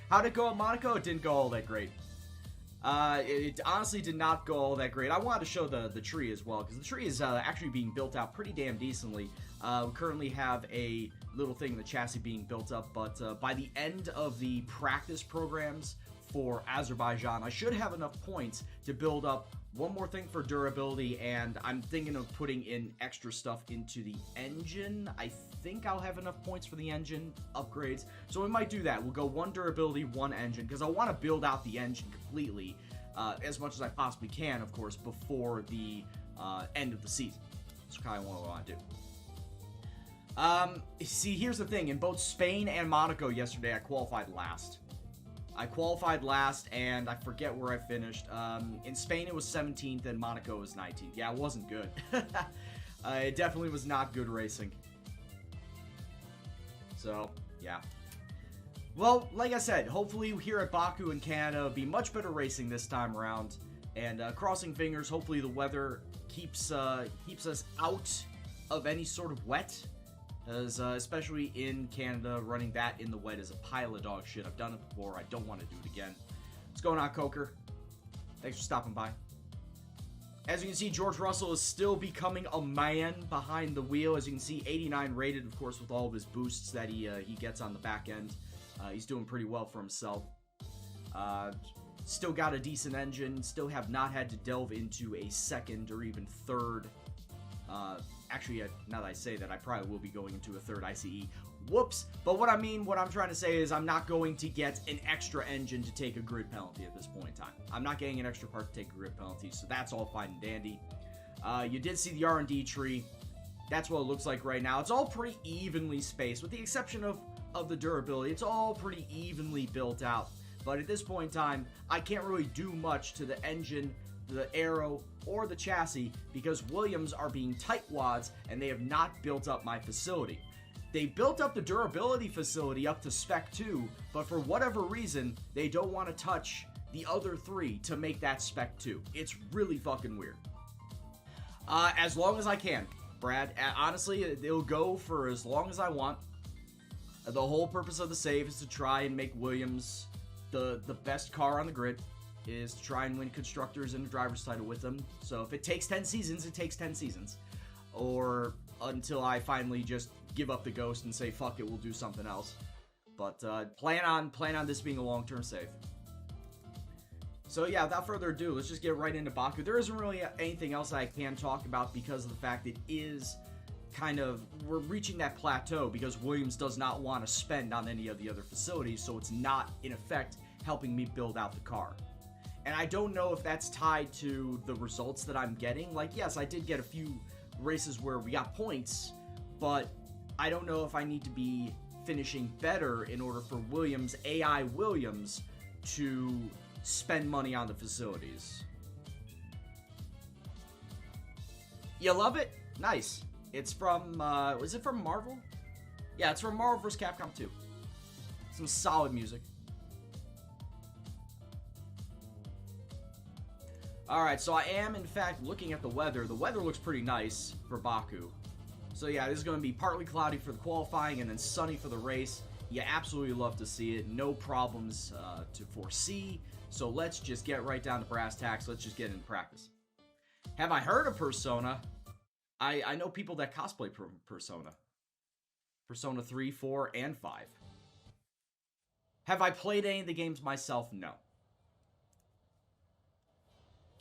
How'd it go at Monaco? It didn't go all that great. It honestly did not go all that great. I wanted to show the tree as well, because the tree is actually being built out pretty damn decently. We currently have a little thing in the chassis being built up, but by the end of the practice programs for Azerbaijan, I should have enough points to build up one more thing for durability, and I'm thinking of putting in extra stuff into the engine. I think I'll have enough points for the engine upgrades, so we might do that. We'll go one durability, one engine, because I want to build out the engine completely, as much as I possibly can, of course, before the end of the season. That's kind of what I want to do. See, here's the thing. In both Spain and Monaco yesterday, I qualified last. And I forget where I finished. In Spain, it was 17th, and Monaco was 19th. Yeah, it wasn't good. It definitely was not good racing. So, yeah. Well, like I said, hopefully here at Baku in Canada, it'll be much better racing this time around. And crossing fingers, hopefully the weather keeps us out of any sort of wet. As, especially in Canada, running that in the wet is a pile of dog shit. I've done it before. I don't want to do it again. What's going on, Coker? Thanks for stopping by. As you can see, George Russell is still becoming a man behind the wheel. As you can see, 89 rated, of course, with all of his boosts that he gets on the back end. He's doing pretty well for himself. Still got a decent engine. Still have not had to delve into a second or even third. Actually, now that I say that, I probably will be going into a third ICE. Whoops. But what I'm trying to say is I'm not going to get an extra engine to take a grid penalty at this point in time. I'm not getting an extra part to take a grid penalty, so that's all fine and dandy. You did see the R&D tree. That's what it looks like right now. It's all pretty evenly spaced, with the exception of the durability. It's all pretty evenly built out. But at this point in time, I can't really do much to the engine, the aero, or the chassis, because Williams are being tightwads and they have not built up my facility. They built up the durability facility up to spec 2, but for whatever reason, they don't want to touch the other 3 to make that spec 2. It's really fucking weird. As long as I can, Brad. Honestly, it'll go for as long as I want. The whole purpose of the save is to try and make Williams the best car on the grid. Is to try and win constructors and the driver's title with them. So if it takes 10 seasons, it takes 10 seasons. Or until I finally just give up the ghost and say, fuck it, we'll do something else. But plan on this being a long-term save. So yeah, without further ado, let's just get right into Baku. There isn't really anything else I can talk about because of the fact it is kind of, we're reaching that plateau because Williams does not want to spend on any of the other facilities, so it's not, in effect, helping me build out the car. And I don't know if that's tied to the results that I'm getting. Like, yes, I did get a few races where we got points, but I don't know if I need to be finishing better in order for Williams, AI Williams, to spend money on the facilities. You love it? Nice. It's from, is it from Marvel? Yeah, it's from Marvel vs. Capcom 2. Some solid music. Alright, so I am, in fact, looking at the weather. The weather looks pretty nice for Baku. So yeah, this is going to be partly cloudy for the qualifying and then sunny for the race. You absolutely love to see it. No problems to foresee. So let's just get right down to brass tacks. Let's just get into practice. Have I heard of Persona? I know people that cosplay Persona. Persona 3, 4, and 5. Have I played any of the games myself? No.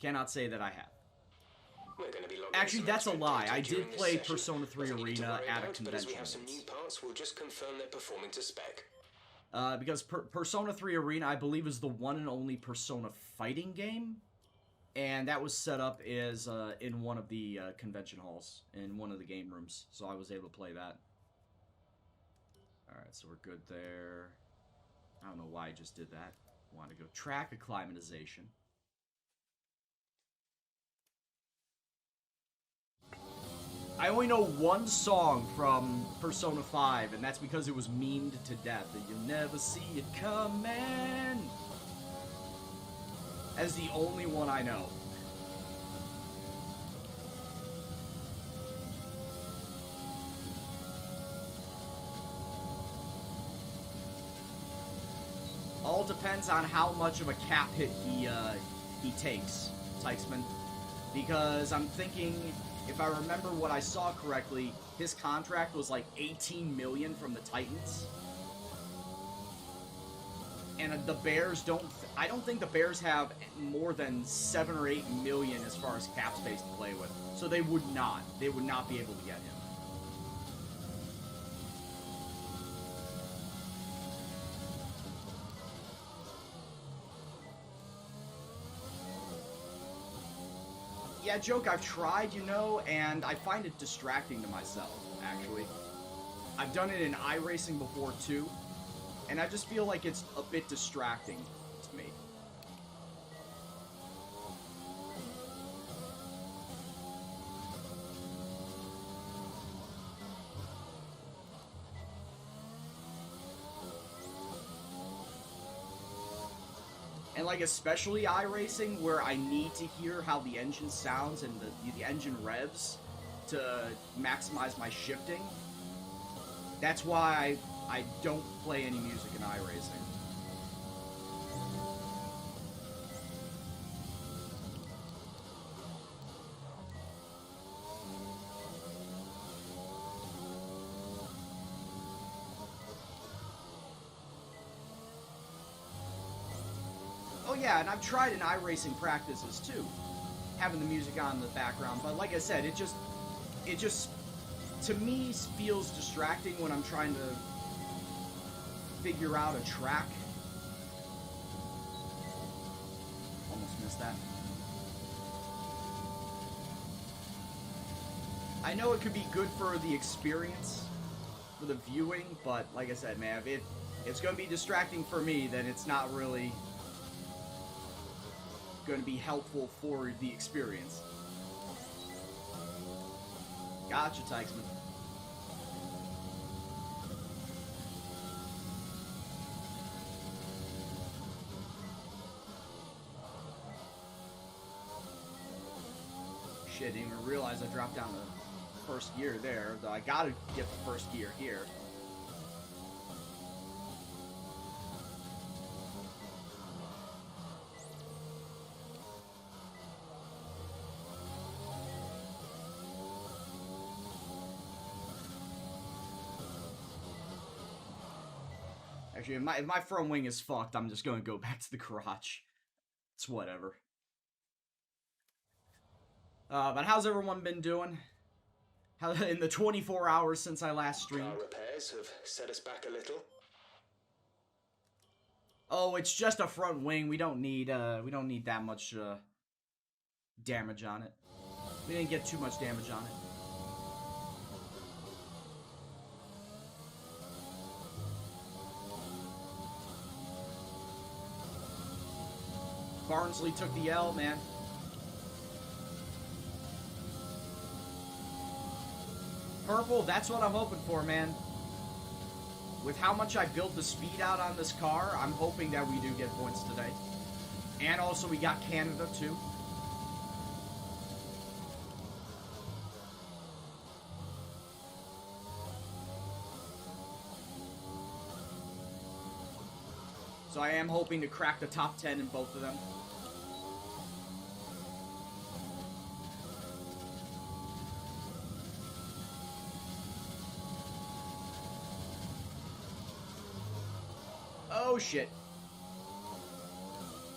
Cannot say that I have. Actually, that's a lie. I did play Persona 3 Arena at a convention. Because Persona 3 Arena, I believe, is the one and only Persona fighting game. And that was set up as in one of the convention halls, in one of the game rooms. So I was able to play that. Alright, so we're good there. I don't know why I just did that. Want to go track acclimatization. I only know one song from Persona 5, and that's because it was memed to death. And you'll never see it coming. As the only one I know. All all depends on how much of a cap hit he takes, Tykesman. Because I'm thinking, if I remember what I saw correctly, his contract was like $18 million from the Titans. And the Bears I don't think the Bears have more than 7 or 8 million as far as cap space to play with. So they would not be able to get him. Yeah, joke, I've tried, you know, and I find it distracting to myself, actually. I've done it in iRacing before, too. And I just feel like it's a bit distracting to me. And like especially iRacing, where I need to hear how the engine sounds and the engine revs to maximize my shifting. That's why I don't play any music in iRacing. Oh yeah, and I've tried in iRacing practices too, having the music on in the background, but like I said, it just to me feels distracting when I'm trying to figure out a track. Almost missed that. I know it could be good for the experience, for the viewing, but like I said, man, if it's going to be distracting for me, then it's not really going to be helpful for the experience. Gotcha, Tykesman. Shit, didn't even realize I dropped down the first gear there, though I gotta get the first gear here. Actually, if my front wing is fucked, I'm just gonna go back to the garage. It's whatever. But how's everyone been doing? How in the 24 hours since I last streamed? Car repairs have set us back a little. Oh, it's just a front wing. We don't need that much damage on it. We didn't get too much damage on it. Barnsley took the L, man. Purple, that's what I'm hoping for, man. With how much I built the speed out on this car, I'm hoping that we do get points today. And also we got Canada, too. So I am hoping to crack the top 10 in both of them. Oh shit.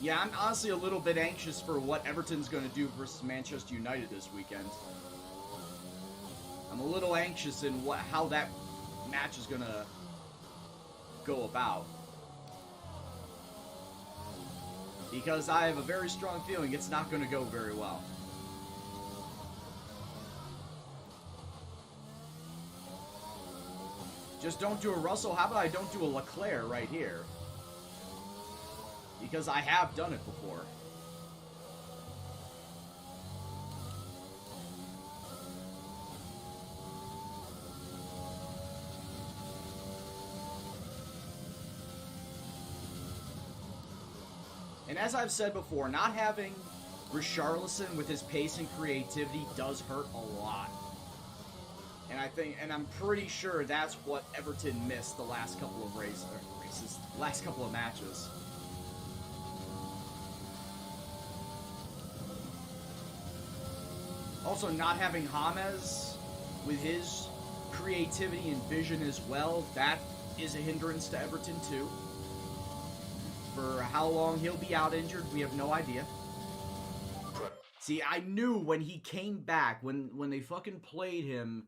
Yeah, I'm honestly a little bit anxious for what Everton's going to do versus Manchester United this weekend. I'm a little anxious in how that match is going to go about. Because I have a very strong feeling it's not going to go very well. Just don't do a Russell. How about I don't do a Leclerc right here? Because I have done it before. And as I've said before, not having Richarlison with his pace and creativity does hurt a lot. And I'm pretty sure that's what Everton missed the last couple of last couple of matches. Also, not having James with his creativity and vision as well, that is a hindrance to Everton too. For how long he'll be out injured, we have no idea. See, I knew when he came back, when they fucking played him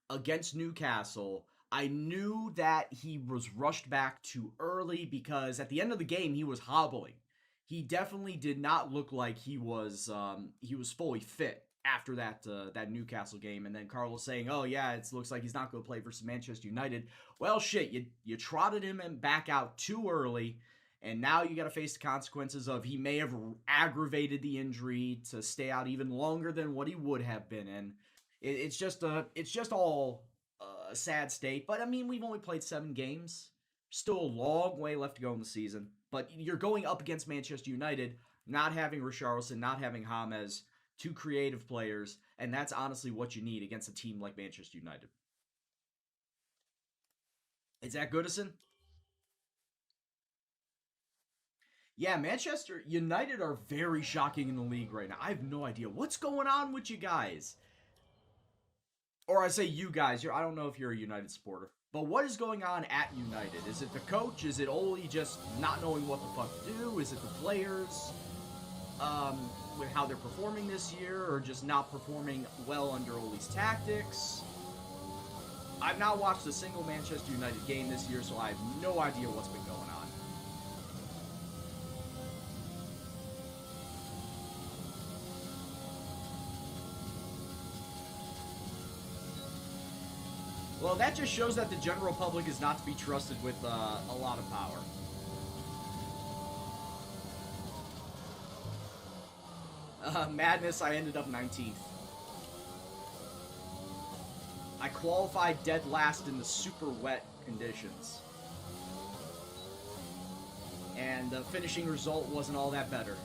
against Newcastle, I knew that he was rushed back too early because at the end of the game he was hobbling. He definitely did not look like he was fully fit after that Newcastle game. And then Carlos saying, "Oh yeah, it looks like he's not going to play versus Manchester United." Well, shit, you trotted him back out too early, and now you got to face the consequences of he may have aggravated the injury to stay out even longer than what he would have been in. It's just all a sad state. But I mean, we've only played 7 games. Still a long way left to go in the season. But you're going up against Manchester United, not having Richarlison, not having James, 2 creative players, and that's honestly what you need against a team like Manchester United. Is that Goodison? Yeah, Manchester United are very shocking in the league right now. I have no idea what's going on with you guys. Or I say you guys. I don't know if you're a United supporter. But what is going on at United? Is it the coach? Is it Ole just not knowing what the fuck to do? Is it the players? With how they're performing this year, or just not performing well under Ole's tactics? I've not watched a single Manchester United game this year, so I have no idea what's been going on. Well, that just shows that the general public is not to be trusted with a lot of power. Madness, I ended up 19th. I qualified dead last in the super wet conditions. And the finishing result wasn't all that better.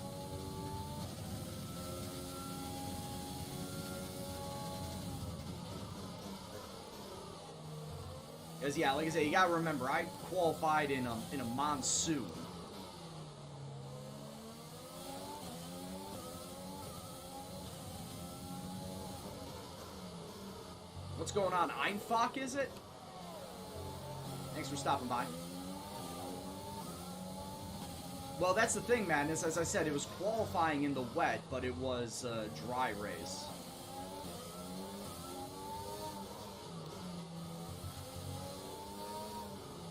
Because, yeah, like I say, you gotta remember, I qualified in a monsoon. What's going on? Einfach, is it? Thanks for stopping by. Well, that's the thing, man. As I said, it was qualifying in the wet, but it was a dry race.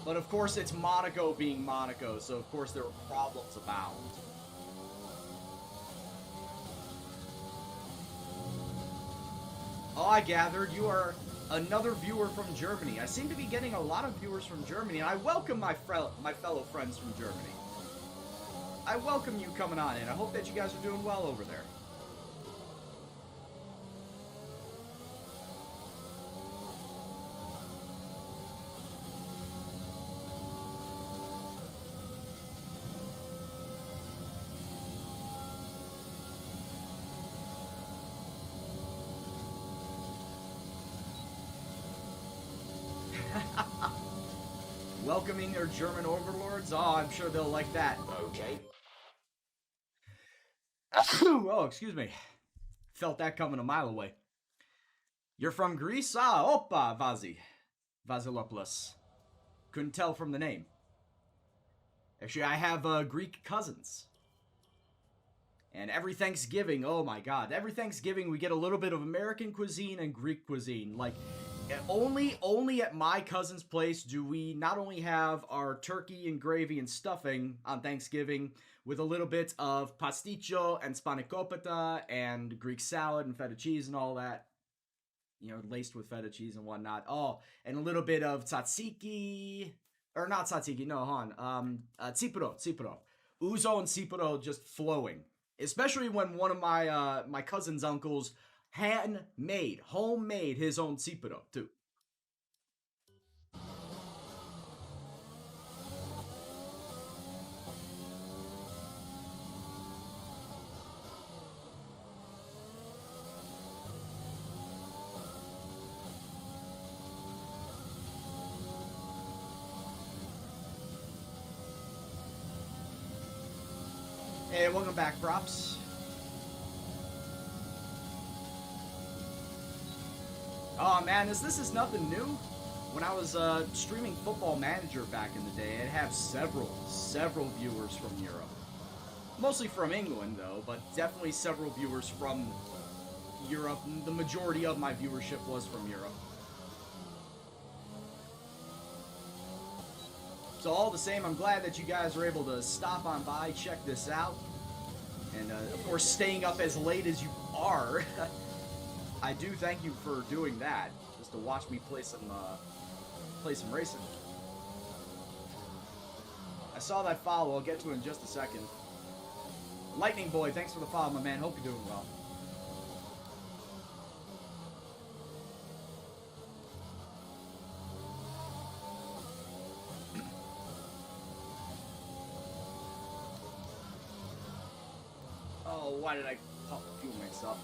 But of course, it's Monaco being Monaco, so of course there are problems abound. Oh, I gathered you are another viewer from Germany. I seem to be getting a lot of viewers from Germany, and I welcome my fellow friends from Germany. I welcome you coming on in. I hope that you guys are doing well over there. Welcoming their German overlords? Oh, I'm sure they'll like that. Okay. Oh, excuse me. Felt that coming a mile away. You're from Greece? Ah, opa, Vasilopoulos. Couldn't tell from the name. Actually, I have Greek cousins. And every Thanksgiving, oh my god, every Thanksgiving we get a little bit of American cuisine and Greek cuisine. Like, only at my cousin's place do we not only have our turkey and gravy and stuffing on Thanksgiving with a little bit of pasticcio and spanakopita and Greek salad and feta cheese and all that, you know, laced with feta cheese and whatnot. Oh, and a little bit of tzatziki, or not tzatziki, no, tsipuro. Uzo and tsipuro just flowing. Especially when one of my cousin's uncles homemade his own tsipuro too. Hey, welcome back, props. Oh man, this is nothing new. When I was streaming Football Manager back in the day, it had several viewers from Europe. Mostly from England, though, but definitely several viewers from Europe. The majority of my viewership was from Europe. So all the same, I'm glad that you guys were able to stop on by, check this out. And, of course, staying up as late as you are. I do thank you for doing that, just to watch me play some racing. I saw that follow. I'll get to it in just a second. Lightning Boy, thanks for the follow, my man. Hope you're doing well. Oh, why did I pop a few mix up?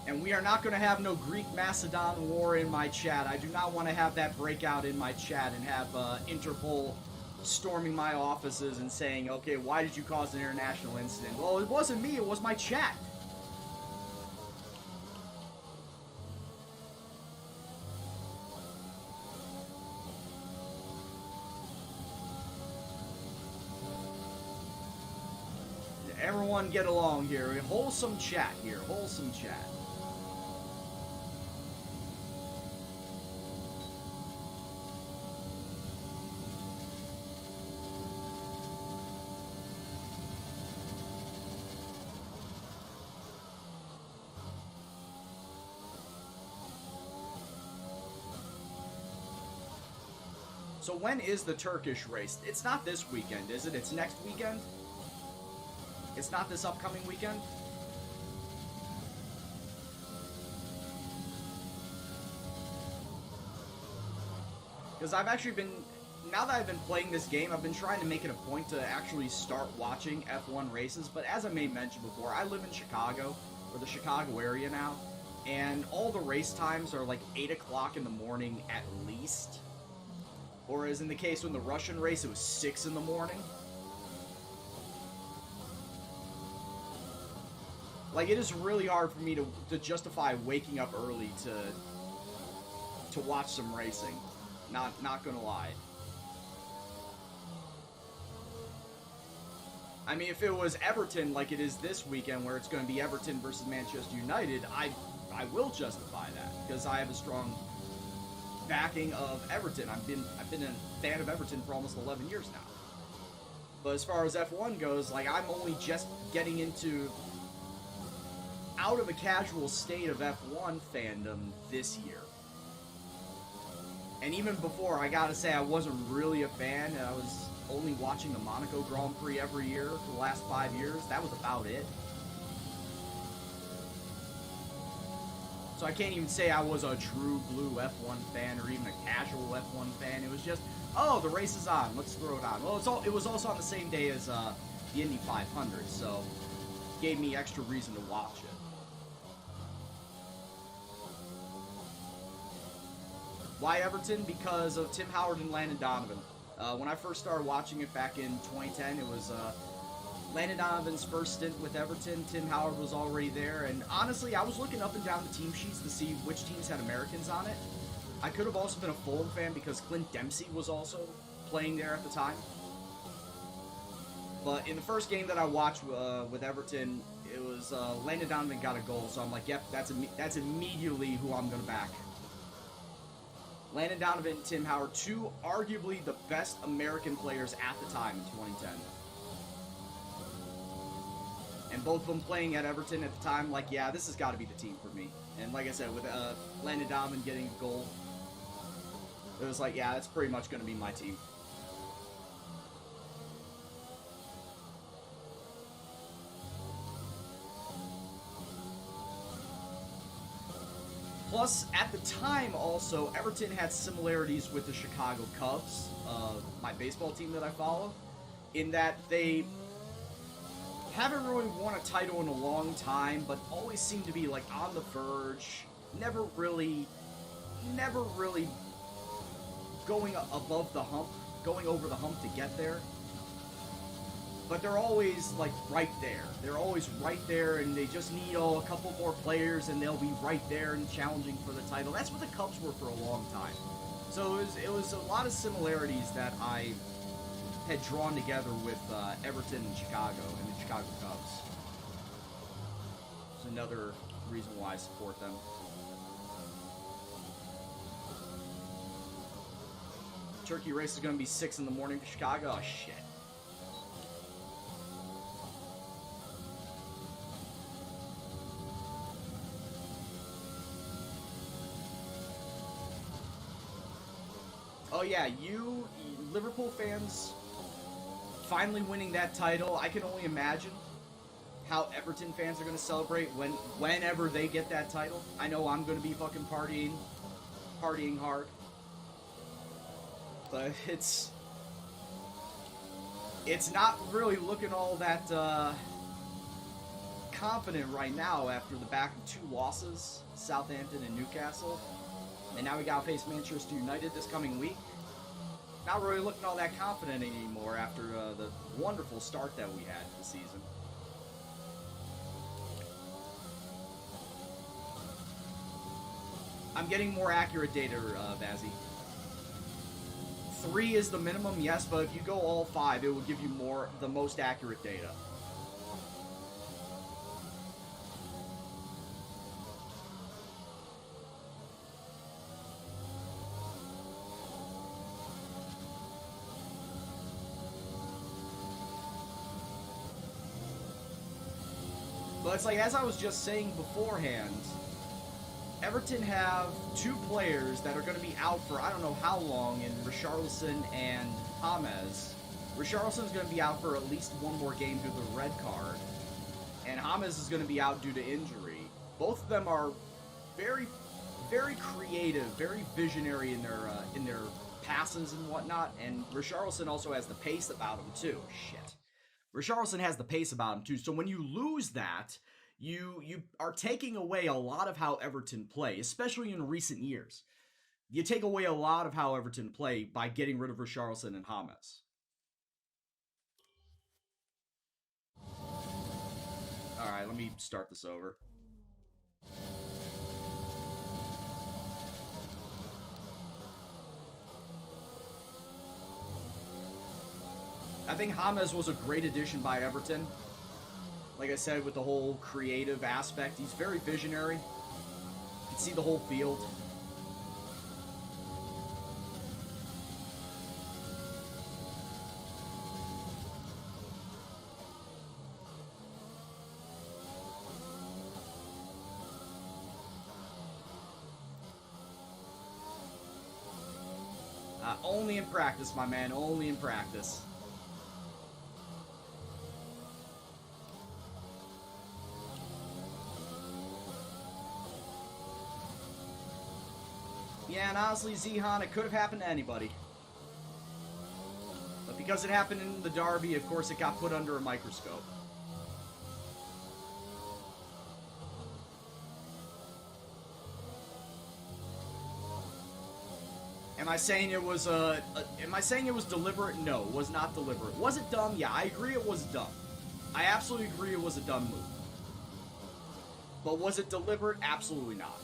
And we are not going to have no Greek-Macedon war in my chat. I do not want to have that breakout in my chat and have Interpol storming my offices and saying, okay, why did you cause an international incident? Well, it wasn't me, it was my chat. Everyone get along here. Wholesome chat here. Wholesome chat. So when is the Turkish race? It's not this weekend, is it? It's next weekend? It's not this upcoming weekend? Because I've actually been, now that I've been playing this game, I've been trying to make it a point to actually start watching F1 races. But as I may mention before, I live in Chicago, or the Chicago area now, and all the race times are like 8 o'clock in the morning at least. Whereas in the case when the Russian race, it was 6 in the morning. Like, it is really hard for me to justify waking up early to watch some racing. Not gonna lie. I mean, if it was Everton like it is this weekend, where it's going to be Everton versus Manchester United, I will justify that, because I have a strong backing of Everton. I've been a fan of Everton for almost 11 years now. But as far as F1 goes, like, I'm only just getting out of a casual state of F1 fandom this year. And even before, I gotta say, I wasn't really a fan. I was only watching the Monaco Grand Prix every year for the last 5 years. That was about it. So I can't even say I was a true blue F1 fan or even a casual F1 fan. It was just, oh, the race is on, let's throw it on. Well, it was also on the same day as the Indy 500, so it gave me extra reason to watch it. Why Everton? Because of Tim Howard and Landon Donovan. When I first started watching it back in 2010, it was Landon Donovan's first stint with Everton. Tim Howard was already there, and honestly, I was looking up and down the team sheets to see which teams had Americans on it. I could have also been a Fulham fan because Clint Dempsey was also playing there at the time. But in the first game that I watched with Everton, it was Landon Donovan got a goal, so I'm like, yep, that's immediately who I'm going to back. Landon Donovan and Tim Howard, two arguably the best American players at the time in 2010. And both of them playing at Everton at the time, like, yeah, this has got to be the team for me. And like I said, with Landon Donovan getting a goal, it was like, yeah, that's pretty much going to be my team. Plus, at the time, also, Everton had similarities with the Chicago Cubs, my baseball team that I follow, in that they haven't really won a title in a long time, but always seem to be, like, on the verge, never really going above the hump, going over the hump to get there. But they're always, like, right there. They're always right there, and they just need, a couple more players, and they'll be right there and challenging for the title. That's what the Cubs were for a long time. So it was a lot of similarities that I had drawn together with Everton and Chicago, and the Chicago Cubs. It's another reason why I support them. Turkey race is going to be 6 in the morning for Chicago. Oh, shit. Oh yeah, you Liverpool fans finally winning that title. I can only imagine how Everton fans are going to celebrate whenever they get that title. I know I'm going to be fucking partying hard. But it's not really looking all that confident right now after the back of 2 losses, Southampton and Newcastle. And now we got to face Manchester United this coming week. Not really looking all that confident anymore after the wonderful start that we had this season. I'm getting more accurate data, Vazzy. 3 is the minimum, yes, but if you go all 5, it will give you the most accurate data. But it's like, as I was just saying beforehand, Everton have 2 players that are going to be out for I don't know how long in Richarlison and James. Richarlison's going to be out for at least 1 more game due to the red card. And James is going to be out due to injury. Both of them are very, very creative, very visionary in their passes and whatnot. And Richarlison also has the pace about him too. Shit. Richarlison has the pace about him too. So when you lose that, you are taking away a lot of how Everton play, especially in recent years. You take away a lot of how Everton play by getting rid of Richarlison and James. Alright, let me start this over. I think James was a great addition by Everton. Like I said, with the whole creative aspect, he's very visionary. You can see the whole field. Only in practice, my man. Only in practice. Yeah, and honestly, Zihan, it could have happened to anybody. But because it happened in the derby, of course it got put under a microscope. Am I saying it was deliberate? No, it was not deliberate. Was it dumb? Yeah, I agree it was dumb. I absolutely agree it was a dumb move. But was it deliberate? Absolutely not.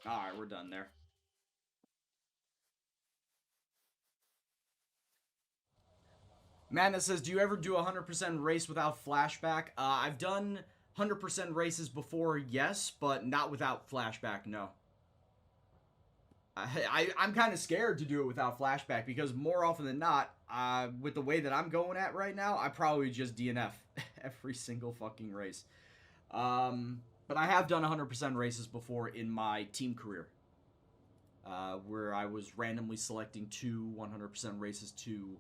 Alright, we're done there. Madness says, do you ever do a 100% race without flashback? I've done 100% races before, yes, but not without flashback, no. I'm kind of scared to do it without flashback because more often than not, with the way that I'm going at right now, I probably just DNF every single fucking race. But I have done 100% races before in my team career. where I was randomly selecting two 100% races to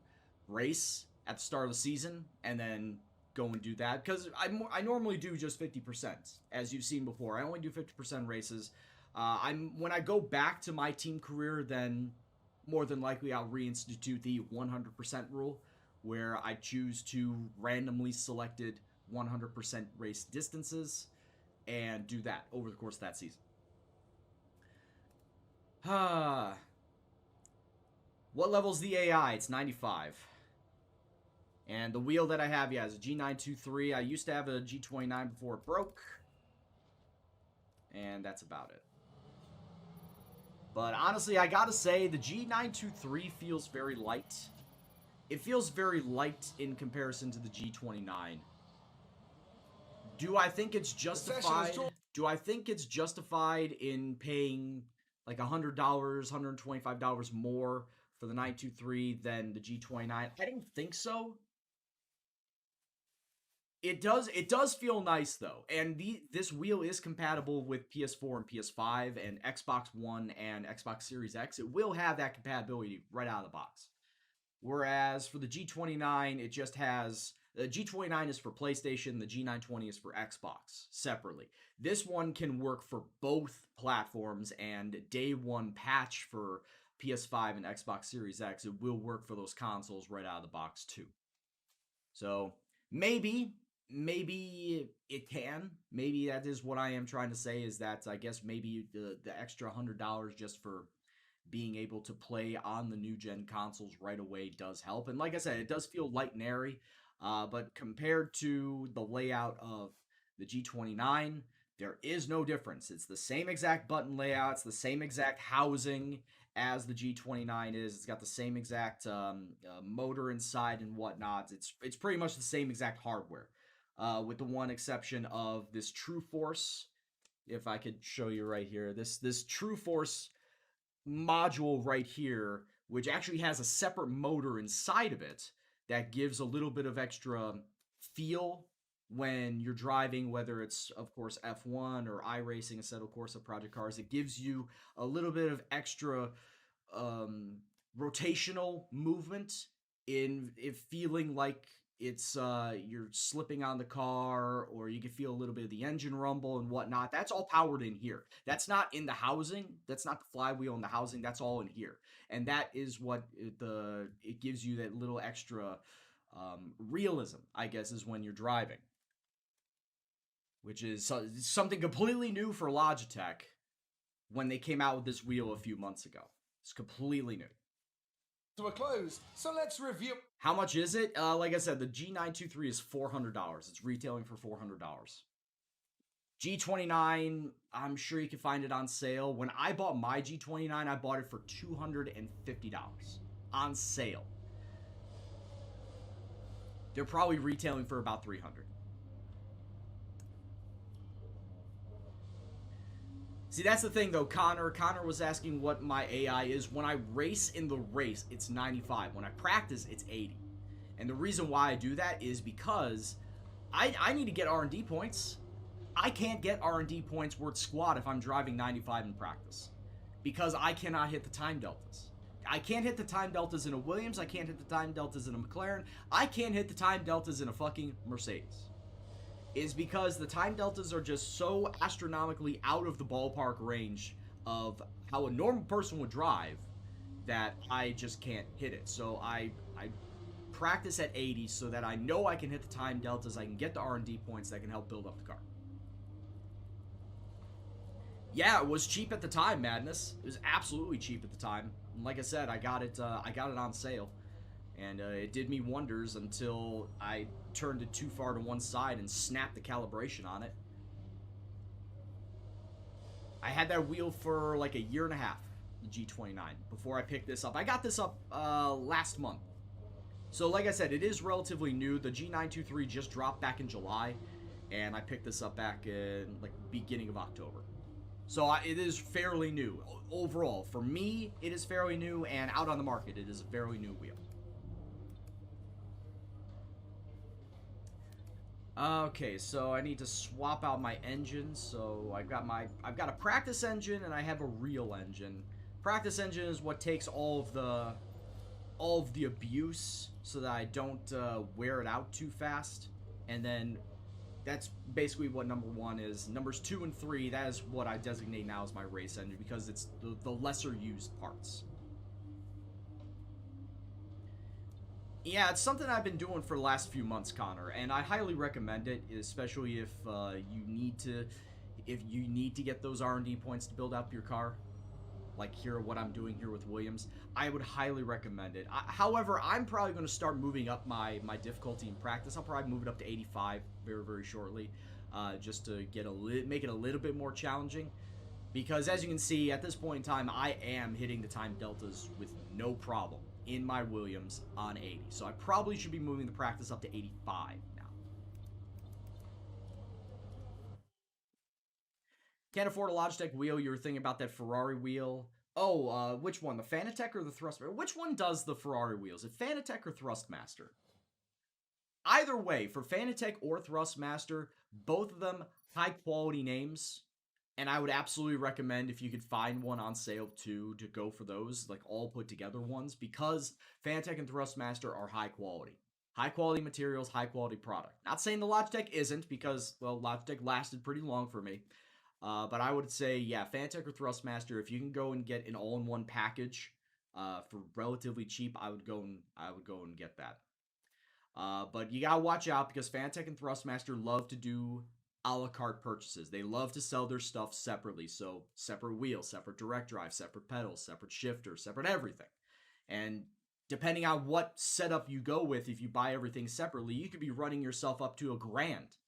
race at the start of the season, and then go and do that, because I normally do just 50%, as you've seen before. I only do 50% races. When I go back to my team career, then more than likely I'll reinstitute the 100% rule, where I choose to randomly selected 100% race distances and do that over the course of that season. What level's the AI? It's 95. And the wheel that I have, yeah, is a G923. I used to have a G29 before it broke. And that's about it. But honestly, I gotta say, the G923 feels very light. It feels very light in comparison to the G29. Do I think it's justified? Do I think it's justified in paying like $100, $125 more for the 923 than the G29? I don't think so. It does feel nice though, and this wheel is compatible with PS4 and PS5 and Xbox One and Xbox Series X. It will have that compatibility right out of the box. Whereas for the G29, it just has the G29 is for PlayStation, the G920 is for Xbox separately. This one can work for both platforms, and day one patch for PS5 and Xbox Series X, it will work for those consoles right out of the box too. So maybe it can. Maybe that is what I am trying to say, is that I guess maybe the extra $100 just for being able to play on the new gen consoles right away does help. And like I said, it does feel light and airy, but compared to the layout of the G29, there is no difference. It's the same exact button layout, it's the same exact housing as the G29 is. It's got the same exact motor inside and whatnot. It's pretty much the same exact hardware, with the one exception of this True Force. If I could show you right here, this True Force module right here, which actually has a separate motor inside of it that gives a little bit of extra feel when you're driving, whether it's, of course, F1 or iRacing, Assetto Corsa, Project Cars. It gives you a little bit of extra rotational movement in it feeling like it's you're slipping on the car, or you can feel a little bit of the engine rumble and whatnot. That's all powered in here. That's not in the housing. That's not the flywheel in the housing. That's all in here, and that is what it gives you, that little extra realism, I guess, is when you're driving, which is something completely new for Logitech when they came out with this wheel a few months ago. It's completely new. To a close, so let's review. How much is it? Like I said, the G923 is $400. It's retailing for $400. G29, I'm sure you can find it on sale. When I bought my G29, I bought it for $250 on sale. They're probably retailing for about $300. See, that's the thing, though, Connor. Connor was asking what my AI is. When I race in the race, it's 95. When I practice, it's 80. And the reason why I do that is because I need to get R&D points. I can't get R&D points worth squat if I'm driving 95 in practice, because I cannot hit the time deltas. I can't hit the time deltas in a Williams. I can't hit the time deltas in a McLaren. I can't hit the time deltas in a fucking Mercedes. Is because the time deltas are just so astronomically out of the ballpark range of how a normal person would drive that I just can't hit it. So I practice at 80 so that I know I can hit the time deltas, I can get the R&D points that can help build up the car. Yeah, it was cheap at the time, Madness. It was absolutely cheap at the time. And like I said, I got it on sale. And it did me wonders until I turned it too far to one side and snapped the calibration on it. I had that wheel for like a year and a half, the G29, before I picked this up. I got this up last month. So like I said, it is relatively new. The G923 just dropped back in July, and I picked this up back in like beginning of October. So it is fairly new. Overall, for me, it is fairly new, and out on the market, it is a fairly new wheel. Okay, so I need to swap out my engine. So I've got a practice engine and I have a real engine. Practice engine is what takes all of the abuse so that I don't wear it out too fast. And then that's basically what number 1 is. Numbers 2 and 3, that is what I designate now as my race engine because it's the lesser used parts. Yeah, it's something I've been doing for the last few months, Connor, and I highly recommend it, especially if you need to get those R&D points to build up your car. Like here, what I'm doing here with Williams, I would highly recommend it. However, I'm probably going to start moving up my difficulty in practice. I'll probably move it up to 85 very, very shortly, just to make it a little bit more challenging. Because as you can see, at this point in time, I am hitting the time deltas with no problem in my Williams on 80. So I probably should be moving the practice up to 85 now. Can't afford a Logitech wheel. You were thinking about that Ferrari wheel. Oh, which one? The Fanatec or the Thrustmaster? Which one does the Ferrari wheels? Is it Fanatec or Thrustmaster? Either way, for Fanatec or Thrustmaster, both of them high-quality names. And I would absolutely recommend if you could find one on sale too to go for those, like all put together ones, because Fanatec and Thrustmaster are high quality. High quality materials, high quality product. Not saying the Logitech isn't, because, well, Logitech lasted pretty long for me. But I would say, yeah, Fanatec or Thrustmaster, if you can go and get an all-in-one package for relatively cheap, I would go and get that. But you gotta watch out because Fanatec and Thrustmaster love to do a la carte purchases. They love to sell their stuff separately. So separate wheels, separate direct drive, separate pedals, separate shifter, separate everything. And depending on what setup you go with, if you buy everything separately, you could be running yourself up to $1,000,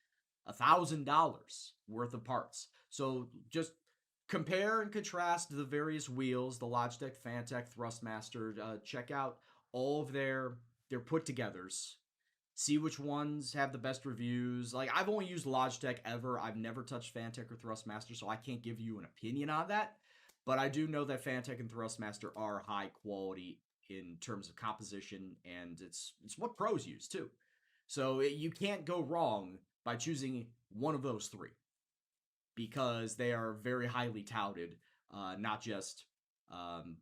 $1,000 worth of parts. So just compare and contrast the various wheels, the Logitech, Fanatec, Thrustmaster. Check out all of their put-togethers. See which ones have the best reviews. Like, I've only used Logitech ever. I've never touched Fanatec or Thrustmaster, so I can't give you an opinion on that. But I do know that Fanatec and Thrustmaster are high quality in terms of composition, and it's what pros use, too. So you can't go wrong by choosing one of those three, because they are very highly touted, not just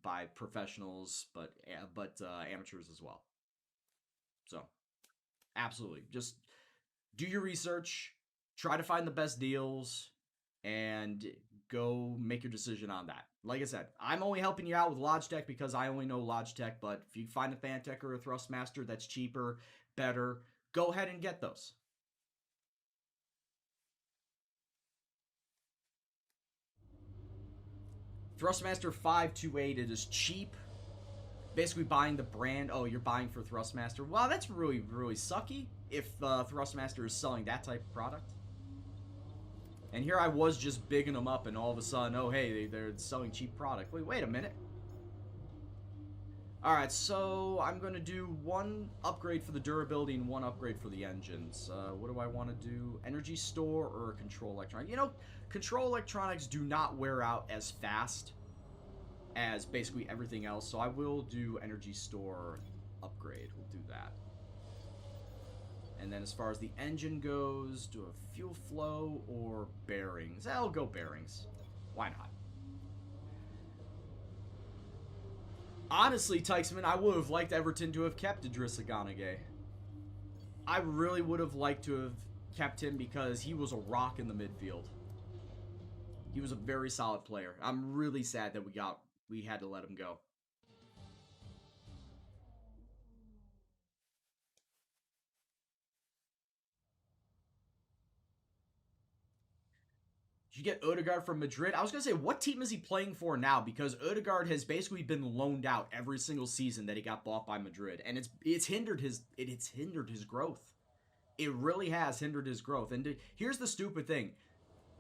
by professionals, but amateurs as well. So, absolutely. Just do your research, try to find the best deals, and go make your decision on that. Like I said, I'm only helping you out with Logitech because I only know Logitech, but if you find a Fanatec or a Thrustmaster that's cheaper, better, go ahead and get those. Thrustmaster 528, it is cheap. Basically buying the brand. Oh, you're buying for Thrustmaster. Wow, that's really, really sucky if Thrustmaster is selling that type of product. And here I was just bigging them up, and all of a sudden, oh, hey, they're selling cheap product. Wait a minute. Alright, so I'm going to do one upgrade for the durability and one upgrade for the engines. What do I want to do? Energy store or control electronics? You know, control electronics do not wear out as fast as basically everything else, so I will do energy store upgrade. We'll do that. And then as far as the engine goes, do a fuel flow or bearings? I'll go bearings. Why not? Honestly, Tykesman, I would have liked Everton to have kept Idrissa Ganage. I really would have liked to have kept him because he was a rock in the midfield. He was a very solid player. I'm really sad that we had to let him go. You get Odegaard from Madrid. I was going to say, what team is he playing for now? Because Odegaard has basically been loaned out every single season that he got bought by Madrid. And it's hindered his growth. It really has hindered his growth. And here's the stupid thing.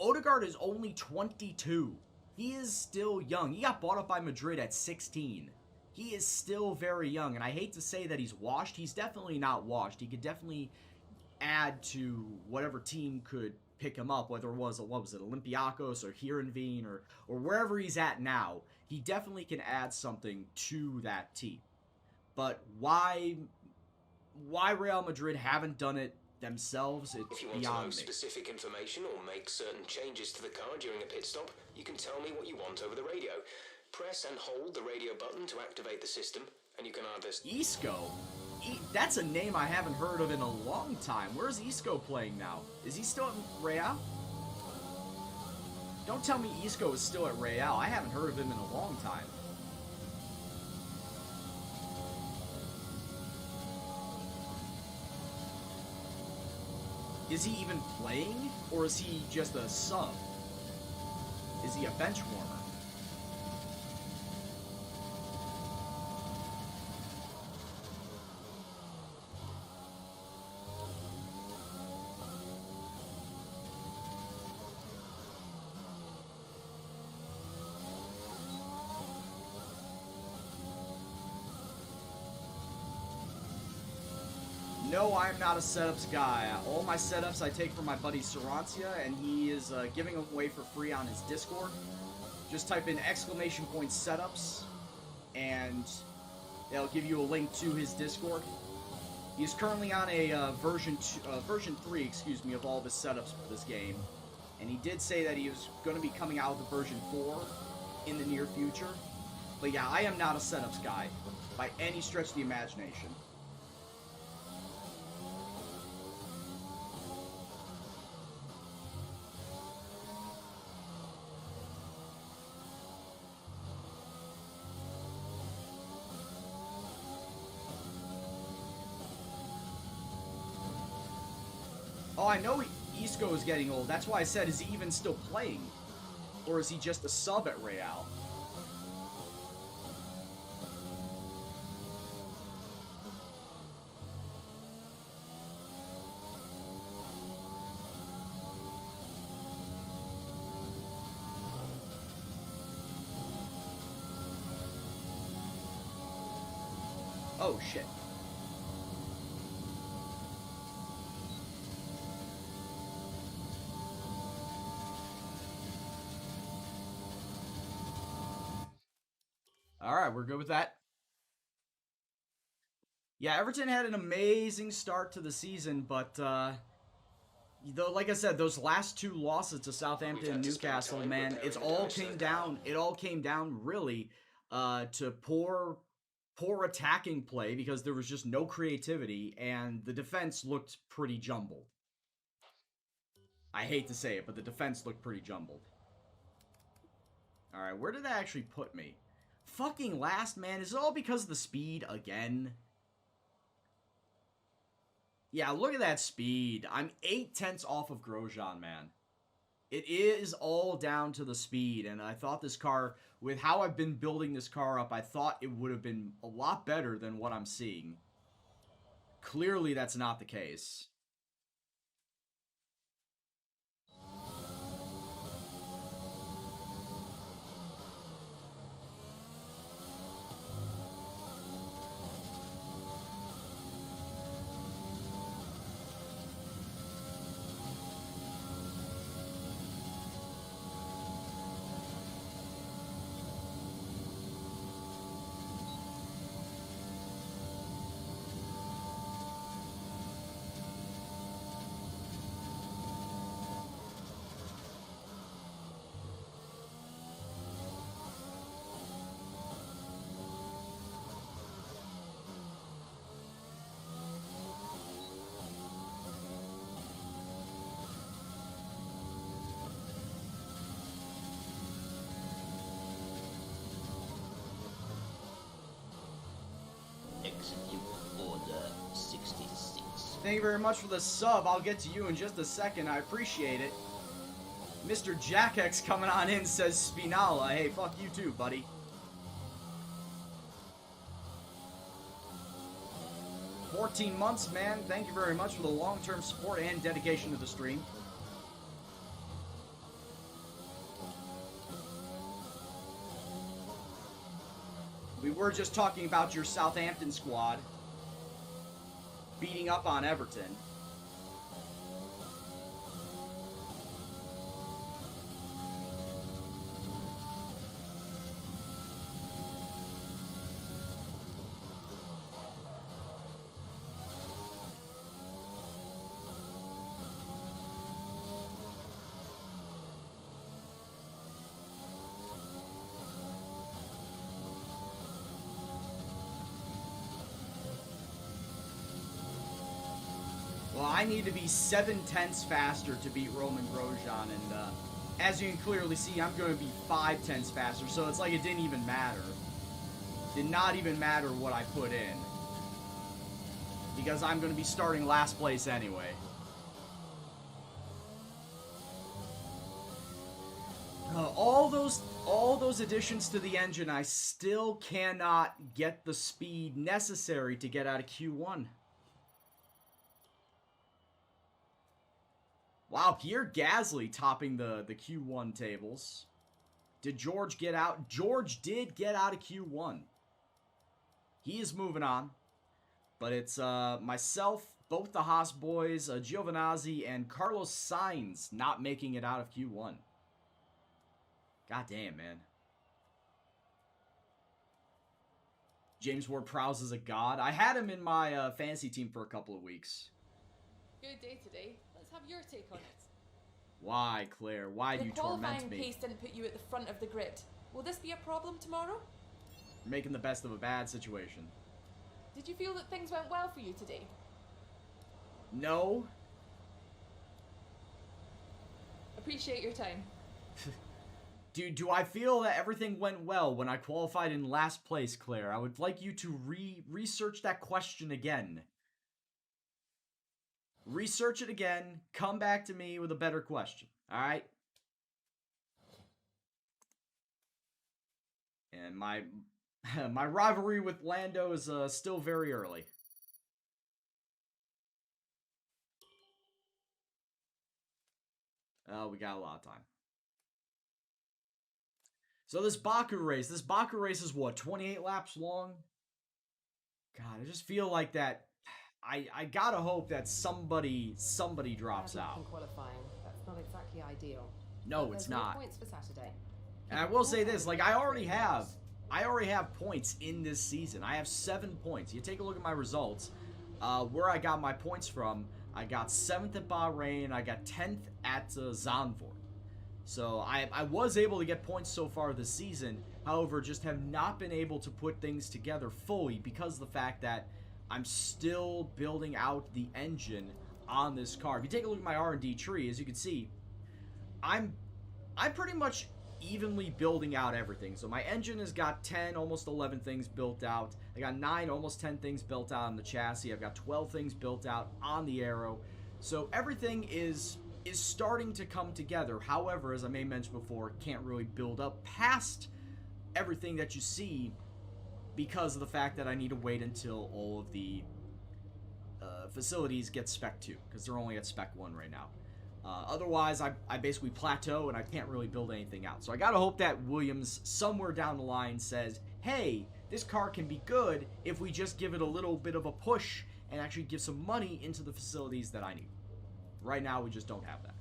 Odegaard is only 22. He is still young. He got bought up by Madrid at 16. He is still very young. And I hate to say that he's washed. He's definitely not washed. He could definitely add to whatever team could pick him up, whether it was, Olympiacos or Heerenveen or wherever he's at now. He definitely can add something to that team. But why Real Madrid haven't done it themselves, it's If you want beyond to know me. specific information or make certain changes to the car during a pit stop, you can tell me what you want over the radio. Press and hold the radio button to activate the system, and you can either... Isco? That's a name I haven't heard of in a long time. Where's Isco playing now? Is he still at Real? Don't tell me Isco is still at Real. I haven't heard of him in a long time. Is he even playing? Or is he just a sub? Is he a bench warmer? No, I'm not a setups guy. All my setups I take from my buddy Sarancia, and he is giving them away for free on his Discord. Just type in !setups, and they'll give you a link to his Discord. He's currently on a version 3, excuse me, of all of his setups for this game. And he did say that he was going to be coming out with a version 4 in the near future. But yeah, I am not a setups guy by any stretch of the imagination. Oh, I know Isco is getting old. That's why I said, is he even still playing? Or is he just a sub at Real? Oh, shit. All right, we're good with that. Yeah, Everton had an amazing start to the season, but like I said, those last two losses to Southampton and Newcastle, man, it all came down really to poor attacking play because there was just no creativity, and the defense looked pretty jumbled. I hate to say it, but the defense looked pretty jumbled. All right, where did that actually put me? Fucking last, man. Is it all because of the speed again? Yeah, look at that speed. I'm 8/10 off of Grosjean, man. It is all down to the speed, and I thought this car, with how I've been building this car up, I thought it would have been a lot better than what I'm seeing. Clearly, that's not the case. Execute Order 66. Thank you very much for the sub. I'll get to you in just a second. I appreciate it. Mr. Jackex coming on in says Spinala. Hey, fuck you too, buddy. $14 months, man. Thank you very much for the long-term support and dedication to the stream. We were just talking about your Southampton squad beating up on Everton. I need to be 7/10 faster to beat Roman Grosjean, and as you can clearly see, I'm going to be 5/10 faster, so it's like it didn't even matter. Did not even matter what I put in, because I'm going to be starting last place anyway. All those additions to the engine, I still cannot get the speed necessary to get out of Q1. Wow, Pierre Gasly topping the Q1 tables. Did George get out? George did get out of Q1. He is moving on. But it's myself, both the Haas boys, Giovinazzi, and Carlos Sainz not making it out of Q1. God damn, man. James Ward-Prowse is a god. I had him in my fantasy team for a couple of weeks. Good day today. Let's have your take on it. Why, Claire? Why do you torment me? The qualifying pace didn't put you at the front of the grid. Will this be a problem tomorrow? You're making the best of a bad situation. Did you feel that things went well for you today? No. Appreciate your time. Do I feel that everything went well when I qualified in last place, Claire? I would like you to research that question again. Research it again. Come back to me with a better question. Alright? And my rivalry with Lando is still very early. Oh, we got a lot of time. So this Baku race is what, 28 laps long? God, I just feel like that. I gotta hope that somebody drops out. Qualifying. That's not exactly ideal. No, it's not. Points for Saturday. And I will say this, like I already have points in this season. I have 7 points. You take a look at my results. Where I got my points from, I got 7th at Bahrain, I got 10th at Zandvoort. So I was able to get points so far this season, however, just have not been able to put things together fully because of the fact that I'm still building out the engine on this car. If you take a look at my R&D tree, as you can see, I'm pretty much evenly building out everything. So my engine has got 10, almost 11 things built out. I got 9, almost 10 things built out on the chassis. I've got 12 things built out on the aero. So everything is starting to come together. However, as I may mention before, can't really build up past everything that you see because of the fact that I need to wait until all of the facilities get Spec 2, because they're only at Spec 1 right now. Otherwise, I basically plateau and I can't really build anything out. So I gotta hope that Williams, somewhere down the line, says, hey, this car can be good if we just give it a little bit of a push and actually give some money into the facilities that I need. Right now, we just don't have that.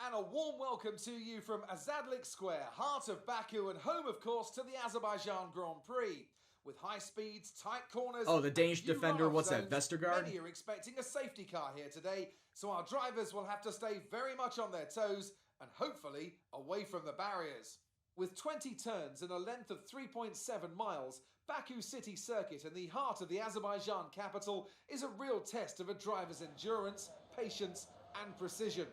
And a warm welcome to you from Azadlik Square, heart of Baku and home, of course, to the Azerbaijan Grand Prix. With high speeds, tight corners... Oh, the Danish and few defender, runoff what's that, zones, Vestergaard? Many are expecting a safety car here today, so our drivers will have to stay very much on their toes and hopefully away from the barriers. With 20 turns and a length of 3.7 miles, Baku City Circuit in the heart of the Azerbaijan capital is a real test of a driver's endurance, patience and precision.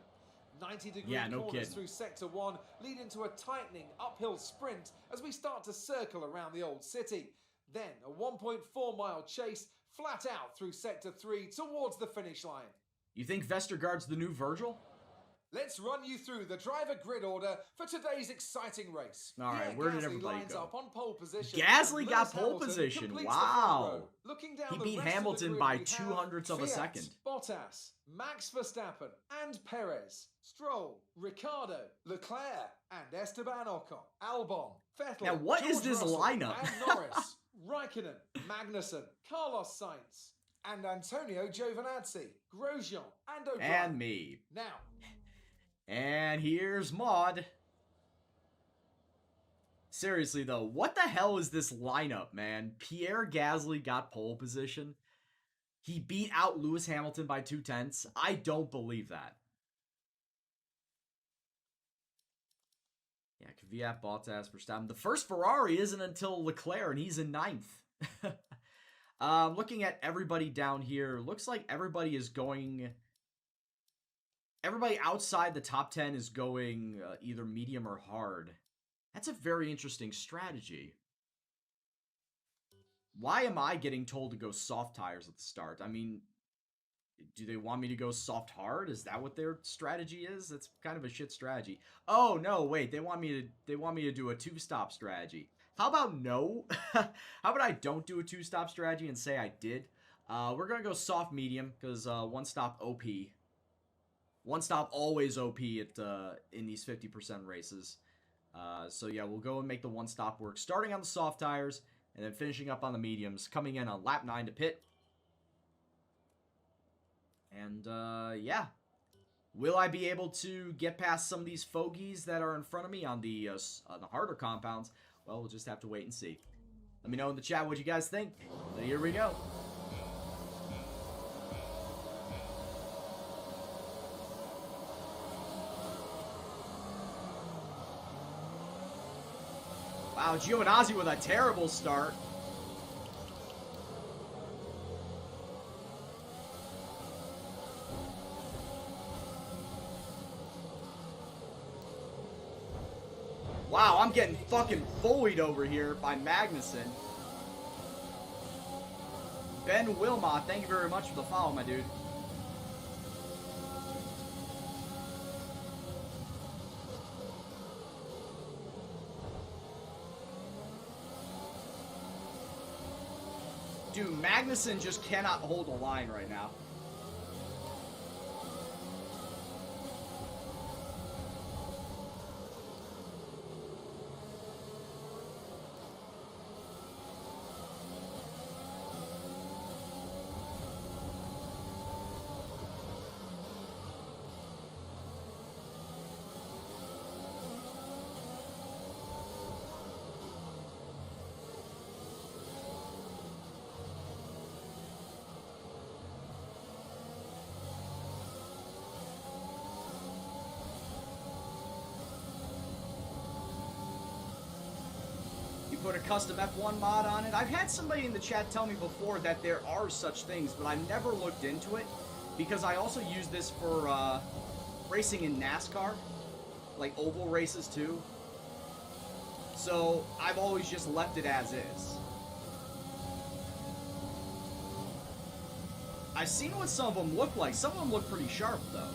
90-degree corners through Sector 1 lead into a tightening uphill sprint as we start to circle around the old city. Then a 1.4-mile chase flat out through Sector 3 towards the finish line. You think Vestergaard's the new Virgil? Let's run you through the driver grid order for today's exciting race. All right, where did everybody go? Up on pole position. Gasly got pole position. Wow. He beat Hamilton by 200ths of a second. Bottas, Max Verstappen, and Perez. Stroll, Ricciardo, Leclerc, and Esteban Ocon. Albon, Vettel. Now, what is this lineup? And Norris, Raikkonen, Magnussen, Carlos Sainz, and Antonio Giovinazzi, Grosjean, and O'Brien. And me. Now. And here's Maud. Seriously, though, what the hell is this lineup, man? Pierre Gasly got pole position. He beat out Lewis Hamilton by 0.2. I don't believe that. Kvyat, Bottas, Verstappen. The first Ferrari isn't until Leclerc, and he's in 9th. Looking at everybody down here, looks like everybody is going... Everybody outside the top 10 is going either medium or hard. That's a very interesting strategy. Why am I getting told to go soft tires at the start? I mean, do they want me to go soft hard? Is that what their strategy is? That's kind of a shit strategy. Oh no, wait, they want me to do a 2-stop strategy. How about no? How about I don't do a 2-stop strategy and say I did? We're gonna go soft medium because 1-stop OP. 1-stop always OP at in these 50% races. So yeah, we'll go and make the 1-stop work. Starting on the soft tires and then finishing up on the mediums. Coming in on lap 9 to pit. And yeah. Will I be able to get past some of these fogies that are in front of me on the harder compounds? Well, we'll just have to wait and see. Let me know in the chat what you guys think. So here we go. Wow, Giovinazzi with a terrible start. Wow, I'm getting fucking bullied over here by Magnussen. Ben Wilmot, thank you very much for the follow, my dude. Dude, Magnussen just cannot hold a line right now. Put a custom F1 mod on it. I've had somebody in the chat tell me before that there are such things, but I've never looked into it because I also use this for racing in NASCAR, like oval races too. So I've always just left it as is. I've seen what some of them look like. Some of them look pretty sharp though.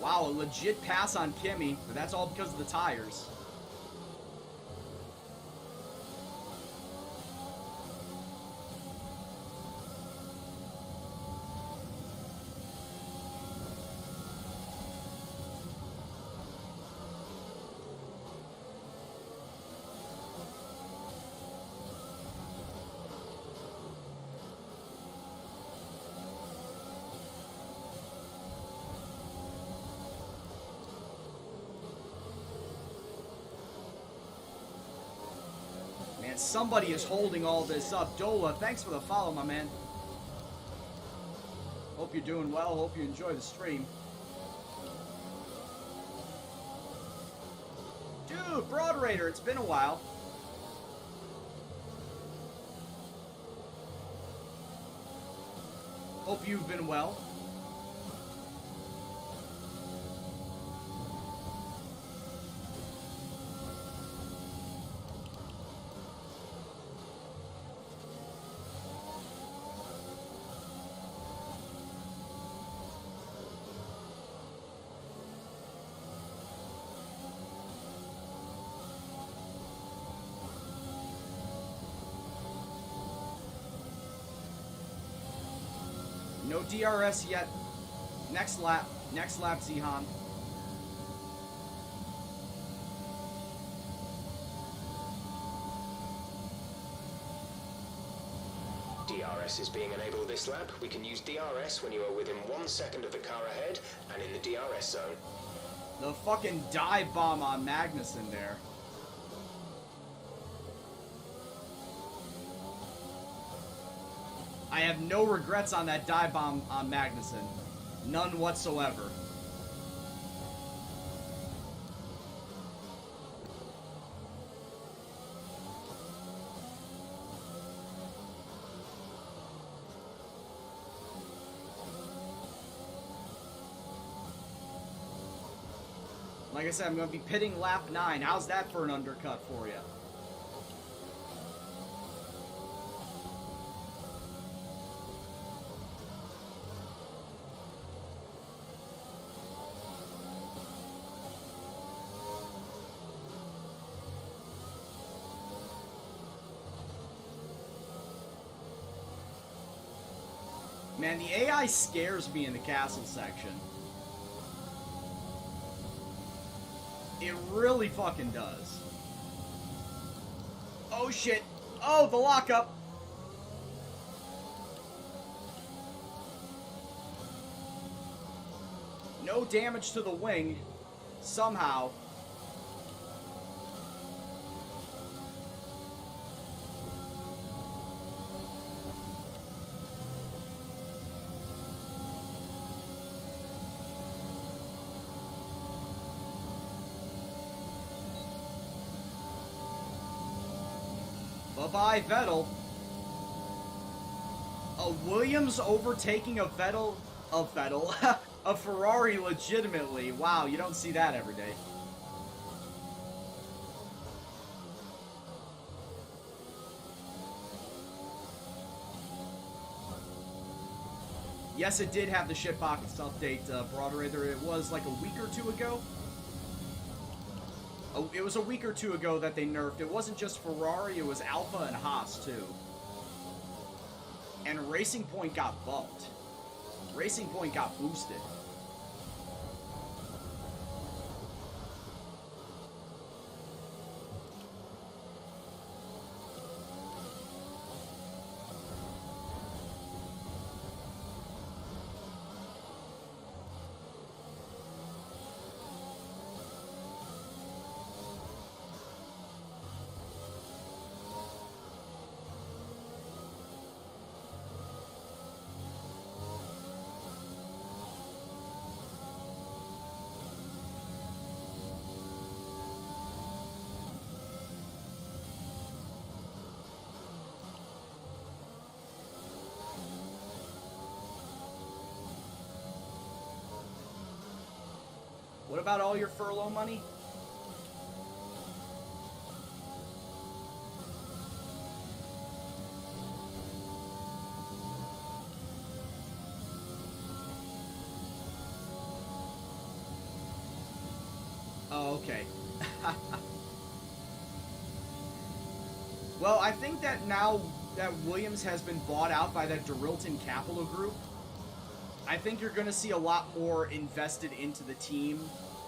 Wow, a legit pass on Kimi, but that's all because of the tires. Somebody is holding all this up. Dola, thanks for the follow, my man. Hope you're doing well. Hope you enjoy the stream. Dude, Broad Raider, it's been a while. Hope you've been well. No DRS yet. Next lap, Zihan. DRS is being enabled this lap. We can use DRS when you are within 1 second of the car ahead and in the DRS zone. The fucking dive bomb on Magnussen there. I have no regrets on that dive bomb on Magnussen. None whatsoever. Like I said, I'm going to be pitting lap 9. How's that for an undercut for you? Man, the AI scares me in the castle section. It really fucking does. Oh shit. Oh, the lockup. No damage to the wing. Somehow. Bye-bye, Vettel. A Williams overtaking a Vettel... a Ferrari legitimately. Wow, you don't see that every day. Yes, it did have the shitbox update, Broaderator. It was like a week or two ago. It was a week or two ago that they nerfed. It wasn't just Ferrari, it was Alpha and Haas, too. And Racing Point got bumped. Racing Point got boosted. What about all your furlough money? Oh, okay. Well, I think that now that Williams has been bought out by that Dorilton Capital Group, I think you're going to see a lot more invested into the team,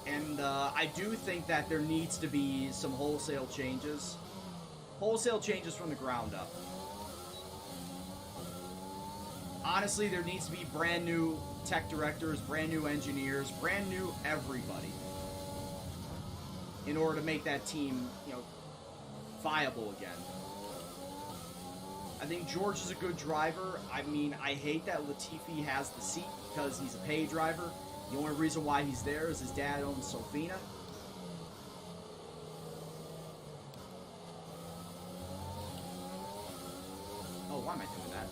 and I do think that there needs to be some wholesale changes. Wholesale changes from the ground up. Honestly, there needs to be brand new tech directors, brand new engineers, brand new everybody in order to make that team, viable again. I think George is a good driver. I mean, I hate that Latifi has the seat because he's a pay driver. The only reason why he's there is his dad owns Sofina. Oh, why am I doing that?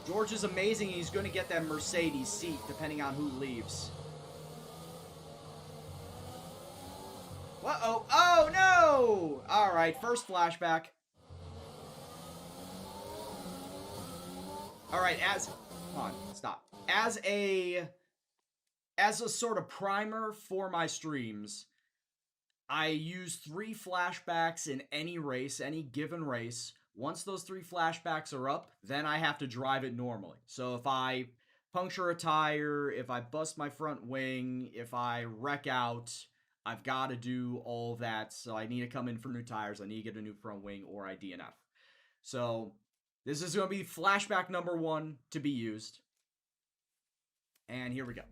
George is amazing. He's going to get that Mercedes seat depending on who leaves. Uh-oh. Oh, no! Alright, first flashback. Alright, hold on, stop. As a sort of primer for my streams, I use 3 flashbacks in any race, any given race. Once those 3 flashbacks are up, then I have to drive it normally. So if I puncture a tire, if I bust my front wing, if I wreck out, I've got to do all that, so I need to come in for new tires, I need to get a new front wing, or I DNF. So, this is going to be flashback number 1 to be used. And here we go.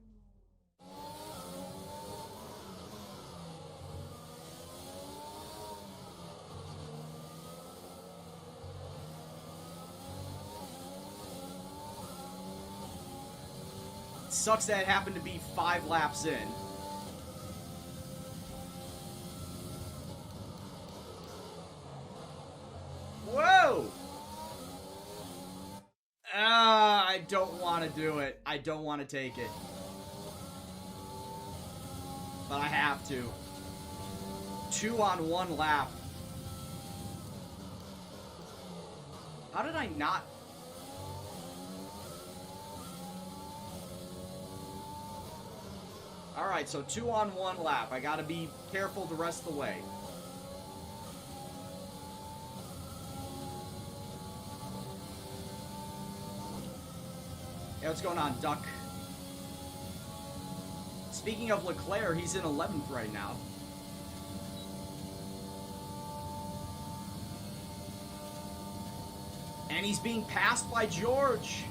Sucks that it happened to be 5 laps in. Whoa! I don't want to do it. I don't want to take it. But I have to. 2 on 1 lap. How did I not... Alright, so 2 on 1 lap. I gotta be careful the rest of the way. Hey, what's going on, Duck? Speaking of Leclerc, he's in 11th right now. And he's being passed by George.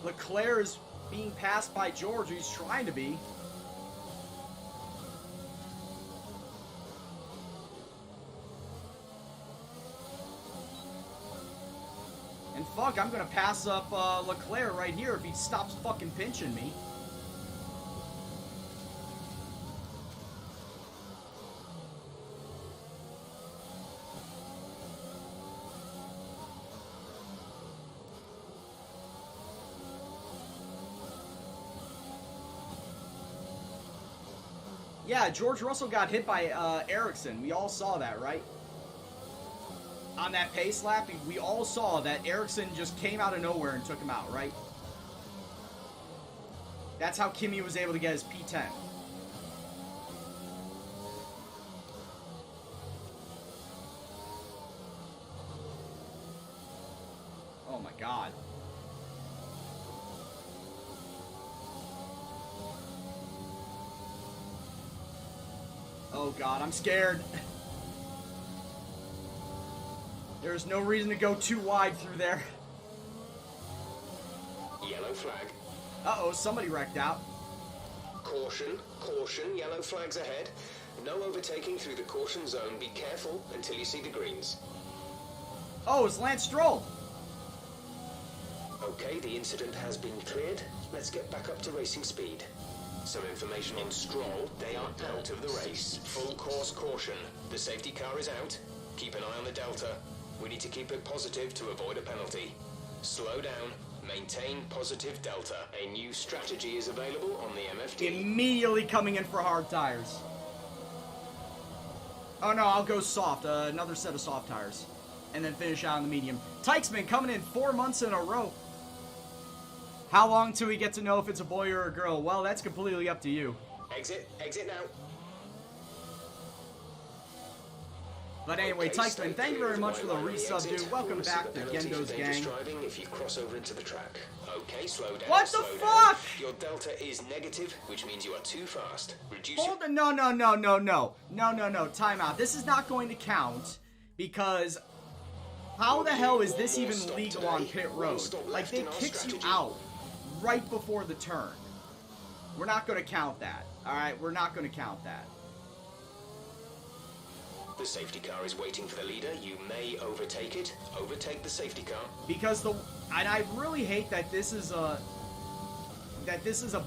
Leclerc is being passed by George. He's trying to be. And fuck, I'm gonna pass up Leclerc right here if he stops fucking pinching me. Yeah, George Russell got hit by Ericsson. We all saw that, right? On that pace lap, we all saw that Ericsson just came out of nowhere and took him out, right? That's how Kimi was able to get his P10. Oh my god. Oh god, I'm scared. There's no reason to go too wide through there. Yellow flag. Uh-oh, somebody wrecked out. Caution, caution, yellow flags ahead. No overtaking through the caution zone. Be careful until you see the greens. Oh, it's Lance Stroll. Okay, the incident has been cleared. Let's get back up to racing speed. Some information on Stroll. They are out of the race. Full course caution. The safety car is out. Keep an eye on the delta. We need to keep it positive to avoid a penalty. Slow down. Maintain positive delta. A new strategy is available on the MFD. Immediately coming in for hard tires. Oh no, I'll go soft. Another set of soft tires. And then finish out on the medium. Tykesman coming in 4 months in a row. How long till we get to know if it's a boy or a girl? Well, that's completely up to you. Exit now. But anyway, Okay, Tykesman, thank you very much for the resub, dude. Welcome back to Gendo's gang. Driving if you cross over into the track. Okay, slow down. What the slow fuck? Down. Your delta is negative, which means you are too fast. Reduce Hold on, no. Time out. This is not going to count because how the hell is this even legal on pit road? Like, they kicks you out right before the turn. We're not going to count that. Alright, we're not going to count that. The safety car is waiting for the leader. You may overtake it. Overtake the safety car. Because and I really hate that this is a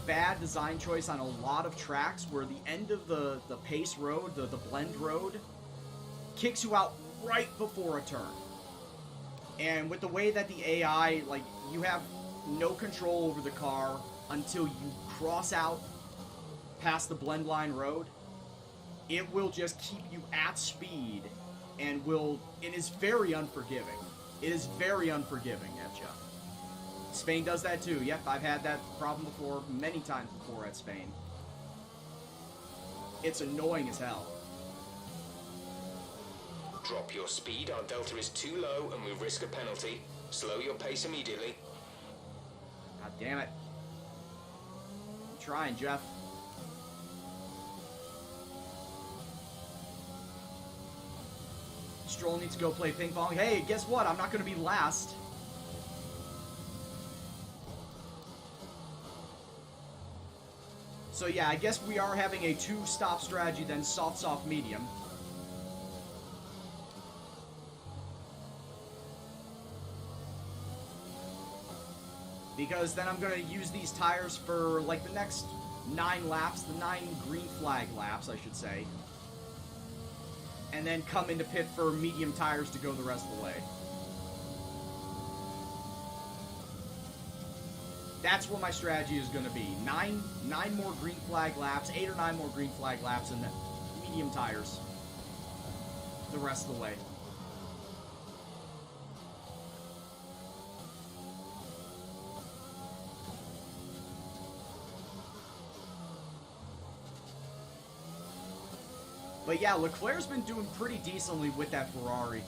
bad design choice on a lot of tracks where the end of the pace road, the blend road, kicks you out right before a turn. And with the way that the AI, like, you have no control over the car until you cross out past the blend line road, it will just keep you at speed and it is very unforgiving. It is very unforgiving at you. Spain does that too. Yep, I've had that problem before, many times before at Spain. It's annoying as hell. Drop your speed. Our delta is too low and we risk a penalty. Slow your pace immediately. God damn it. I'm trying, Jeff. Stroll needs to go play ping pong. Hey, guess what? I'm not going to be last. So yeah, I guess we are having a 2-stop strategy, then soft, soft, medium. Because then I'm going to use these tires for, like, the next 9 laps, the 9 green flag laps, I should say. And then come into pit for medium tires to go the rest of the way. That's what my strategy is going to be. 9 more green flag laps, 8 or 9 more green flag laps, and then medium tires the rest of the way. But yeah, Leclerc's been doing pretty decently with that Ferrari,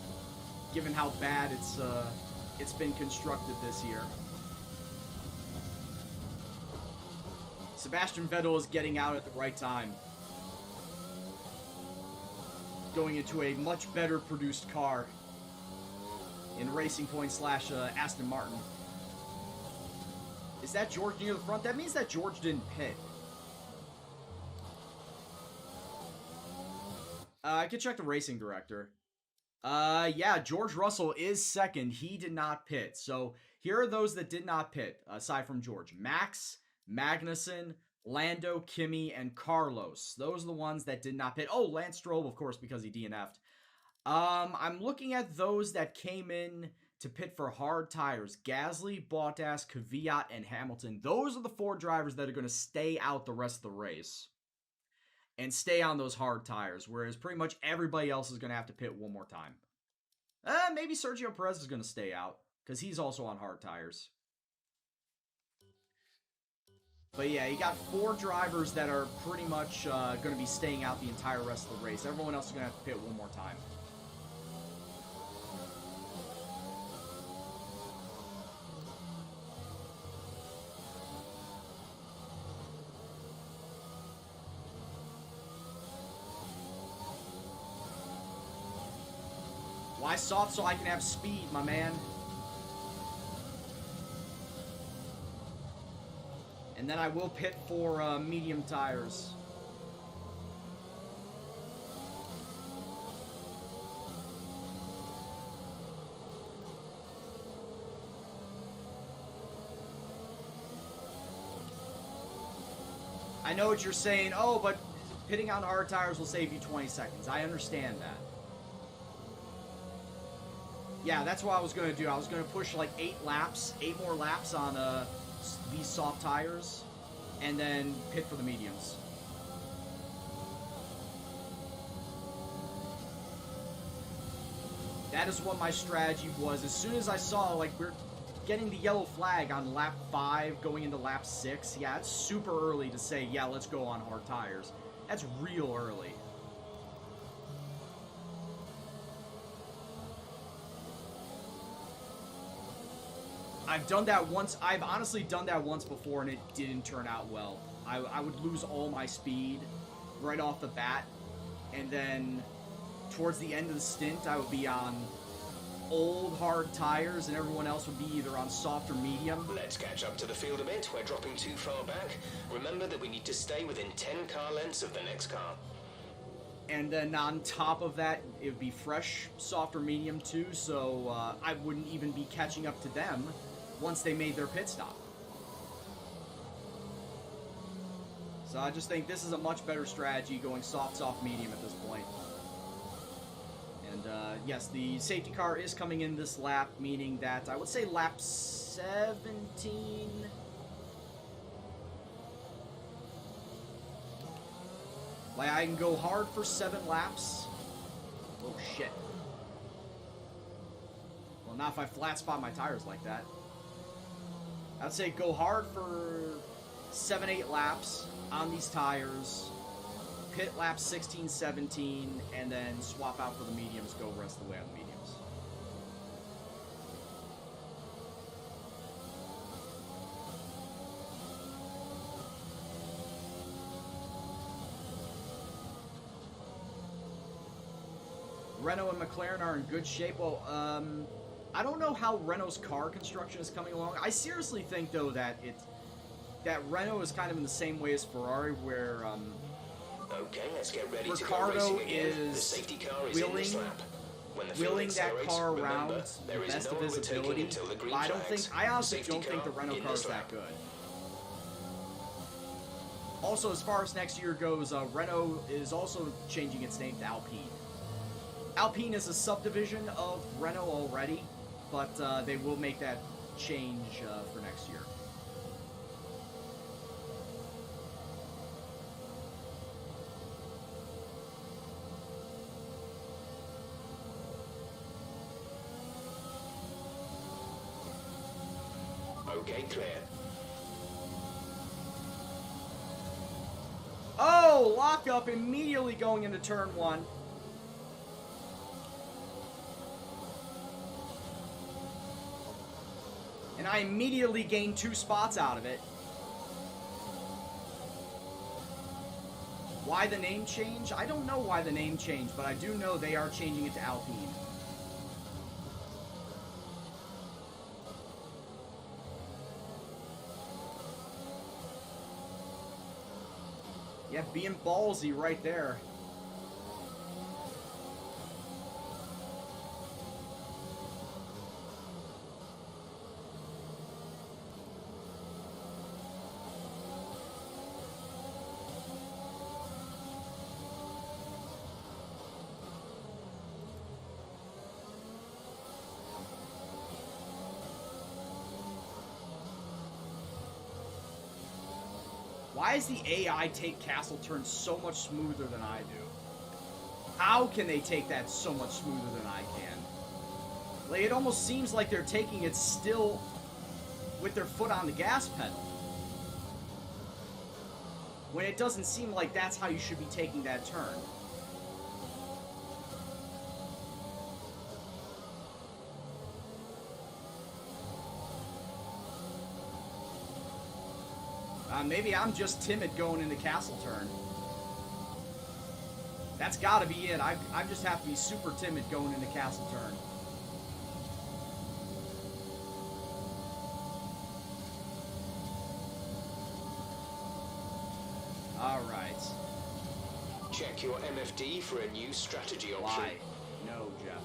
given how bad it's been constructed this year. Sebastian Vettel is getting out at the right time, going into a much better produced car in Racing Point / Aston Martin. Is that George near the front? That means that George didn't pit. I could check the racing director. Yeah, George Russell is second. He did not pit. So here are those that did not pit, aside from George. Max, Magnussen, Lando, Kimi, and Carlos. Those are the ones that did not pit. Oh, Lance Stroll, of course, because he DNF'd. I'm looking at those that came in to pit for hard tires. Gasly, Bottas, Kvyat, and Hamilton. Those are the 4 drivers that are going to stay out the rest of the race and stay on those hard tires, whereas pretty much everybody else is going to have to pit one more time. Maybe Sergio Perez is going to stay out, because he's also on hard tires. But yeah, you got 4 drivers that are pretty much going to be staying out the entire rest of the race. Everyone else is going to have to pit one more time. Why soft? So I can have speed, my man. And then I will pit for medium tires. I know what you're saying. Oh, but pitting on hard tires will save you 20 seconds. I understand that. Yeah, that's what I was going to do. I was going to push like 8 more laps on these soft tires, and then pit for the mediums. That is what my strategy was. As soon as I saw, like, we're getting the yellow flag on lap 5, going into lap 6, yeah, it's super early to say, yeah, let's go on hard tires. That's real early. I've done that once. I've honestly done that once before, and it didn't turn out well. I would lose all my speed right off the bat, and then towards the end of the stint, I would be on old hard tires, and everyone else would be either on soft or medium. Let's catch up to the field a bit. We're dropping too far back. Remember that we need to stay within 10 car lengths of the next car. And then on top of that, it would be fresh, soft or medium too, so I wouldn't even be catching up to them once they made their pit stop. So I just think this is a much better strategy, going soft, soft, medium at this point. And yes, the safety car is coming in this lap, meaning that I would say lap 17. Like, I can go hard for 7 laps. Oh, shit. Well, not if I flat spot my tires like that. I'd say go hard for 7-8 laps on these tires, pit lap 16, 17, and then swap out for the mediums, go the rest of the way on the mediums. Renault and McLaren are in good shape. Well, I don't know how Renault's car construction is coming along. I seriously think, though, that Renault is kind of in the same way as Ferrari, where Okay, let's get ready Ricardo to go racing again. The is safety car is in wheeling- this lap. When the field wheeling that accelerates, car remember, around there the is best no of overtaking visibility. until the green I flags. honestly Safety don't think the car Renault in car is this that lap. good. Also, as far as next year goes, Renault is also changing its name to Alpine. Alpine is a subdivision of Renault already, but they will make that change for next year. Okay, clear. Oh, lock up immediately going into turn 1. And I immediately gained 2 spots out of it. Why the name change? I don't know why the name changed, but I do know they are changing it to Alpine. Yeah, being ballsy right there. Why does the AI take castle turns so much smoother than I do? How can they take that so much smoother than I can? Like, it almost seems like they're taking it still with their foot on the gas pedal. When it doesn't seem like that's how you should be taking that turn. Maybe I'm just timid going into castle turn. That's gotta be it. I just have to be super timid going into castle turn. Alright. Check your MFD for a new strategy option. Why? No, Jeff.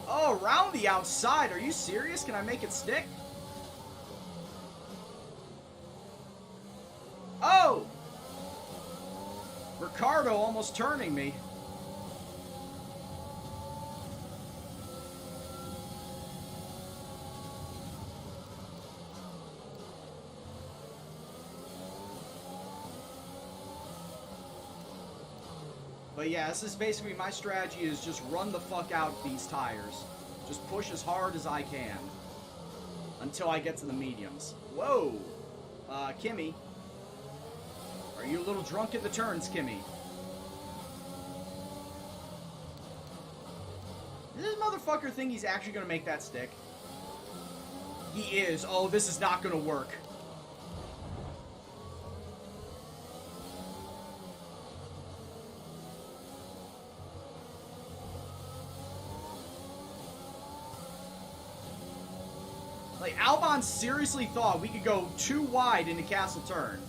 Oh, around the outside. Are you serious? Can I make it stick? Oh! Ricardo almost turning me. But yeah, this is basically my strategy is just run the fuck out these tires. Just push as hard as I can. Until I get to the mediums. Whoa! Kimmy. Are you a little drunk at the turns, Kimmy? Does this motherfucker think he's actually gonna make that stick? He is. Oh, this is not gonna work. Like, Albon seriously thought we could go too wide into Castle Turn.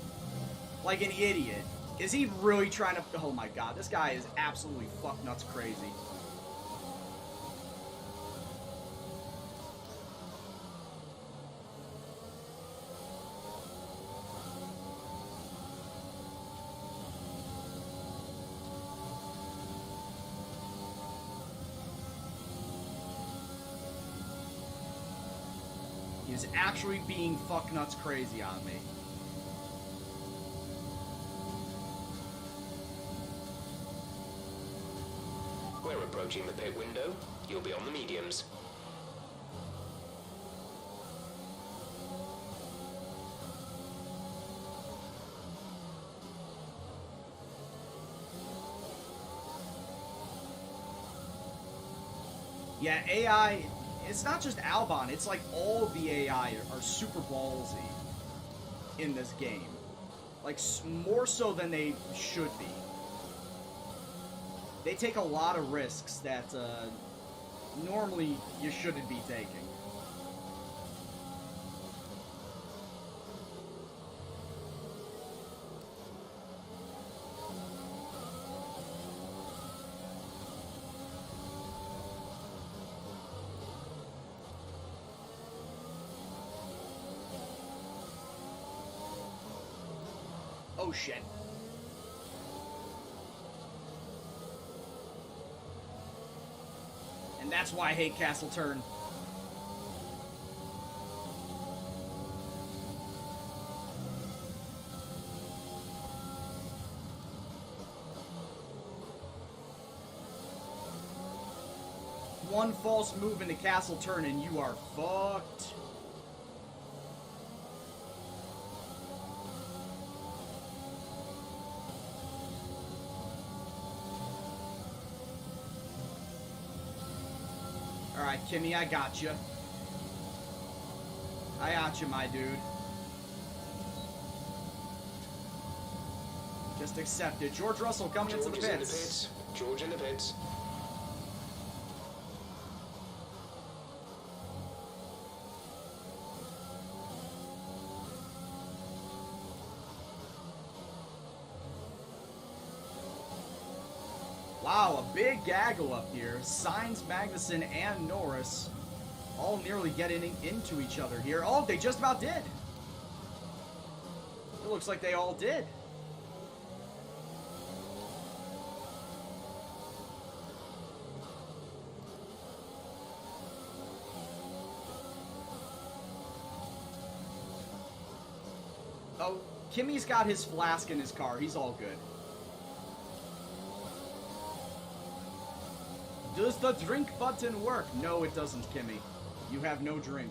Like an idiot. Is he really trying to... Oh my god, this guy is absolutely fuck nuts crazy. He is actually being fuck nuts crazy on me. We're approaching the pit window. You'll be on the mediums. Yeah, AI, it's not just Albon, it's like all of the AI are super ballsy in this game. Like, more so than they should be. They take a lot of risks that normally you shouldn't be taking. Oh shit. And that's why I hate Castle Turn. One false move into Castle Turn and you are fucked. Alright, Kimmy, I got you. I got you, my dude. Just accept it. George Russell coming into the pits. George in the pits. Wow, a big gaggle up here. Sainz, Magnussen, and Norris all nearly getting into each other here. Oh, they just about did. It looks like they all did. Oh, Kimmy's got his flask in his car. He's all good. Does the drink button work? No, it doesn't, Kimmy. You have no drink.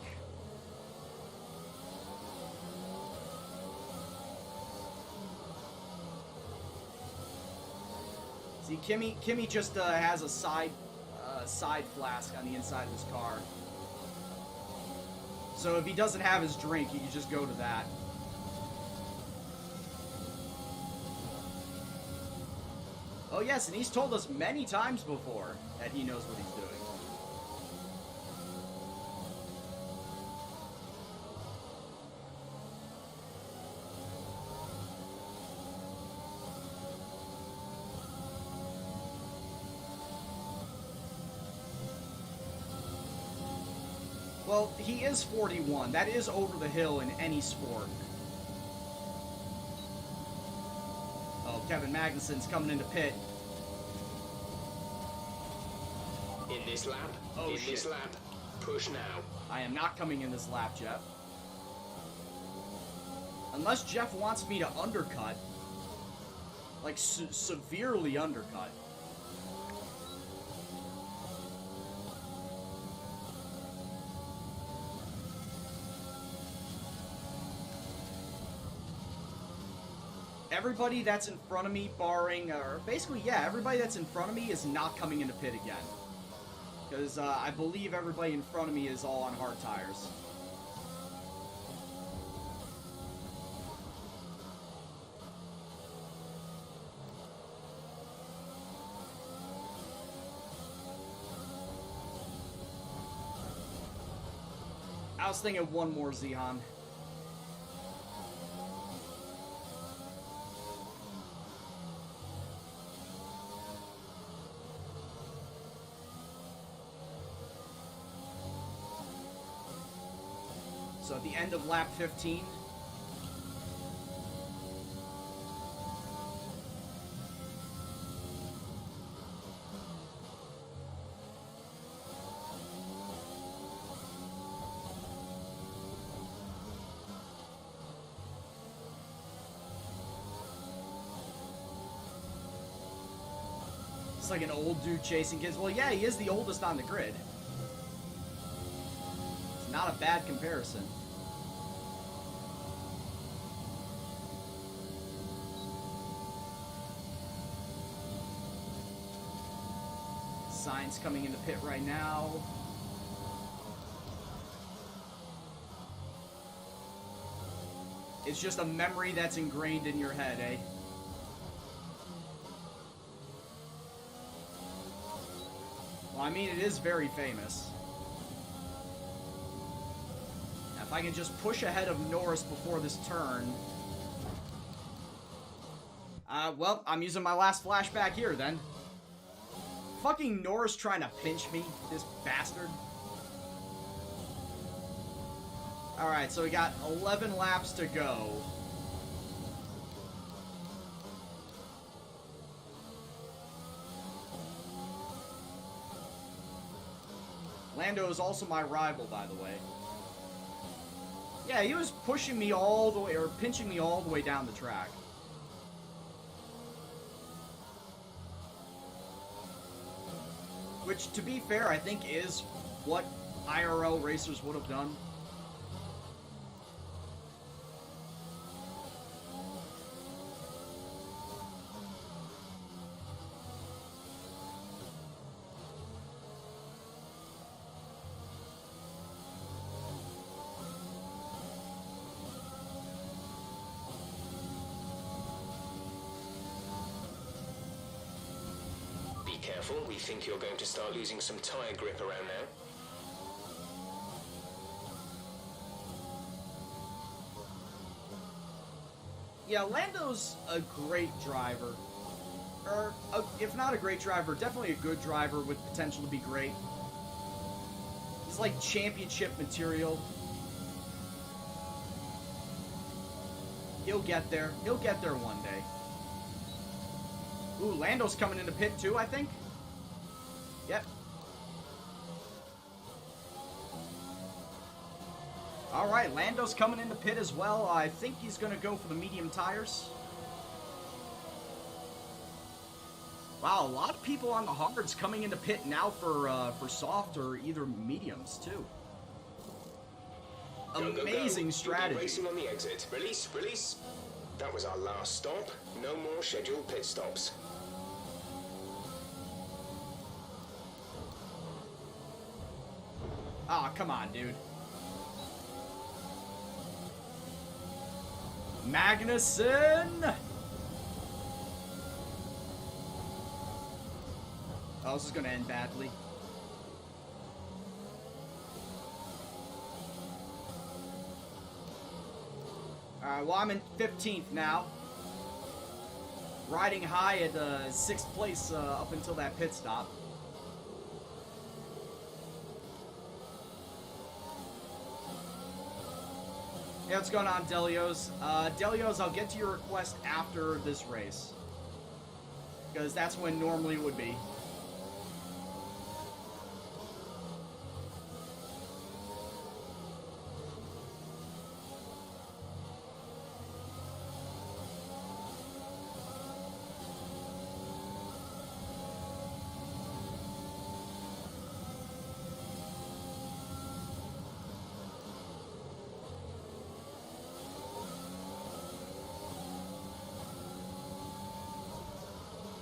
See, Kimmy just has a side flask on the inside of his car. So if he doesn't have his drink, he can just go to that. Oh yes, and he's told us many times before that he knows what he's doing. Well, he is 41. That is over the hill in any sport. Oh, Kevin Magnussen's coming into pit. In this lap, Oh, in shit. this lap, push now. I am not coming in this lap, Jeff. Unless Jeff wants me to undercut. Like, severely undercut. Everybody that's in front of me, barring, or basically, yeah, everybody that's in front of me is not coming into pit again. Because I believe everybody in front of me is all on hard tires. I was thinking one more, Zihan. So at the end of lap 15, it's like an old dude chasing kids. Well, yeah, he is the oldest on the grid. It's not a bad comparison. Sainz coming into pit right now. It's just a memory that's ingrained in your head, eh? I mean, it is very famous. If I can just push ahead of Norris before this turn... well, I'm using my last flashback here, then. Fucking Norris trying to pinch me, this bastard. Alright, so we got 11 laps to go. Lando is also my rival, by the way. Yeah, he was pushing me all the way, or pinching me all the way down the track. Which, to be fair, I think is what IRL racers would have done. Be careful, we think you're going to start losing some tyre grip around now. Yeah, Lando's a great driver. Or, if not a great driver, definitely a good driver with potential to be great. He's like championship material. He'll get there. He'll get there one day. Ooh, Lando's coming into pit too, I think. Yep. Alright, Lando's coming into pit as well. I think he's going to go for the medium tires. Wow, a lot of people on the hards coming into pit now for soft or either mediums too. Amazing strategy. You'll be racing on the exit. Release, release. That was our last stop. No more scheduled pit stops. Ah, come on, dude. Magnussen! Oh, this is going to end badly. Alright, well, I'm in 15th now. Riding high at 6th place up until that pit stop. Yeah, what's going on, Delios? Delios, I'll get to your request after this race. Because that's when normally it would be.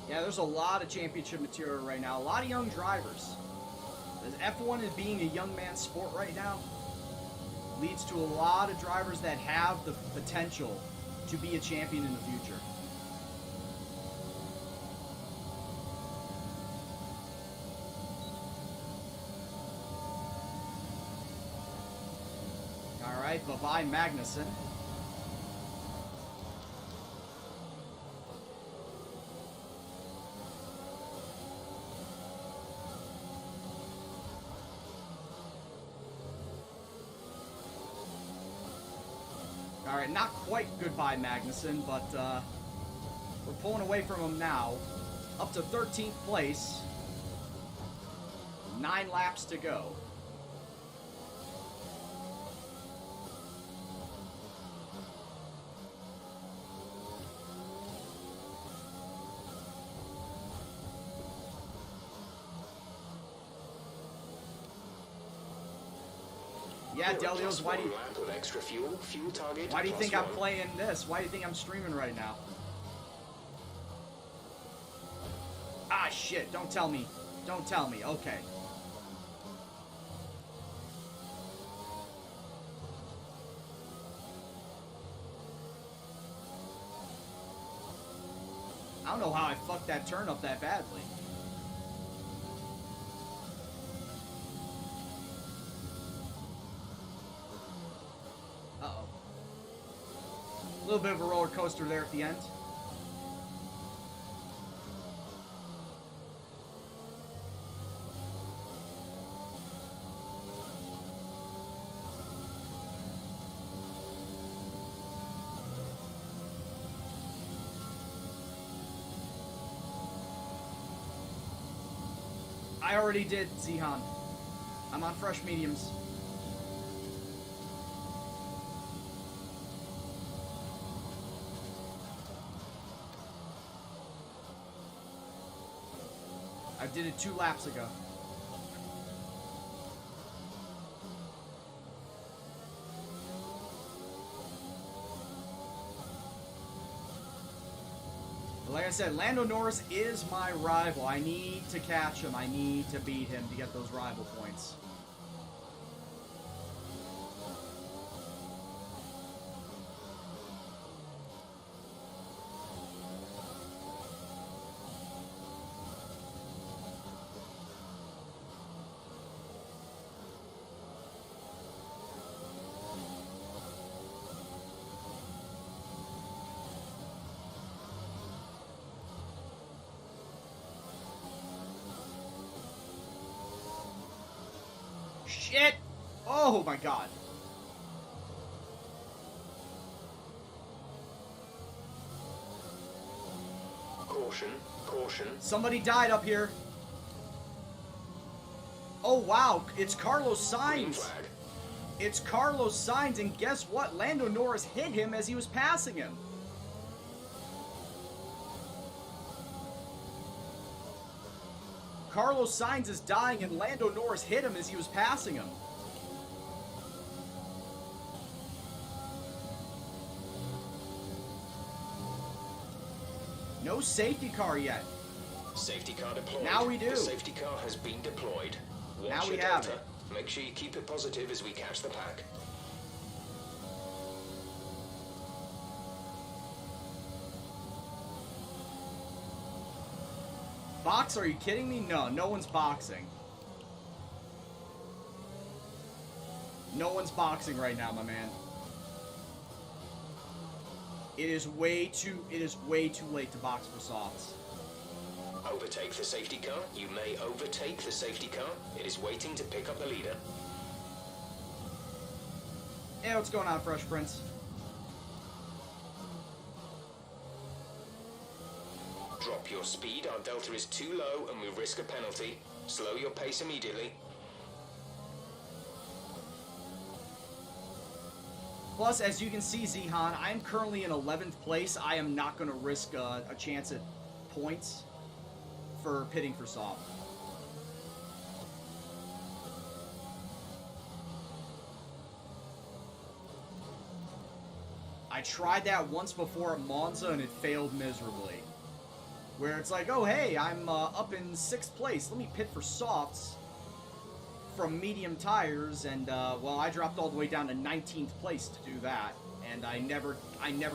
Yeah, there's a lot of championship material right now. A lot of young drivers. F1 is being a young man's sport right now. Leads to a lot of drivers that have the potential to be a champion in the future. Alright, bye-bye Magnussen. Alright, not quite goodbye Magnussen, but we're pulling away from him now. Up to 13th place. 9 laps to go. Yeah, Delios, why do you... Extra fuel target. Why do you think I'm playing this? Why do you think I'm streaming right now? Ah, shit. Don't tell me. Don't tell me. Okay. I don't know how I fucked that turn up that badly. A little bit of a roller coaster there at the end. I already did, Zihan. I'm on fresh mediums. I did it 2 laps ago. Like I said, Lando Norris is my rival. I need to catch him. I need to beat him to get those rival points. Shit! Oh my god. Caution, caution. Somebody died up here. Oh wow, it's Carlos Green Sainz. flag. It's Carlos Sainz, and guess what? Lando Norris hit him as he was passing him. Carlos Sainz is dying, and Lando Norris hit him as he was passing him. No safety car yet. Safety car deployed. Now we do. The safety car has been deployed. Watch Now we your have delta. it. Make sure you keep it positive as we catch the pack. Box? Are you kidding me? No, no one's boxing. No one's boxing right now, my man. It is way too late to box for softs. Overtake the safety car. You may overtake the safety car. It is waiting to pick up the leader. Hey, what's going on, Fresh Prince? Drop your speed. Our delta is too low and we risk a penalty. Slow your pace immediately. Plus, as you can see, Zihan, I'm currently in 11th place. I am not going to risk a chance at points for pitting for soft. I tried that once before at Monza and it failed miserably. Where it's like, oh hey, I'm up in 6th place. Let me pit for softs from medium tires, and well, I dropped all the way down to 19th place to do that, and I never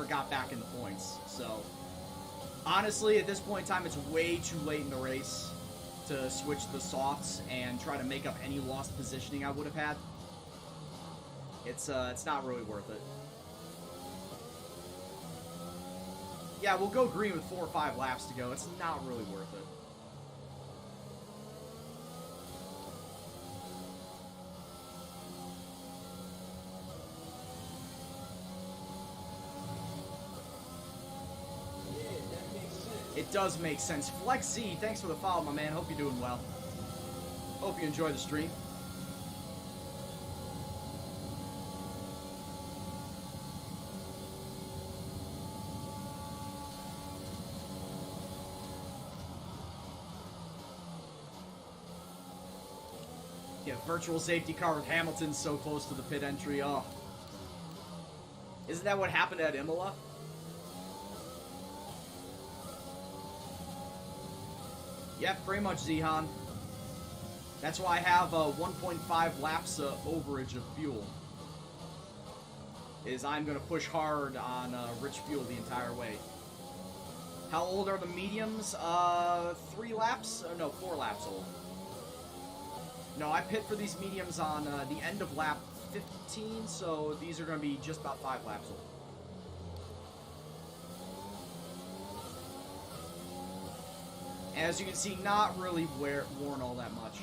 got back in the points. So honestly, at this point in time, it's way too late in the race to switch the softs and try to make up any lost positioning I would have had. It's not really worth it. Yeah, we'll go green with 4 or 5 laps to go. It's not really worth it. It does make sense. Flex Z, thanks for the follow, my man. Hope you're doing well. Hope you enjoy the stream. Yeah, virtual safety car with Hamilton so close to the pit entry. Oh. Isn't that what happened at Imola? Yeah, pretty much, Zihan. That's why I have 1.5 laps overage of fuel. Is I'm going to push hard on rich fuel the entire way. How old are the mediums? 3 laps? No, 4 laps old. No, I pit for these mediums on the end of lap 15, so these are going to be just about 5 laps old. As you can see, not really worn all that much.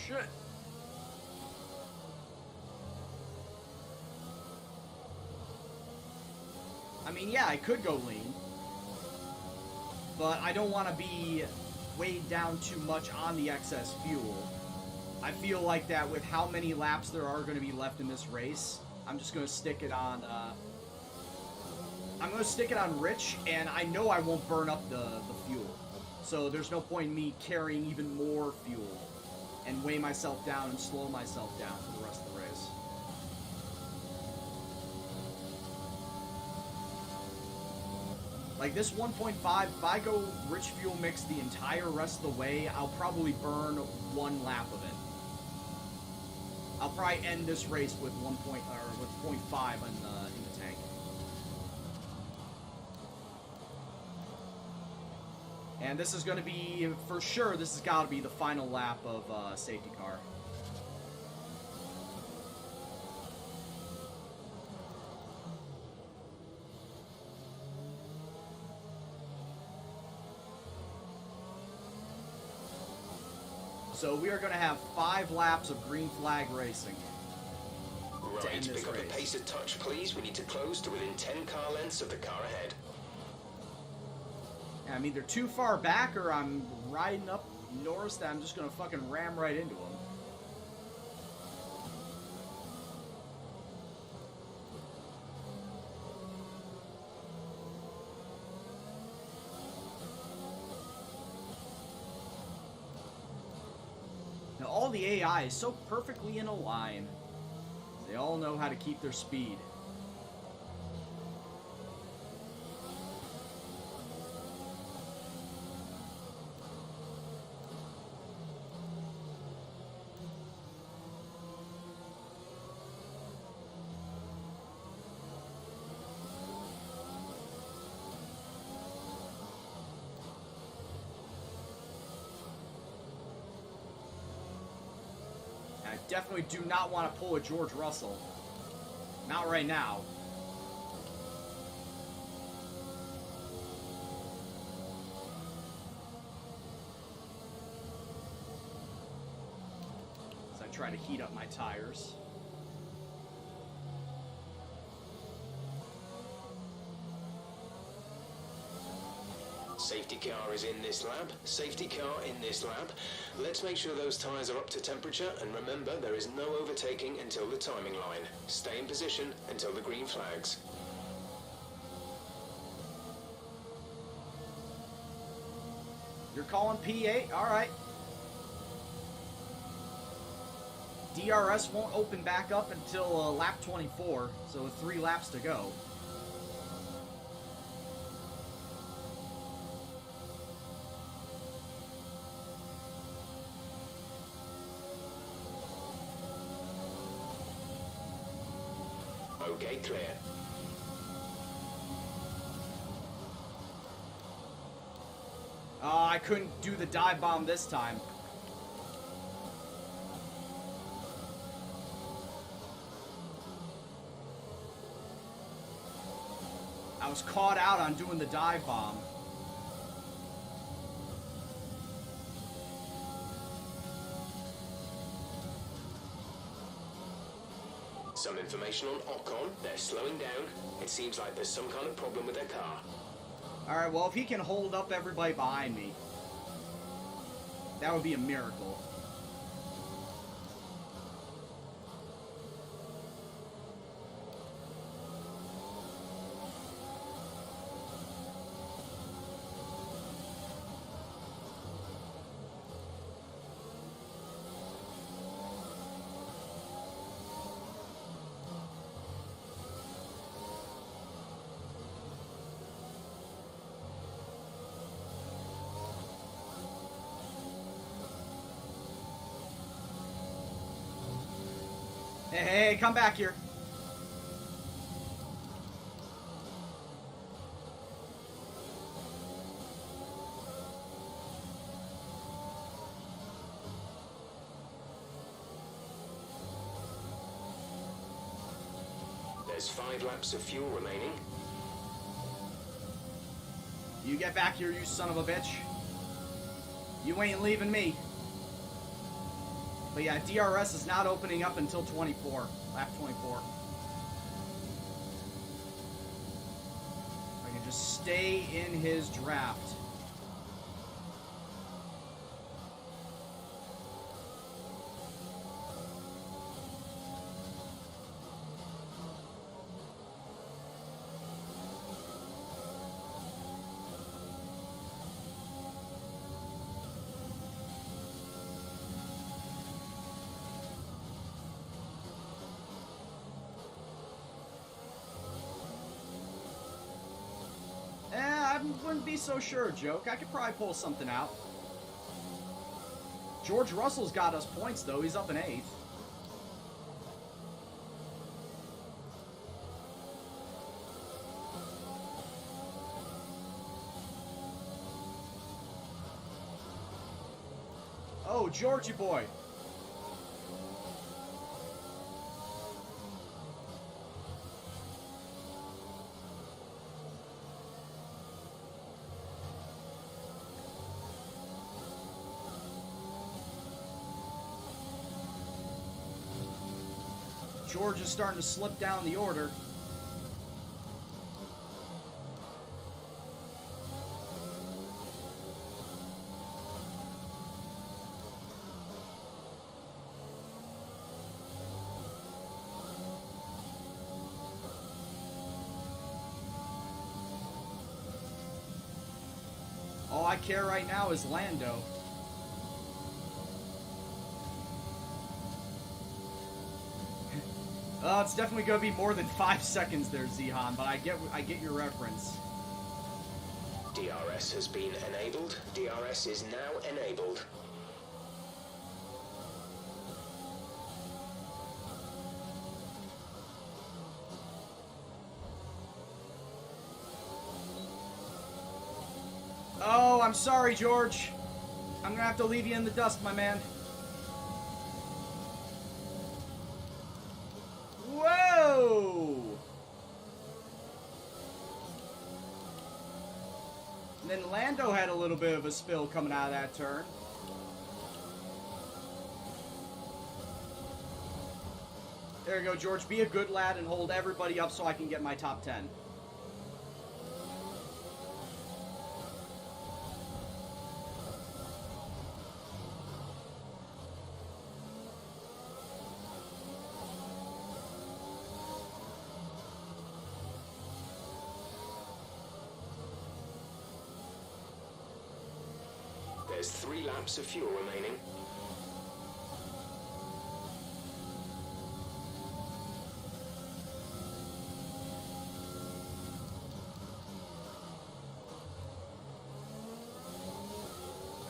Shit. I mean, yeah, I could go lean, but I don't want to be weighed down too much on the excess fuel. I feel like that with how many laps there are going to be left in this race, I'm just going to stick it on, I'm going to stick it on rich, and I know I won't burn up the fuel. So there's no point in me carrying even more fuel and weigh myself down and slow myself down for the rest of the race. Like this 1.5, if I go rich fuel mix the entire rest of the way, I'll probably burn one lap of it. I'll probably end this race with 0.5 in the tank. And this is going to be, for sure, this has got to be the final lap of safety car. So we are going to have 5 laps of green flag racing. Right, pick up the pace a touch, please. We need to close to within 10 car lengths of the car ahead. I'm either too far back or I'm riding up north that I'm just going to fucking ram right into them. Now all the AI is so perfectly in a line. They all know how to keep their speed. I definitely do not want to pull a George Russell. Not right now. As I try to heat up my tires. Safety car is in this lap. Safety car in this lap. Let's make sure those tyres are up to temperature, and remember, there is no overtaking until the timing line. Stay in position until the green flags. You're calling P8? Alright. DRS won't open back up until lap 24, so with 3 laps to go. Okay, clear. I couldn't do the dive bomb this time. I was caught out on doing the dive bomb. Some information on Ocon. They're slowing down. It seems like there's some kind of problem with their car. Alright, well, if he can hold up everybody behind me, that would be a miracle. Hey, come back here. There's 5 laps of fuel remaining. You get back here, you son of a bitch. You ain't leaving me. But yeah, DRS is not opening up until 24. Lap 24. I can just stay in his draft. I wouldn't be so sure, Joke. I could probably pull something out. George Russell's got us points, though. He's up in 8th. Oh, Georgie boy. George is starting to slip down the order. All I care right now is Lando. It's definitely going to be more than 5 seconds there, Zihan, but I get your reference. DRS has been enabled. DRS is now enabled. Oh, I'm sorry, George. I'm going to have to leave you in the dust, my man. Whoa! And then Lando had a little bit of a spill coming out of that turn. There you go, George. Be a good lad and hold everybody up so I can get my top 10. There's 3 laps of fuel remaining.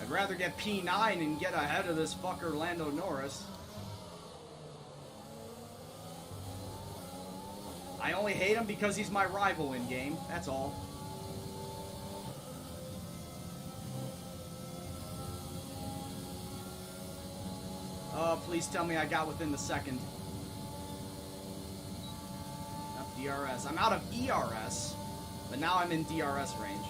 I'd rather get P9 and get ahead of this fucker Lando Norris. I only hate him because he's my rival in game, that's all. Oh, please tell me I got within the second. Enough DRS. I'm out of ERS, but now I'm in DRS range.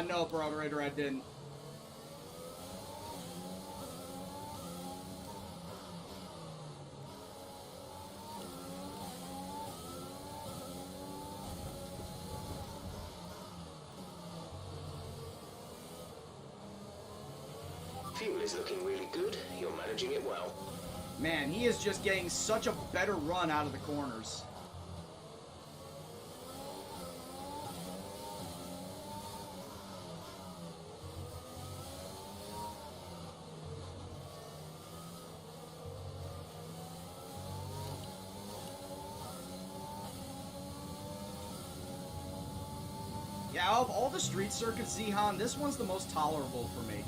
No, Broaderator, I didn't. Fuel is looking really good. You're managing it well. Man, he is just getting such a better run out of the corners. Yeah, of all the street circuits, Zehan, this one's the most tolerable for me.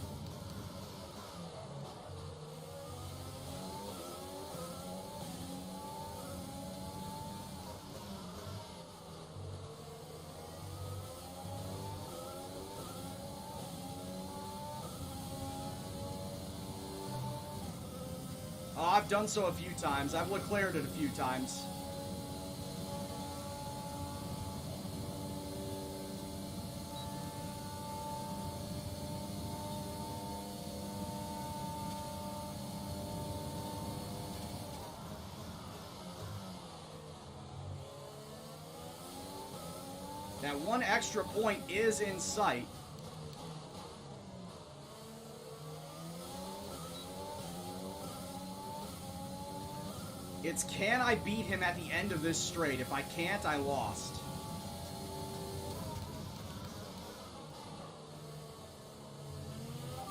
Oh, I've done so a few times. I've Leclerc'd it a few times. That one extra point is in sight. It's can I beat him at the end of this straight? If I can't, I lost.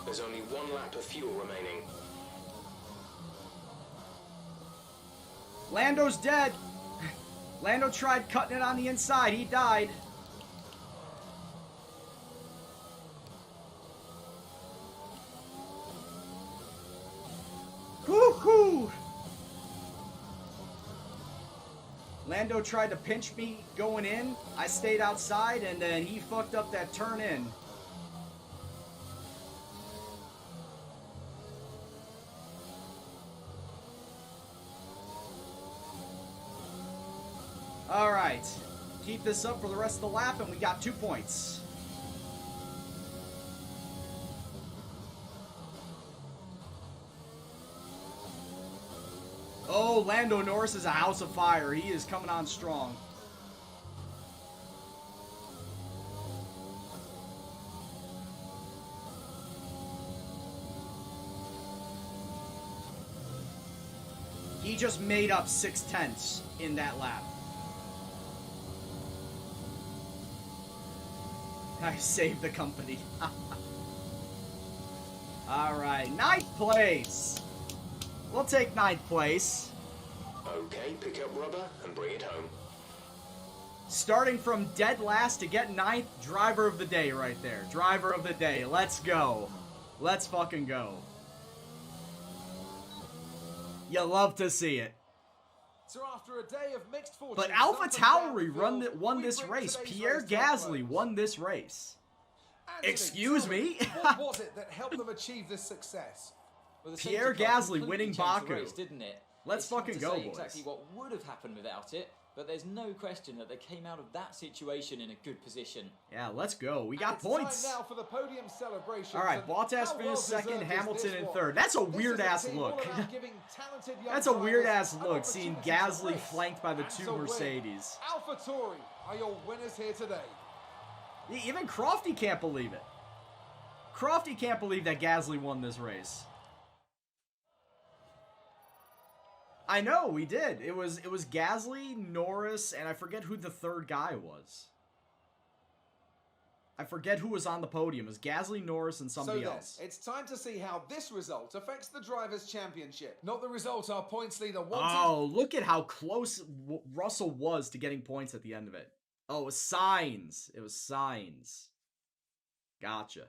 There's only 1 lap of fuel remaining. Lando's dead. Lando tried cutting it on the inside. He died. Woo-hoo! Lando tried to pinch me going in. I stayed outside, and then he fucked up that turn in. All right. Keep this up for the rest of the lap, and we got 2 points. Oh, Lando Norris is a house of fire. He is coming on strong. He just made up 6/10 in that lap. I saved the company. Alright, 9th place. We'll take 9th place. Okay, pick up rubber and bring it home. Starting from dead last to get 9th, driver of the day right there. Driver of the day. Let's go. Let's fucking go. You love to see it. So after a day of mixed fortune, But AlphaTauri won this race. Pierre Gasly won this race. Anthony, Excuse tell me? What was it that helped them achieve this success? Well, the Pierre safety car Gasly completely winning changed the Baku. race, didn't it? Let's It's hard fucking to go, say boys. exactly what would have happened without it, but there's no question that they came out of that situation in a good position. Yeah, let's go. We And got it's points. time now for the podium celebrations. All right, And Bottas how finished well second, deserved is Hamilton this in one? third. That's a This is weird-ass team all look. about giving talented young That's a weird-ass drivers an look, seeing opportunity to Gasly race flanked by the and 2 to win. Mercedes. AlphaTauri are your winners here today. Even Crofty can't believe it. Crofty can't believe that Gasly won this race. I know, we did. It was Gasly, Norris, and I forget who the third guy was. I forget who was on the podium. It was Gasly, Norris, and somebody else. It's time to see how this result affects the Drivers' Championship. Not the result our points leader wanted. Oh, look at how close Russell was to getting points at the end of it. Oh, it was Sainz. It was Sainz. Gotcha.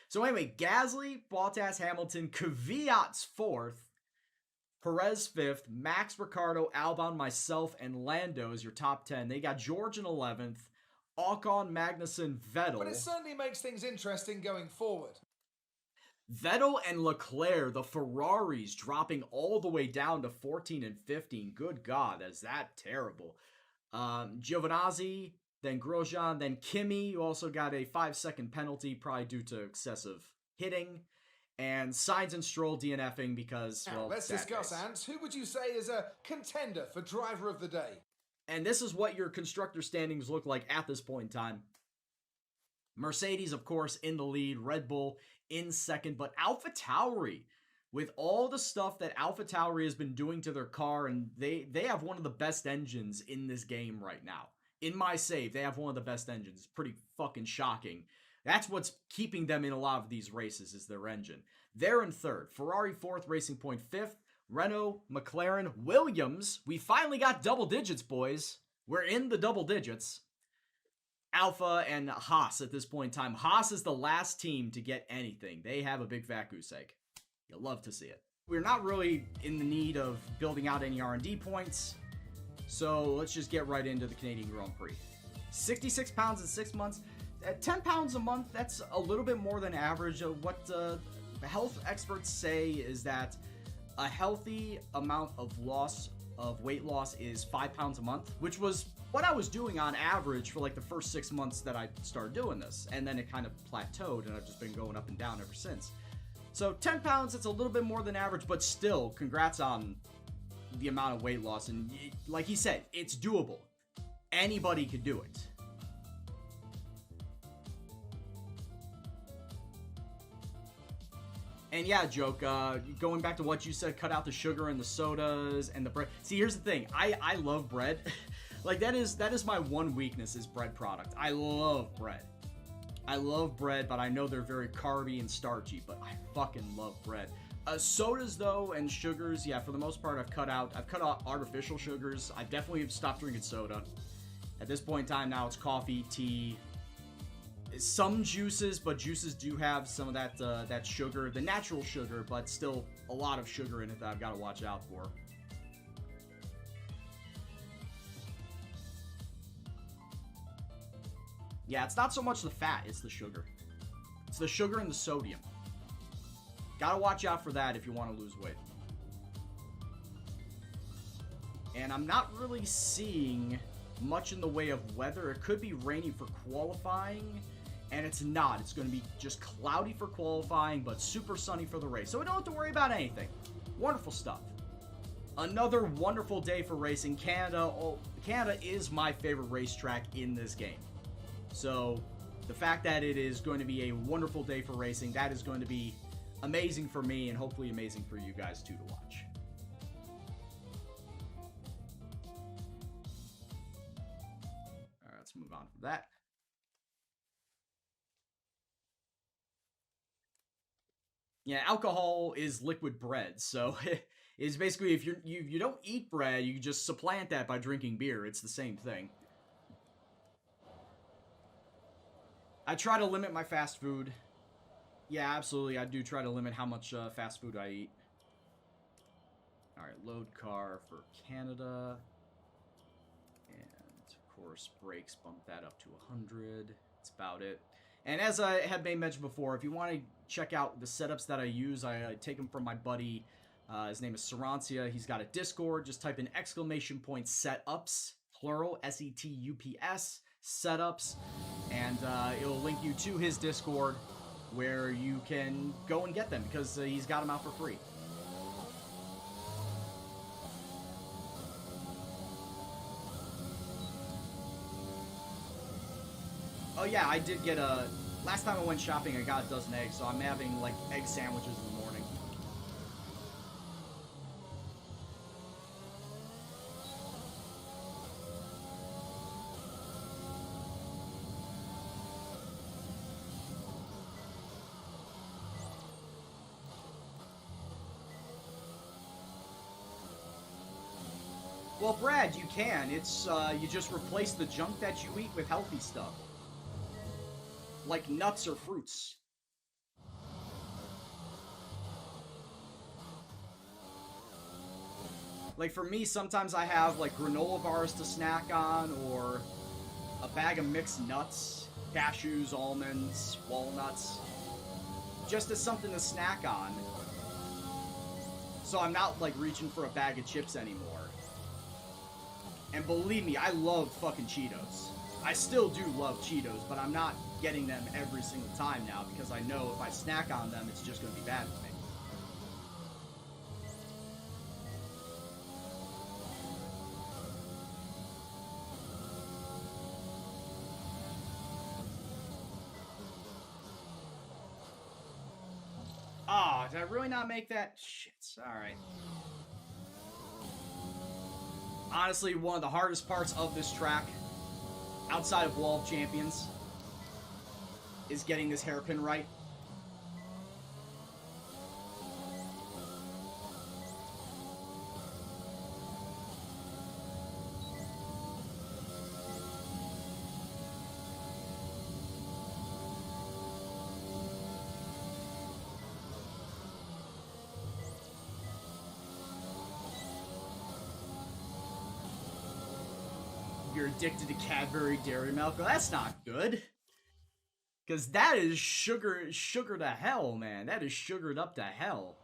So anyway, Gasly, Bottas, Hamilton, Kvyat's 4th, Perez 5th, Max, Ricciardo, Albon, myself, and Lando is your top 10. They got George in 11th, Ocon, Magnussen, Vettel. But it certainly makes things interesting going forward. Vettel and Leclerc, the Ferraris, dropping all the way down to 14 and 15. Good God, is that terrible. Giovinazzi, then Grosjean, then Kimi, who also got a 5-second penalty, probably due to excessive hitting. And Sainz and Stroll DNFing because, Now, well, let's sad discuss, face. Ants. Who would you say is a contender for Driver of the Day? And this is what your constructor standings look like at this point in time. Mercedes, of course, in the lead. Red Bull in second. But AlphaTauri, with all the stuff that AlphaTauri has been doing to their car, and they have one of the best engines in this game right now. In my save, they have one of the best engines. It's pretty fucking shocking. That's what's keeping them in a lot of these races, is their engine. They're in third. Ferrari 4th, Racing Point 5th. Renault, McLaren, Williams. We finally got double digits, boys. We're in the double digits. Alpha and Haas at this point in time. Haas is the last team to get anything. They have a big fat goose egg. You'll love to see it. We're not really in the need of building out any R&D points, so let's just get right into the Canadian Grand Prix. 66 pounds in 6 months. At 10 pounds a month, that's a little bit more than average. What the health experts say is that a healthy amount of weight loss is 5 pounds a month, which was what I was doing on average for like the first 6 months that I started doing this. And then it kind of plateaued, and I've just been going up and down ever since. So 10 pounds, it's a little bit more than average, but still, congrats on the amount of weight loss. And like he said, it's doable. Anybody could do it. And yeah, Joke, going back to what you said, cut out the sugar and the sodas and the bread. See, here's the thing. I love bread. Like, that is my one weakness is bread product. I love bread. I love bread, but I know they're very carby and starchy, but I fucking love bread. Sodas, though, and sugars, yeah, for the most part, I've cut out artificial sugars. I definitely have stopped drinking soda. At this point in time now, it's coffee, tea, some juices, but juices do have some of that sugar, the natural sugar, but still a lot of sugar in it that I've got to watch out for. Yeah, it's not so much the fat, it's the sugar. It's the sugar and the sodium. Gotta watch out for that if you want to lose weight. And I'm not really seeing much in the way of weather. It could be rainy for qualifying, and it's not. It's going to be just cloudy for qualifying, but super sunny for the race. So we don't have to worry about anything. Wonderful stuff. Another wonderful day for racing. Canada is my favorite racetrack in this game. So the fact that it is going to be a wonderful day for racing, that is going to be amazing for me and hopefully amazing for you guys too to watch. All right, let's move on from that. Yeah, alcohol is liquid bread, so it's basically if you don't eat bread, you just supplant that by drinking beer. It's the same thing. I try to limit my fast food. Yeah, absolutely. I do try to limit how much fast food I eat. Alright, load car for Canada. And, of course, brakes, bump that up to 100. That's about it. And as I had mentioned before, if you want to check out the setups that I use, I take them from my buddy. His name is Sarancia. He's got a Discord. Just type in !setups, plural, SETUPS, setups. And it'll link you to his Discord where you can go and get them because he's got them out for free. Oh yeah, I did get last time I went shopping I got a dozen eggs, so I'm having like egg sandwiches in the morning. Well, Brad, you can. It's, you just replace the junk that you eat with healthy stuff. Like nuts or fruits. Like for me, sometimes I have like granola bars to snack on, or a bag of mixed nuts, cashews, almonds, walnuts. Just as something to snack on. So I'm not like reaching for a bag of chips anymore. And believe me, I love fucking Cheetos. I still do love Cheetos, but I'm not getting them every single time now because I know if I snack on them, it's just going to be bad for me. Oh, did I really not make that? Shit, alright. Honestly, one of the hardest parts of this track, outside of Wall of Champions, is getting this hairpin right. you're addicted to Cadbury dairy milk. Well, that's not good. Because that is sugar to hell, man. That is sugared up to hell.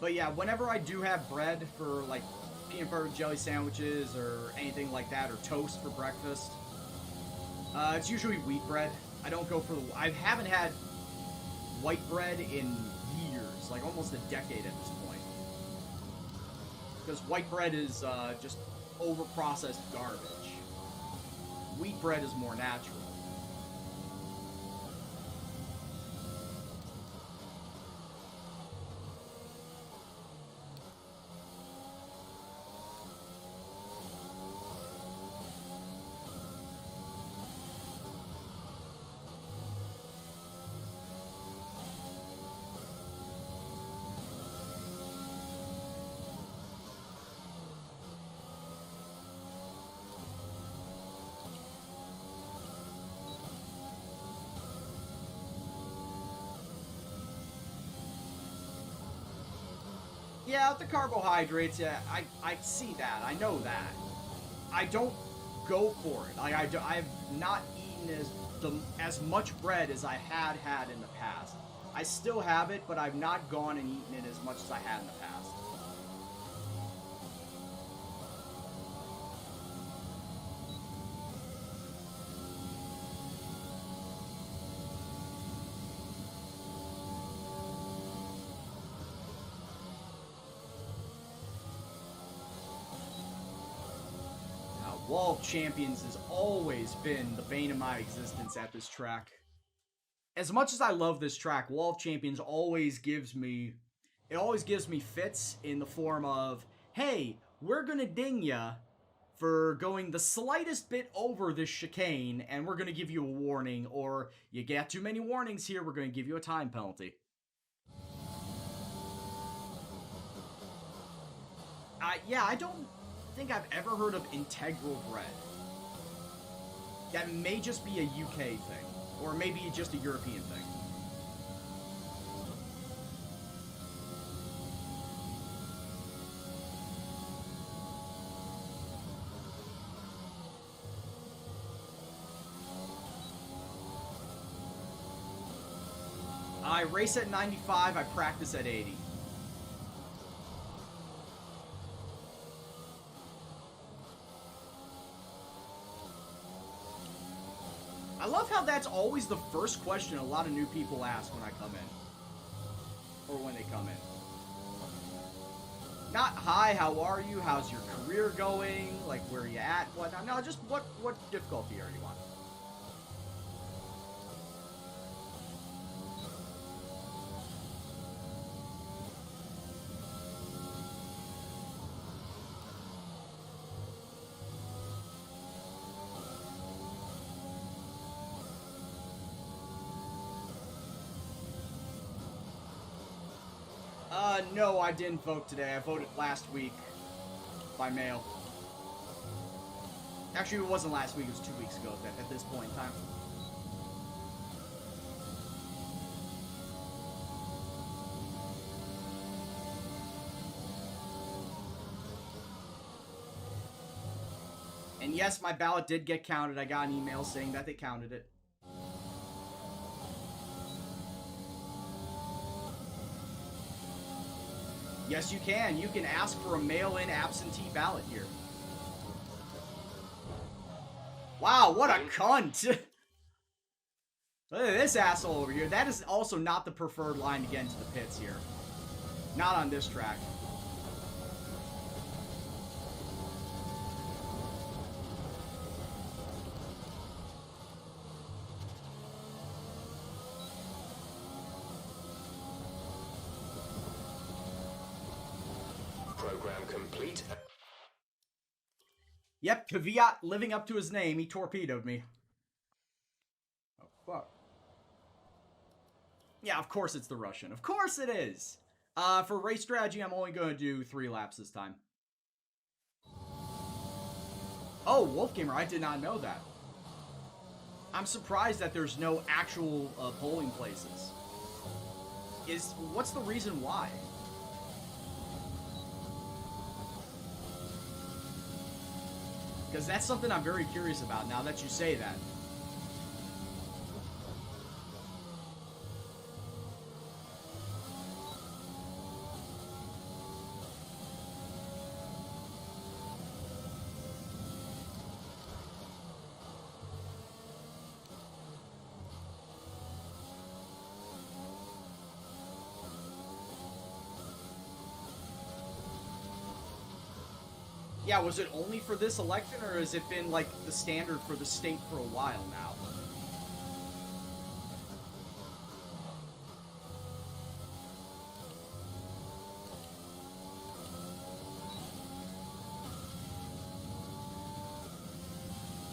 But yeah, whenever I do have bread for like peanut butter and jelly sandwiches or anything like that, or toast for breakfast, it's usually wheat bread. I don't go for the... I haven't had white bread in years, like almost a decade at this point. Because white bread is just over-processed garbage. Wheat bread is more natural. Yeah, the carbohydrates, yeah, I see that. I know that. I don't go for it. Like, I've not eaten as much bread as I had in the past. I still have it, but I've not gone and eaten it as much as I had in the past. Wall of Champions has always been the bane of my existence at this track. As much as I love this track, Wall of Champions always gives me fits in the form of, hey, we're gonna ding ya for going the slightest bit over this chicane, and we're gonna give you a warning, or you get too many warnings here, we're gonna give you a time penalty. Yeah, I don't think I've ever heard of integral bread. That may just be a UK thing, or maybe just a European thing. I race at 95, I practice at 80. I love how that's always the first question a lot of new people ask when I come in. Or when they come in. Not, hi, how are you? How's your career going? Like, where are you at? Whatnot. No, just what difficulty are you on? No, I didn't vote today. I voted last week by mail. Actually, it wasn't last week. It was 2 weeks ago at this point in time. And yes, my ballot did get counted. I got an email saying that they counted it. Yes, you can. You can ask for a mail-in absentee ballot here. Wow, what a cunt! Look at this asshole over here. That is also not the preferred line to get into the pits here. Not on this track. Program complete. Yep, Kvyat living up to his name, he torpedoed me. Oh, fuck. Yeah, of course it's the Russian. Of course it is! For race strategy, I'm only going to do 3 laps this time. Oh, Wolfgamer, I did not know that. I'm surprised that there's no actual polling places. What's the reason why? Because that's something I'm very curious about now that you say that. Yeah, was it only for this election, or has it been, like, the standard for the state for a while now?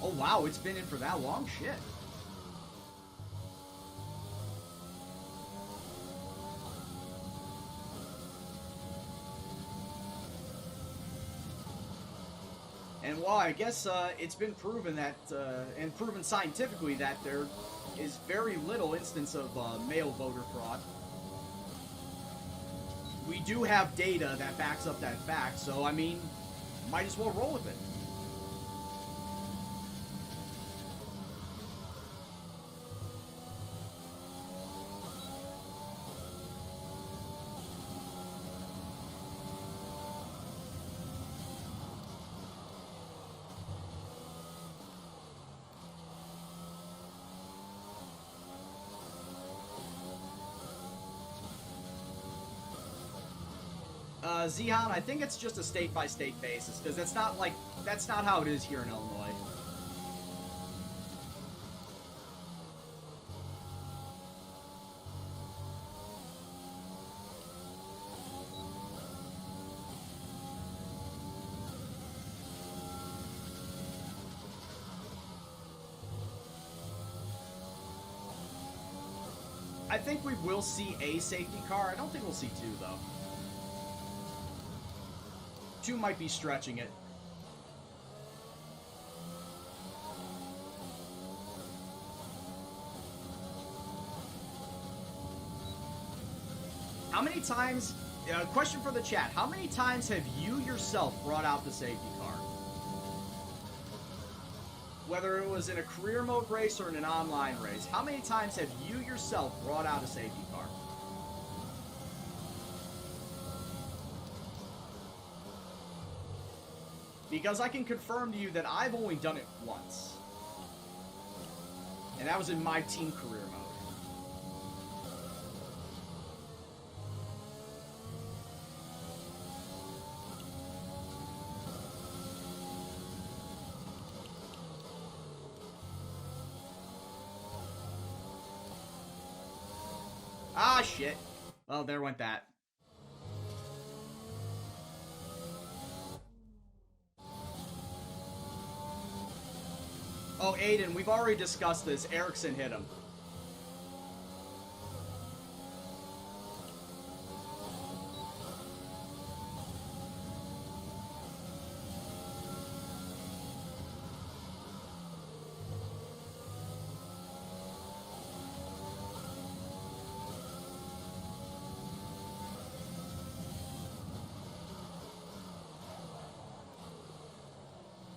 Oh, wow, it's been in for that long? Shit. And while I guess it's been proven that, and proven scientifically that there is very little instance of mail voter fraud, we do have data that backs up that fact, so I mean, might as well roll with it. Zihan, I think it's just a state-by-state basis, because that's not how it is here in Illinois. I think we will see a safety car. I don't think we'll see two, though. Two might be stretching it. How many times, question for the chat, how many times have you yourself brought out the safety car? Whether it was in a career mode race or in an online race, how many times have you yourself brought out a safety car? Because I can confirm to you that I've only done it once. And that was in my team career mode. Ah, shit. Well, there went that. Oh, Aiden, we've already discussed this. Erickson hit him.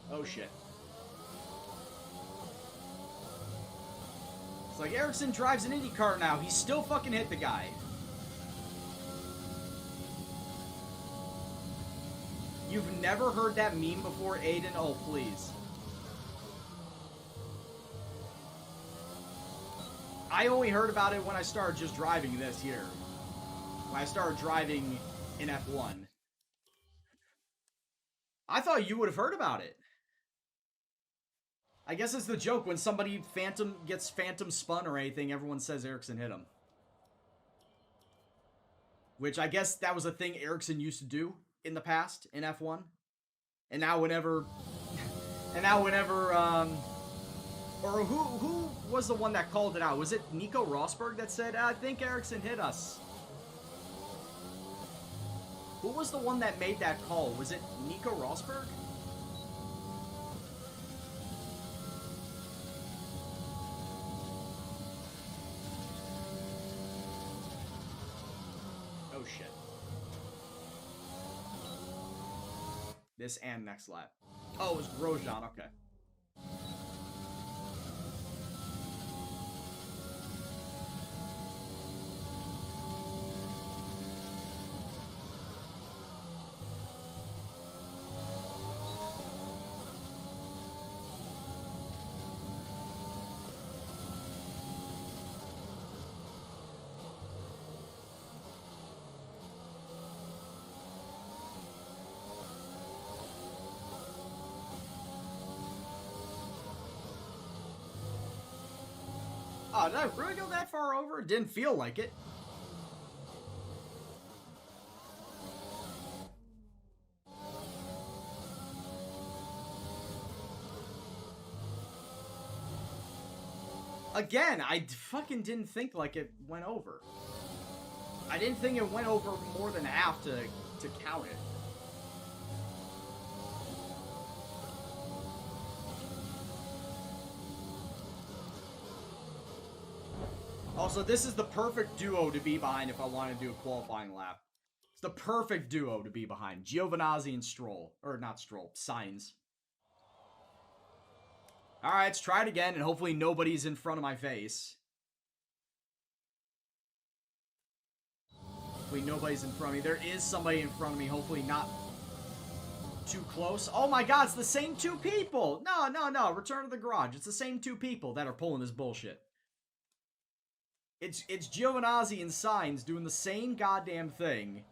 Oh, shit. It's like Erickson drives an IndyCar now. He still fucking hit the guy. You've never heard that meme before, Aiden? Oh, please. I only heard about it when I started just driving this here. When I started driving in F1. I thought you would have heard about it. I guess it's the joke when somebody gets phantom spun or anything, everyone says Erickson hit him. Which I guess that was a thing Erickson used to do in the past in F1. And now whenever or who was the one that called it out? Was it Nico Rosberg that said, I think Erickson hit us? Who was the one that made that call? Was it Nico Rosberg? Oh, shit. This and next lap. Oh, it was Grosjean. Okay. Oh, did I really go that far over? It didn't feel like it. Again, I fucking didn't think like it went over. I didn't think it went over more than half to count it. Also, this is the perfect duo to be behind if I want to do a qualifying lap. It's the perfect duo to be behind. Giovinazzi and Stroll. Or not Stroll, Sainz. Alright, let's try it again, and hopefully nobody's in front of my face. Hopefully nobody's in front of me. There is somebody in front of me, hopefully not too close. Oh my god, it's the same two people! No, return to the garage. It's the same two people that are pulling this bullshit. It's Giovinazzi and Sainz doing the same goddamn thing.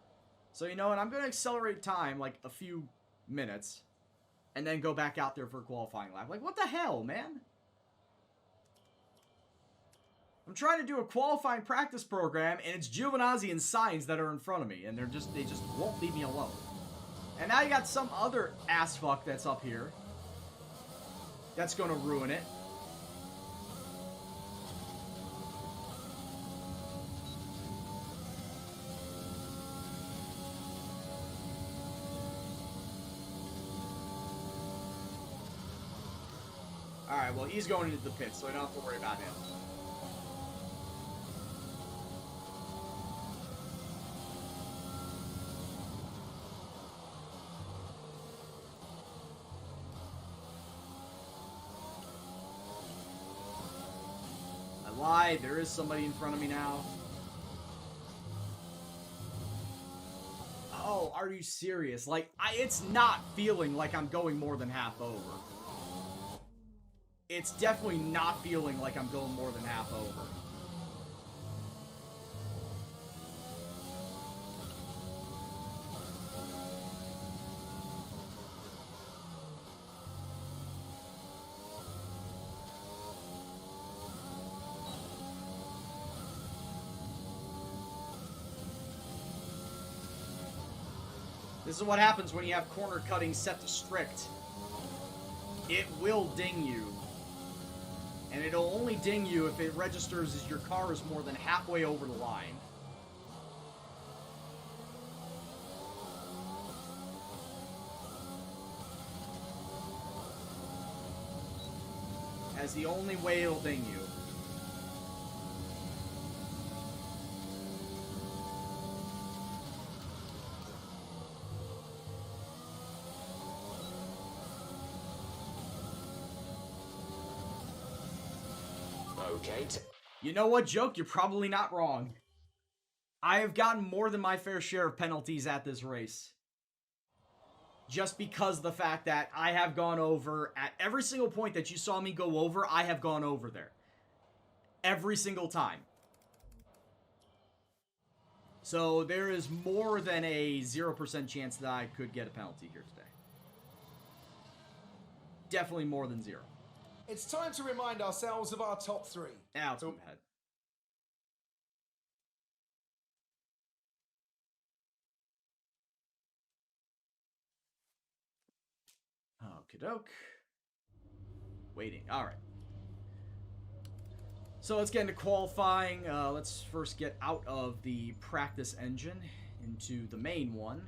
So you know what, I'm going to accelerate time like a few minutes. And then go back out there for a qualifying lap. Like, what the hell, man? I'm trying to do a qualifying practice program, and it's Giovinazzi and Sainz that are in front of me, and they just won't leave me alone. And now you got some other ass fuck that's up here. That's gonna ruin it. Alright, well, he's going into the pits, so I don't have to worry about him. I lied. There is somebody in front of me now. Oh, are you serious? Like, it's not feeling like I'm going more than half over. It's definitely not feeling like I'm going more than half over. This is what happens when you have corner cutting set to strict. It will ding you. And it'll only ding you if it registers as your car is more than halfway over the line. That's the only way it'll ding you. Okay. You know what, Joke? You're probably not wrong. I have gotten more than my fair share of penalties at this race. Just because of the fact that I have gone over, at every single point that you saw me go over, I have gone over there. Every single time. So there is more than a 0% chance that I could get a penalty here today. Definitely more than 0. It's time to remind ourselves of our top 3. Out of my head. Okie doke. Waiting. Alright. So let's get into qualifying. Let's first get out of the practice engine into the main one.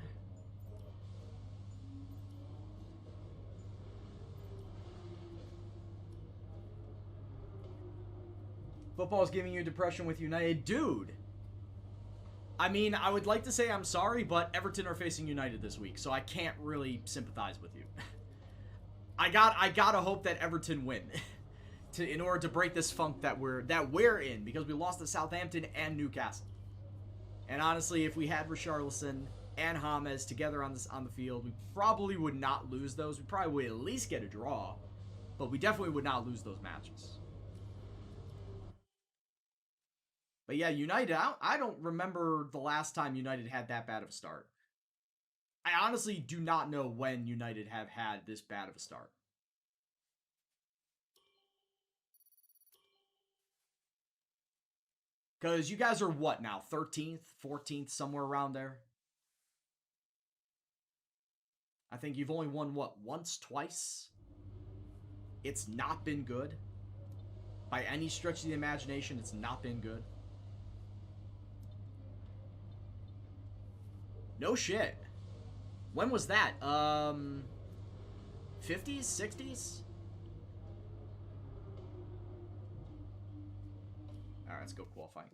Football's giving you depression with United. Dude! I mean, I would like to say I'm sorry, but Everton are facing United this week, so I can't really sympathize with you. I gotta hope that Everton win in order to break this funk that we're in, because we lost to Southampton and Newcastle. And honestly, if we had Richarlison and James together on the field, we probably would not lose those. We probably would at least get a draw, but we definitely would not lose those matches. But yeah, United, I don't remember the last time United had that bad of a start. I honestly do not know when United have had this bad of a start. Because you guys are what now? 13th, 14th, somewhere around there? I think you've only won, what, once, twice? It's not been good. By any stretch of the imagination, it's not been good. No shit. When was that? 50s? 60s? Alright, let's go qualifying.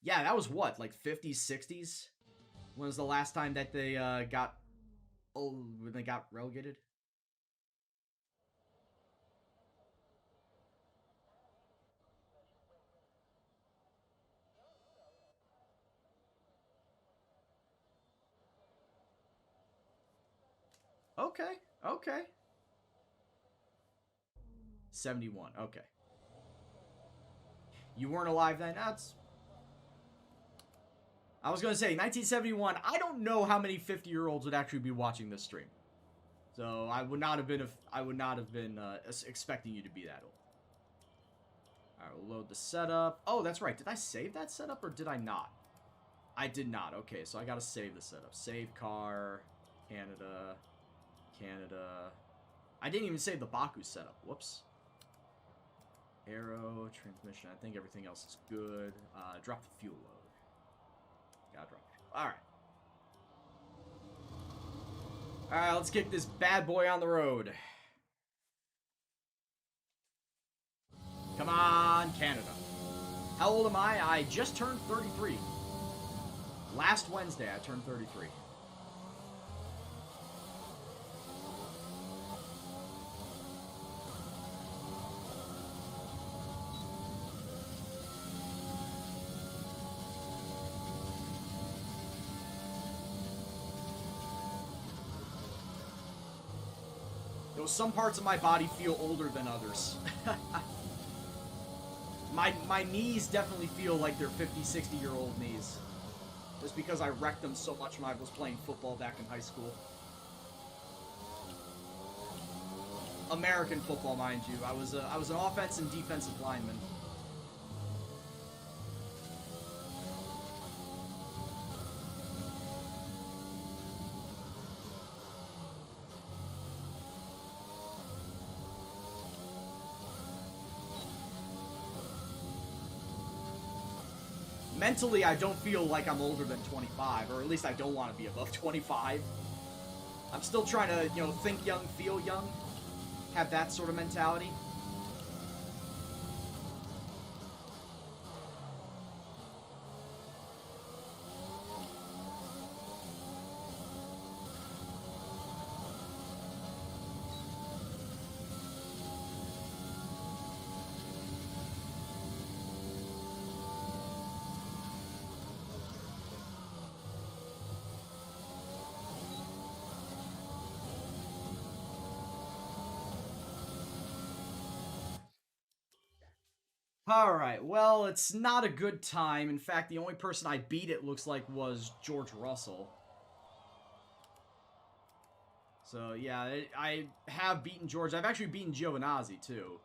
Yeah, that was what? Like 50s, 60s? When was the last time that they got... Oh, when they got relegated? Okay, okay. 71, okay. You weren't alive then? That's... I was going to say, 1971, I don't know how many 50-year-olds would actually be watching this stream. So, I would not have been expecting you to be that old. Alright, we'll load the setup. Oh, that's right. Did I save that setup or did I not? I did not. Okay, so I gotta save the setup. Save car, Canada, Canada. I didn't even save the Baku setup. Whoops. Aero, transmission. I think everything else is good. Drop the fuel load. Gotta drop it. Alright. Alright, let's kick this bad boy on the road. Come on, Canada. How old am I? I just turned 33. Last Wednesday, I turned 33. Though some parts of my body feel older than others. My knees definitely feel like they're 50, 60-year-old knees. Just because I wrecked them so much when I was playing football back in high school. American football, mind you. I was an offense and defensive lineman. Mentally, I don't feel like I'm older than 25, or at least I don't want to be above 25. I'm still trying to, you know, think young, feel young, have that sort of mentality. Alright, well, it's not a good time. In fact, the only person I beat, it looks like, was George Russell. So, yeah, I have beaten George. I've actually beaten Giovinazzi, too.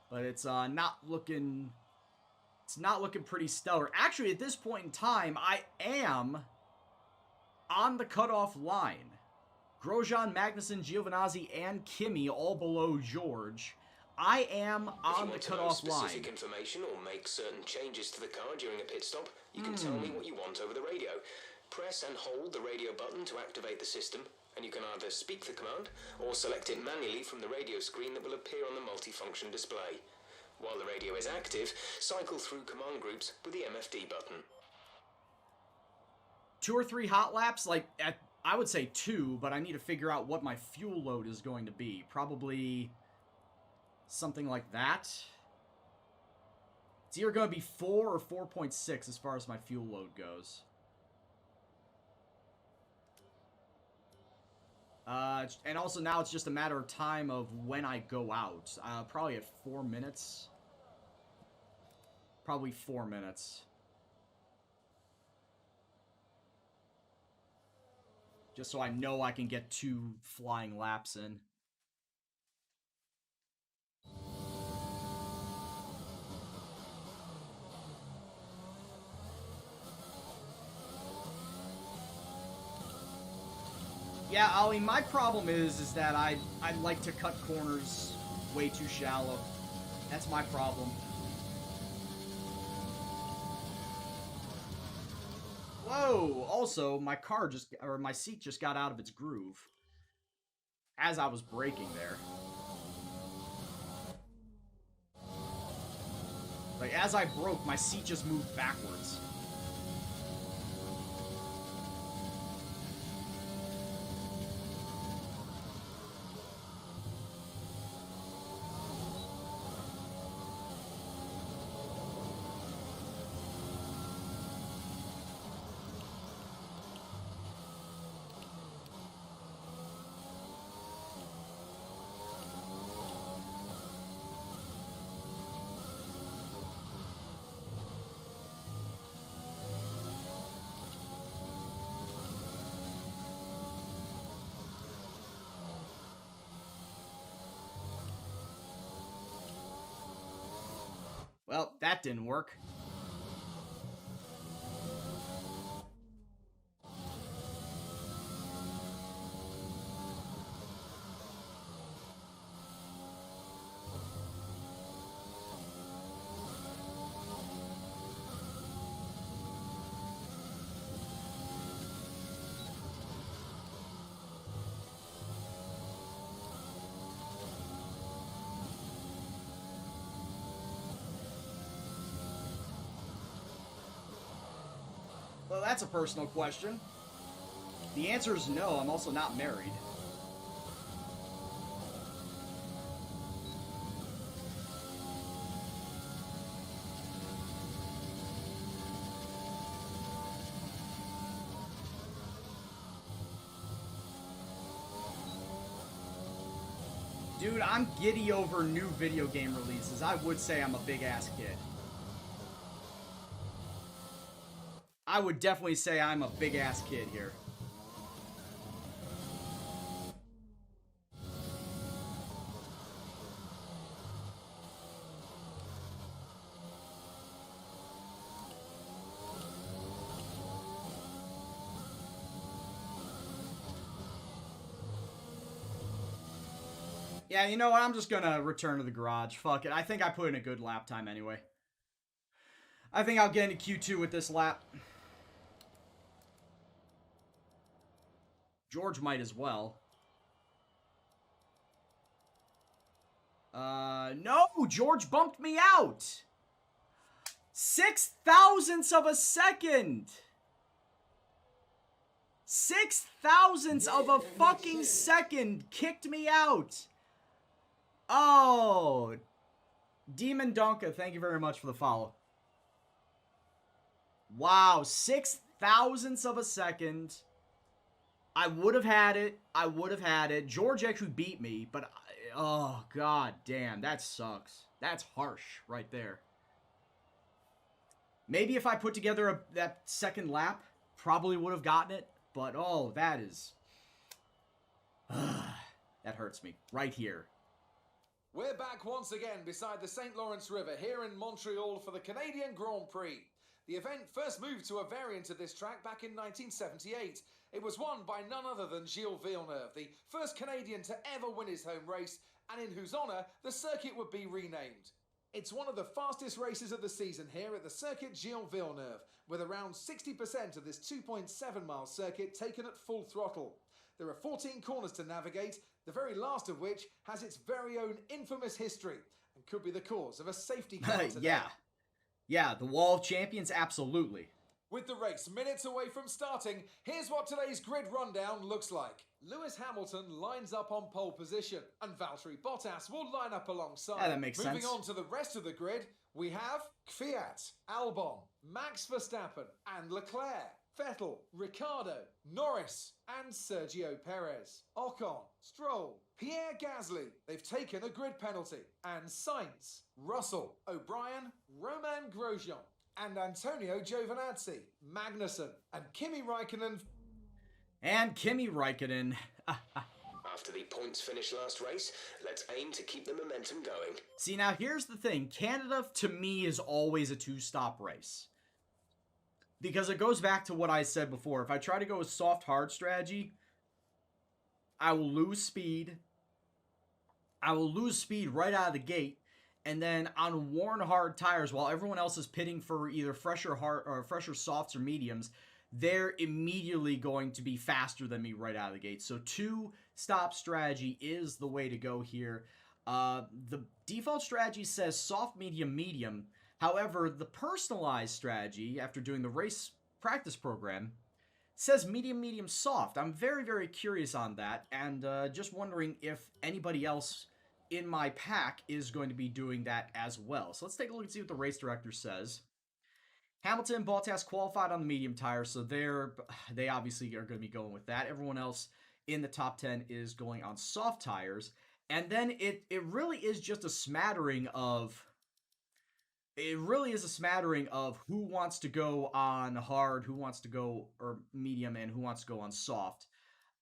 But it's not looking... It's not looking pretty stellar. Actually, at this point in time, I am on the cutoff line. Grosjean, Magnussen, Giovinazzi, and Kimi all below George. I am on the cutoff line. If you want to know specific information or make certain changes to the car during a pit stop, you can tell me what you want over the radio. Press and hold the radio button to activate the system, and you can either speak the command or select it manually from the radio screen that will appear on the multifunction display. While the radio is active, cycle through command groups with the MFD button. 2 or 3 hot laps, like, I would say 2, but I need to figure out what my fuel load is going to be. Probably something like that. It's either going to be 4 or 4.6 as far as my fuel load goes. And also now it's just a matter of time of when I go out. Probably at 4 minutes. Probably 4 minutes. Just so I know I can get 2 flying laps in. Yeah, Ollie, my problem is that I like to cut corners way too shallow. That's my problem. Whoa! Also, my seat just got out of its groove as I was braking there. Like, as I broke, my seat just moved backwards. Well, that didn't work. Well, that's a personal question. The answer is no, I'm also not married. Dude, I'm giddy over new video game releases. I would say I'm a big-ass kid. I would definitely say I'm a big-ass kid here. Yeah, you know what? I'm just gonna return to the garage. Fuck it. I think I put in a good lap time anyway. I think I'll get into Q2 with this lap. George might as well. No! George bumped me out! 6 thousandths of a second! 6 thousandths of a fucking second kicked me out! Oh! Demon Donka, thank you very much for the follow. Wow, 6 thousandths of a second. I would have had it. I would have had it. George actually beat me, but oh god damn, that sucks. That's harsh right there. Maybe if I put together that second lap, probably would have gotten it, but oh, that is that hurts me right here. We're back once again beside the St. Lawrence River here in Montreal for the Canadian Grand Prix. The event first moved to a variant of this track back in 1978. It was won by none other than Gilles Villeneuve, the first Canadian to ever win his home race, and in whose honour the circuit would be renamed. It's one of the fastest races of the season here at the Circuit Gilles Villeneuve, with around 60% of this 2.7-mile circuit taken at full throttle. There are 14 corners to navigate, the very last of which has its very own infamous history and could be the cause of a safety car today. Yeah, the Wall of Champions, absolutely. With the race minutes away from starting, here's what today's grid rundown looks like. Lewis Hamilton lines up on pole position, and Valtteri Bottas will line up alongside. Yeah, that makes sense. Moving on to the rest of the grid, we have Kvyat, Albon, Max Verstappen, and Leclerc. Vettel, Ricciardo, Norris, and Sergio Perez. Ocon, Stroll, Pierre Gasly, they've taken a grid penalty. And Sainz, Russell, O'Brien, Romain Grosjean, and Antonio Giovinazzi, Magnussen, and Kimi Raikkonen. After the points finish last race, let's aim to keep the momentum going. See, now here's the thing. Canada, to me, is always a two-stop race. Because it goes back to what I said before. If I try to go with soft-hard strategy, I will lose speed. I will lose speed right out of the gate. And then on worn hard tires, while everyone else is pitting for either fresher hard or fresher softs or mediums, they're immediately going to be faster than me right out of the gate. So two-stop strategy is the way to go here. The default strategy says soft, medium, medium. However, the personalized strategy, after doing the race practice program, says medium, medium, soft. I'm very, very curious on that, and just wondering if anybody else in my pack is going to be doing that as well. So let's take a look and see what the race director says. Hamilton and Bottas qualified on the medium tires, so they obviously are going to be going with that. Everyone else in the top 10 is going on soft tires, and then it really is just a smattering of... It really is a smattering of who wants to go on hard, who wants to go or medium, and who wants to go on soft.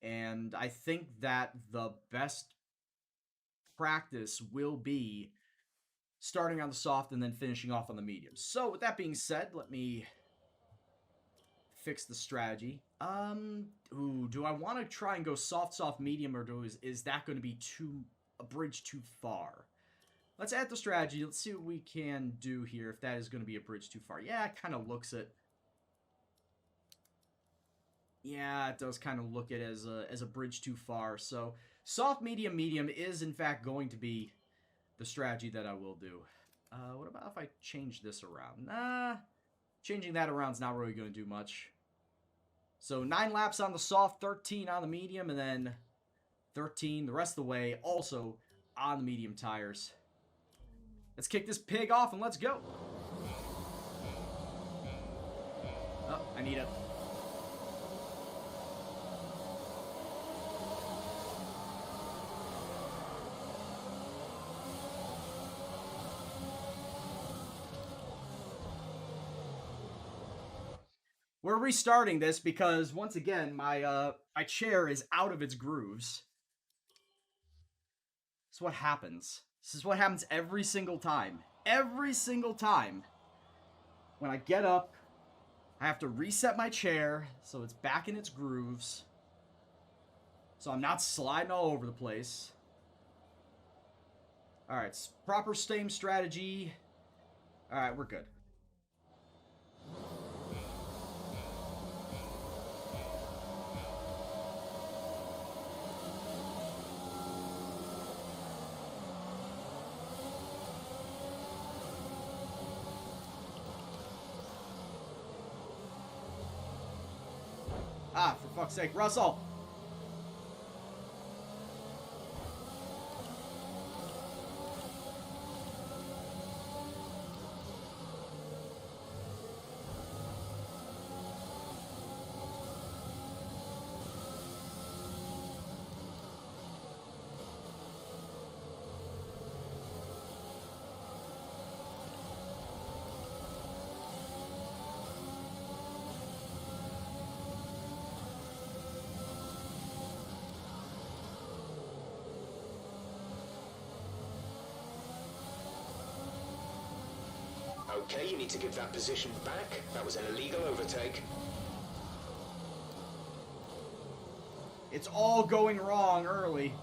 And I think that the best practice will be starting on the soft and then finishing off on the medium. So with that being said, let me fix the strategy. Do I want to try and go soft, soft, medium, or is that going to be a bridge too far? Let's add the strategy. Let's see what we can do here, if that is going to be a bridge too far. Yeah, it kind of looks it. Yeah, it does kind of look it as a bridge too far. So, soft, medium, medium is, in fact, going to be the strategy that I will do. What about if I change this around? Nah, changing that around is not really going to do much. So, 9 laps on the soft, 13 on the medium, and then 13 the rest of the way, also on the medium tires. Let's kick this pig off and let's go. Oh, I need it. We're restarting this because, once again, my chair is out of its grooves. That's what happens. This is what happens every single time. Every single time. When I get up, I have to reset my chair so it's back in its grooves. So I'm not sliding all over the place. Alright, proper same strategy. Alright, we're good. Ah, for fuck's sake, Russell! Okay, you need to give that position back. That was an illegal overtake. It's all going wrong early.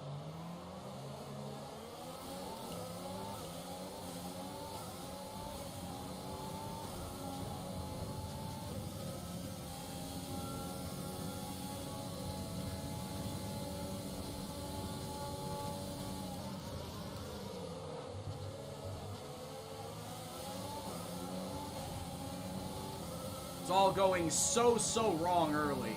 It's all going so wrong early.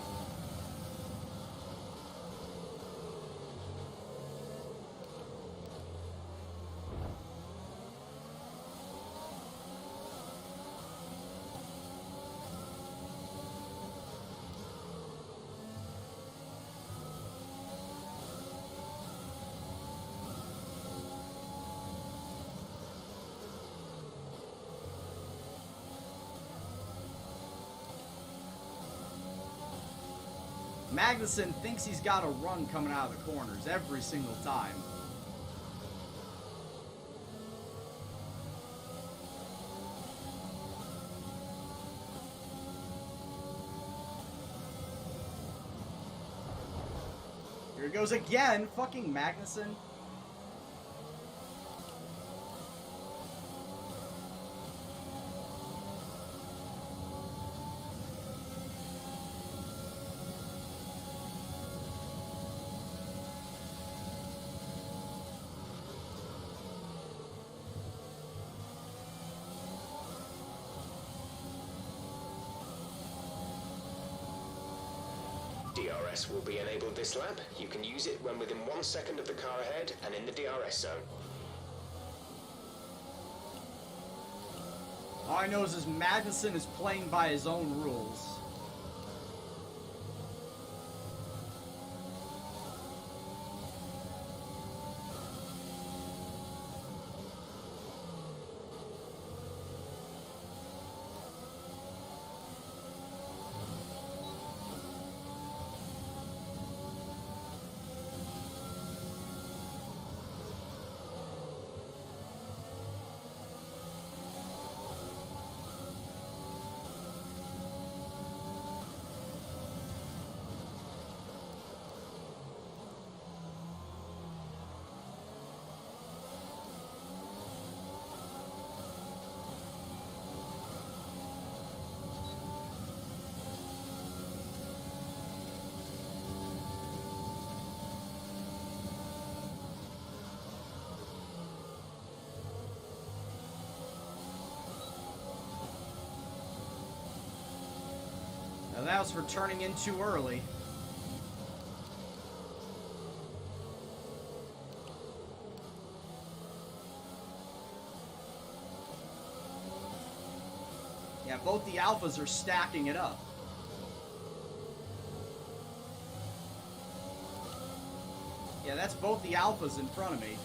Magnussen thinks he's got a run coming out of the corners every single time. Here he goes again, fucking Magnussen. DRS will be enabled this lap. You can use it when within 1 second of the car ahead and in the DRS zone. All I know is Magnussen is playing by his own rules. And that was for turning in too early. Yeah, both the Alphas are stacking it up. Yeah, that's both the Alphas in front of me.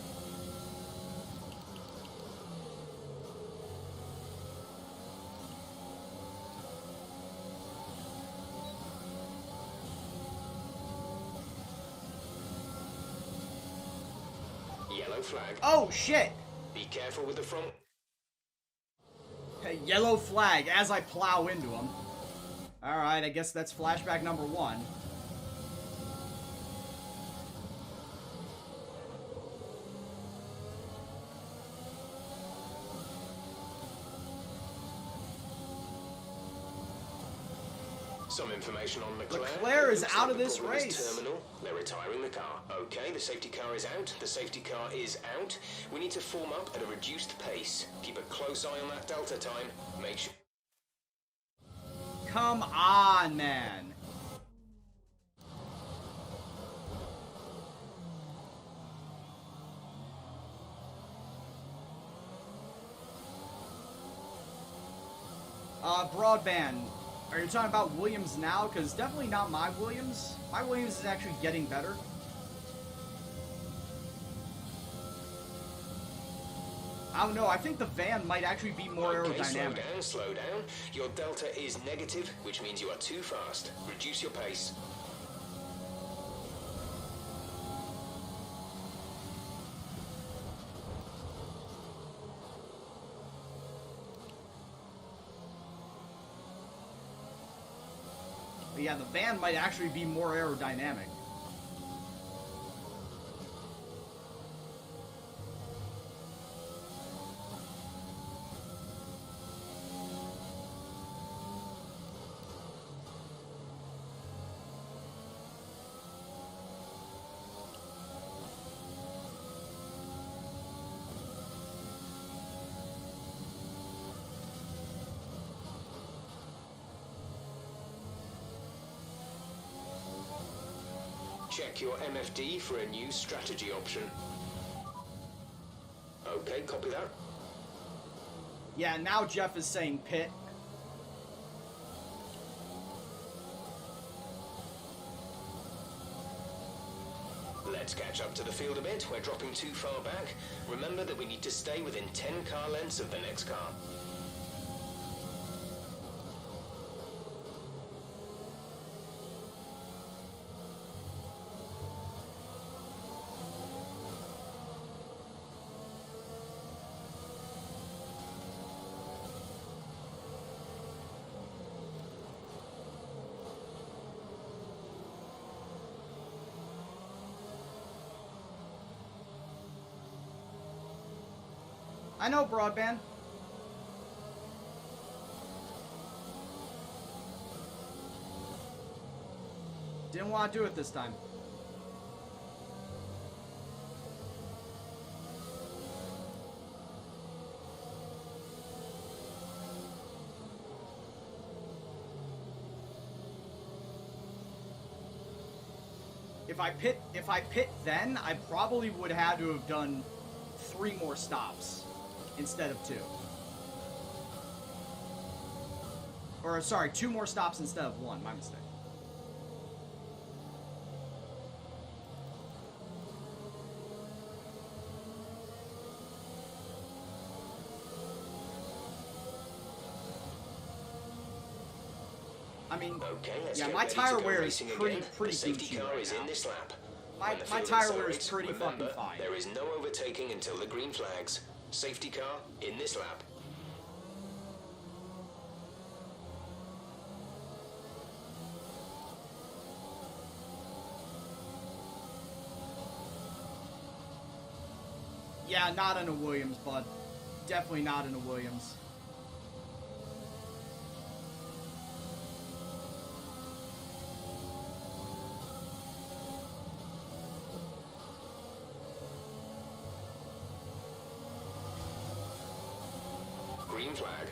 Yellow flag. Oh, shit! Be careful with the front. A yellow flag as I plow into him. Alright, I guess that's flashback number 1. Some information on Leclerc. Leclerc is Looks out like of the this problem is race. Terminal. They're retiring the car. Okay, the safety car is out. The safety car is out. We need to form up at a reduced pace. Keep a close eye on that delta time. Make sure. Come on, man. Broadband. Are you talking about Williams now? Because definitely not my Williams. My Williams is actually getting better. I don't know. I think the van might actually be more aerodynamic. Okay, slow down. Your delta is negative, which means you are too fast. Reduce your pace. But yeah, the van might actually be more aerodynamic. check your MFD for a new strategy option. Okay, copy that. Yeah, now Jeff is saying pit. Let's catch up to the field a bit. We're dropping too far back. Remember that we need to stay within 10 car lengths of the next car. I know, broadband. Didn't want to do it this time. If I pit then, I probably would have to have done 3 more stops instead of 2. Or sorry, 2 more stops instead of 1, my mistake. I mean, okay, let's yeah, get my ready to tire go wear is racing pretty again. pretty The safety Gucci car right is now. in this lap. My When the field tire wear is accelerates, pretty remember, fucking fine. There is no overtaking until the green flags. Safety car in this lap. Yeah, not in a Williams, bud. Definitely not in a Williams. Green flag.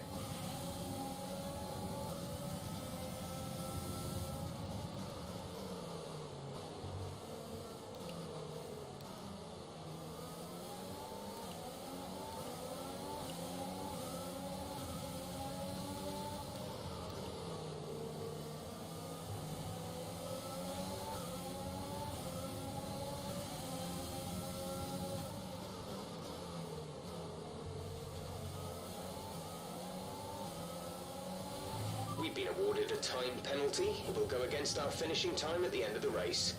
We've been awarded a time penalty. It will go against our finishing time at the end of the race.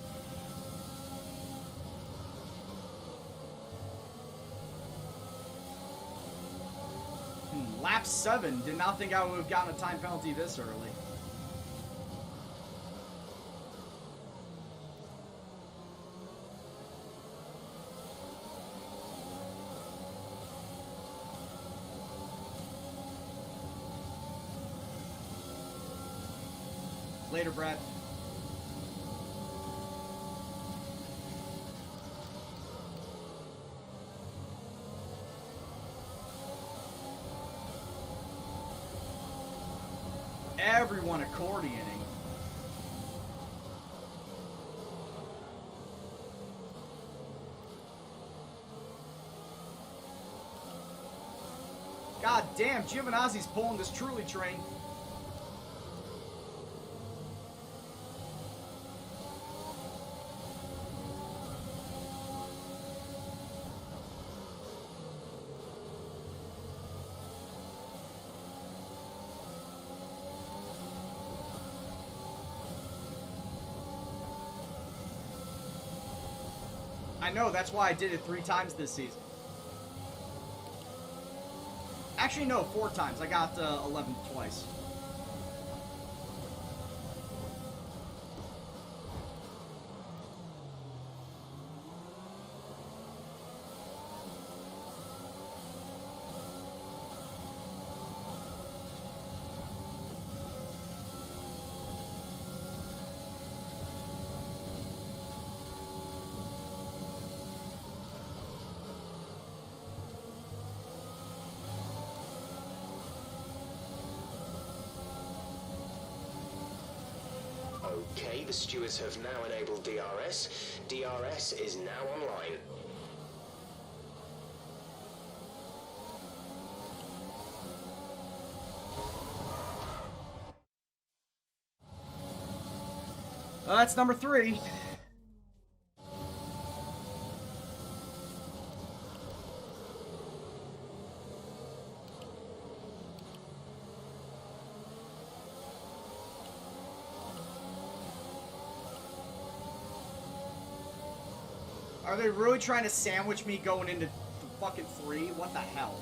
Lap 7. Did not think I would have gotten a time penalty this early. Later, Brad. Everyone accordioning. God damn, Giovinazzi's pulling this Truly train. I know, that's why I did it 3 times this season. Actually, no, 4 times. I got 11 twice. Okay, the stewards have now enabled DRS. DRS is now online. That's number 3. Are they really trying to sandwich me going into fucking 3? What the hell?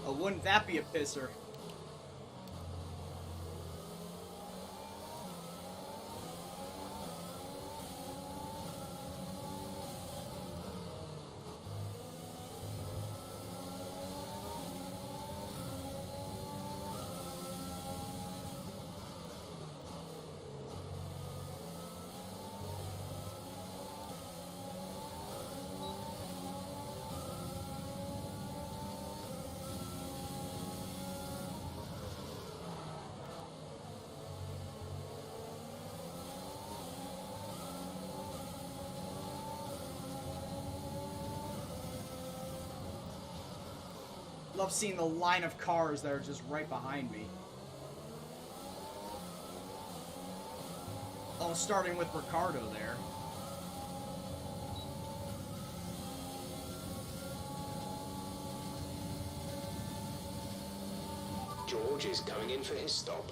Oh, wouldn't that be a pisser? Love seeing the line of cars that are just right behind me. Oh, starting with Ricardo there. George is coming in for his stop.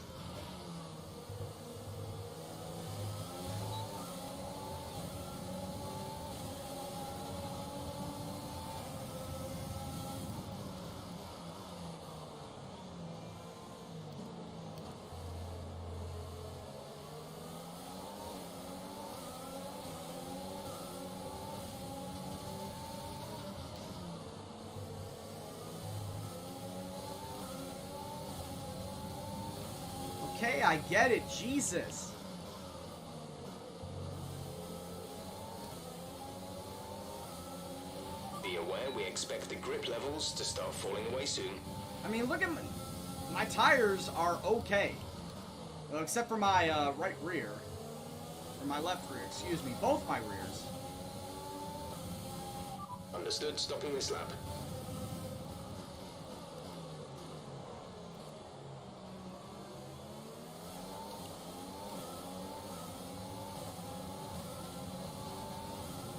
Okay, I get it. Jesus. Be aware we expect the grip levels to start falling away soon. I mean, look at my tires are okay. Well, except for my right rear. Or my left rear, excuse me. Both my rears. Understood, stopping this lap.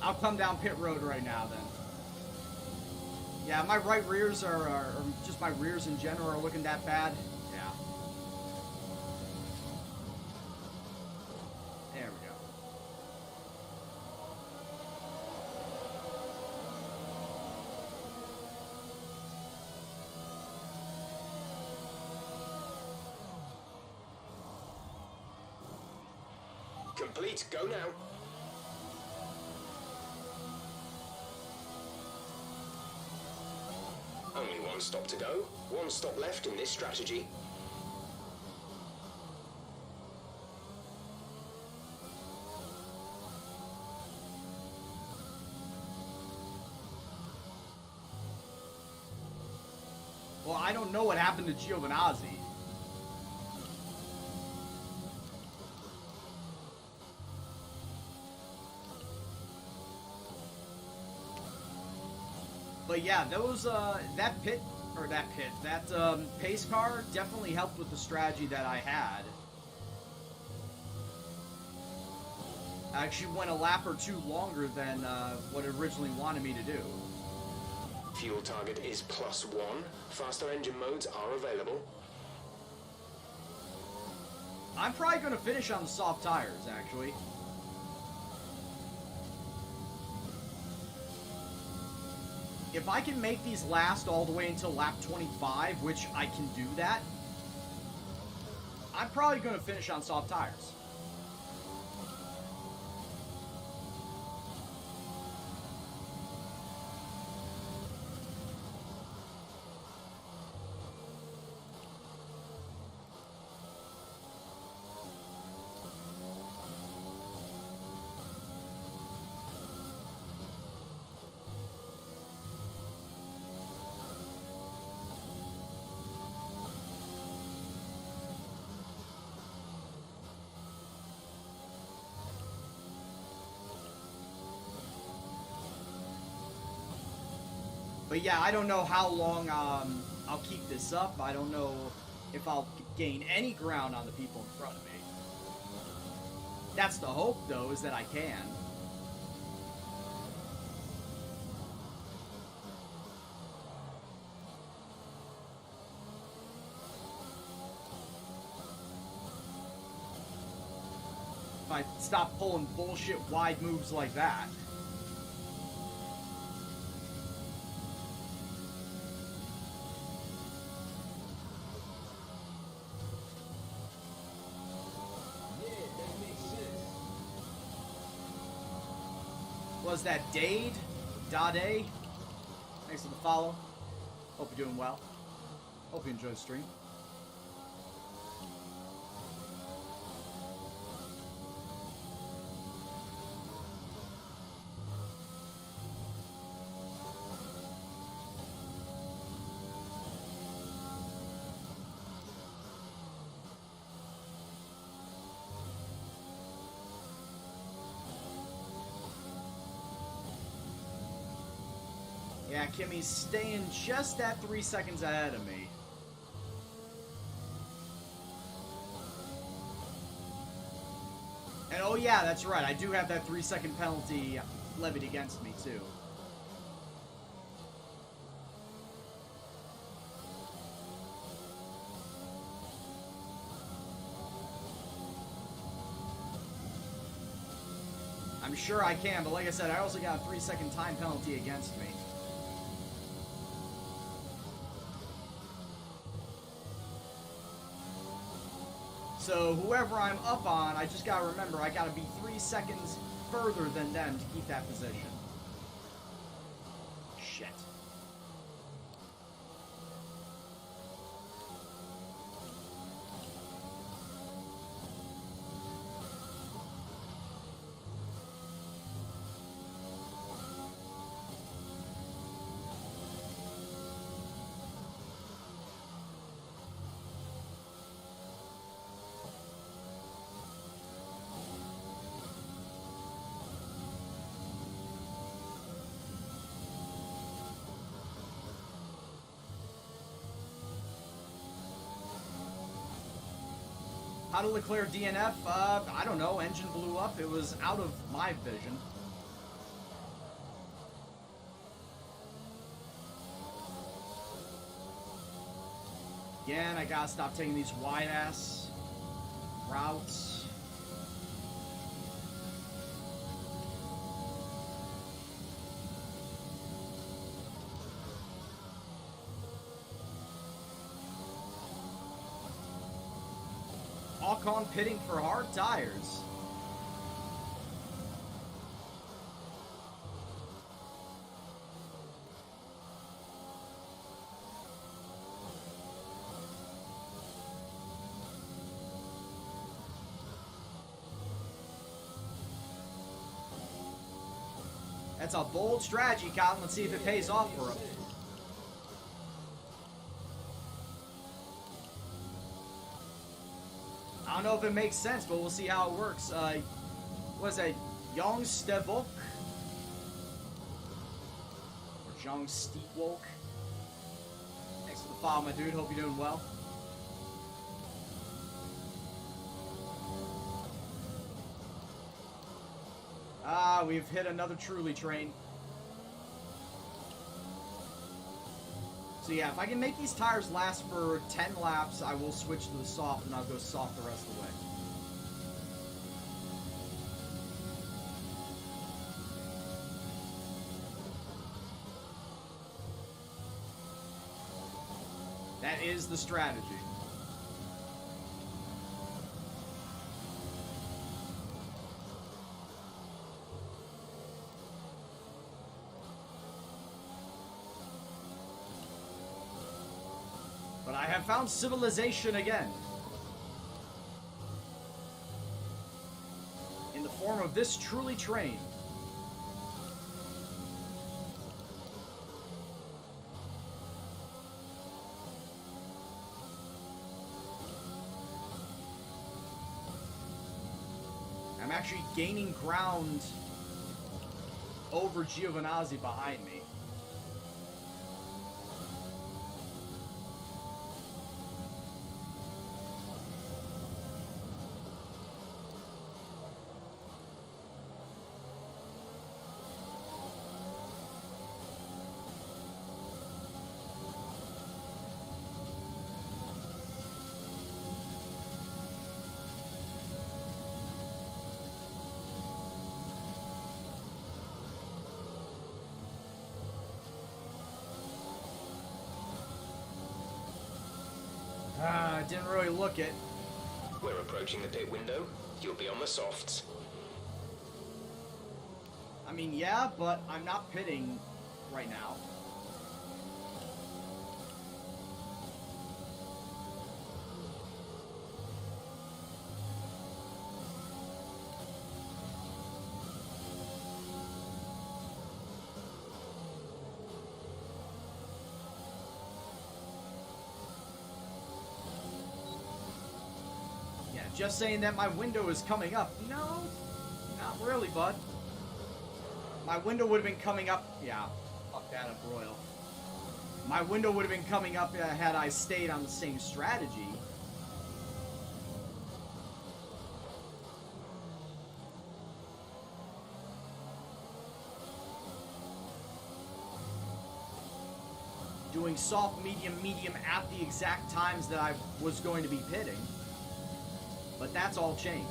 I'll come down pit road right now then. Yeah, my right rears are or just my rears in general are looking that bad. Yeah. There we go. Complete, go now. Only one stop to go. One stop left in this strategy. Well, I don't know what happened to Giovinazzi. But yeah, those that pace car definitely helped with the strategy that I had. I actually went a lap or two longer than what it originally wanted me to do. Fuel target is +1. Faster engine modes are available. I'm probably going to finish on the soft tires, actually. If I can make these last all the way until lap 25, which I can do that, I'm probably going to finish on soft tires. But yeah, I don't know how long I'll keep this up. I don't know if I'll gain any ground on the people in front of me. That's the hope, though, is that I can. If I stop pulling bullshit wide moves like that. Was that Dade? Dade? Thanks for the follow. Hope you're doing well. Hope you enjoy the stream. Yeah, Kimmy's staying just at 3 seconds ahead of me. And oh yeah, that's right, I do have that 3-second penalty levied against me too. I'm sure I can, but like I said, I also got a 3-second time penalty against me. So whoever I'm up on, I just gotta remember I gotta be 3 seconds further than them to keep that position. Shit. How did Leclerc DNF? I don't know. Engine blew up. It was out of my vision. Again, I gotta stop taking these wide-ass routes. Ocon pitting for hard tires. That's a bold strategy, Colin. Let's see if it pays off for him. I don't know if it makes sense, but we'll see how it works. What is that? Young Stevok? Or Jong Steepwolk? Thanks for the follow, my dude. Hope you're doing well. Ah, we've hit another Truly train. So yeah, if I can make these tires last for 10 laps, I will switch to the soft, and I'll go soft the rest of the way. That is the strategy. But I have found civilization again. In the form of this Truly train. I'm actually gaining ground over Giovinazzi behind me. I didn't really look it. We're approaching the pit window. You'll be on the softs. I mean, yeah, but I'm not pitting right now. Just saying that my window is coming up. No, not really, bud. My window would have been coming up. Yeah, fuck that up, Royal. My window would have been coming up had I stayed on the same strategy. Doing soft, medium, medium at the exact times that I was going to be pitting. But that's all changed.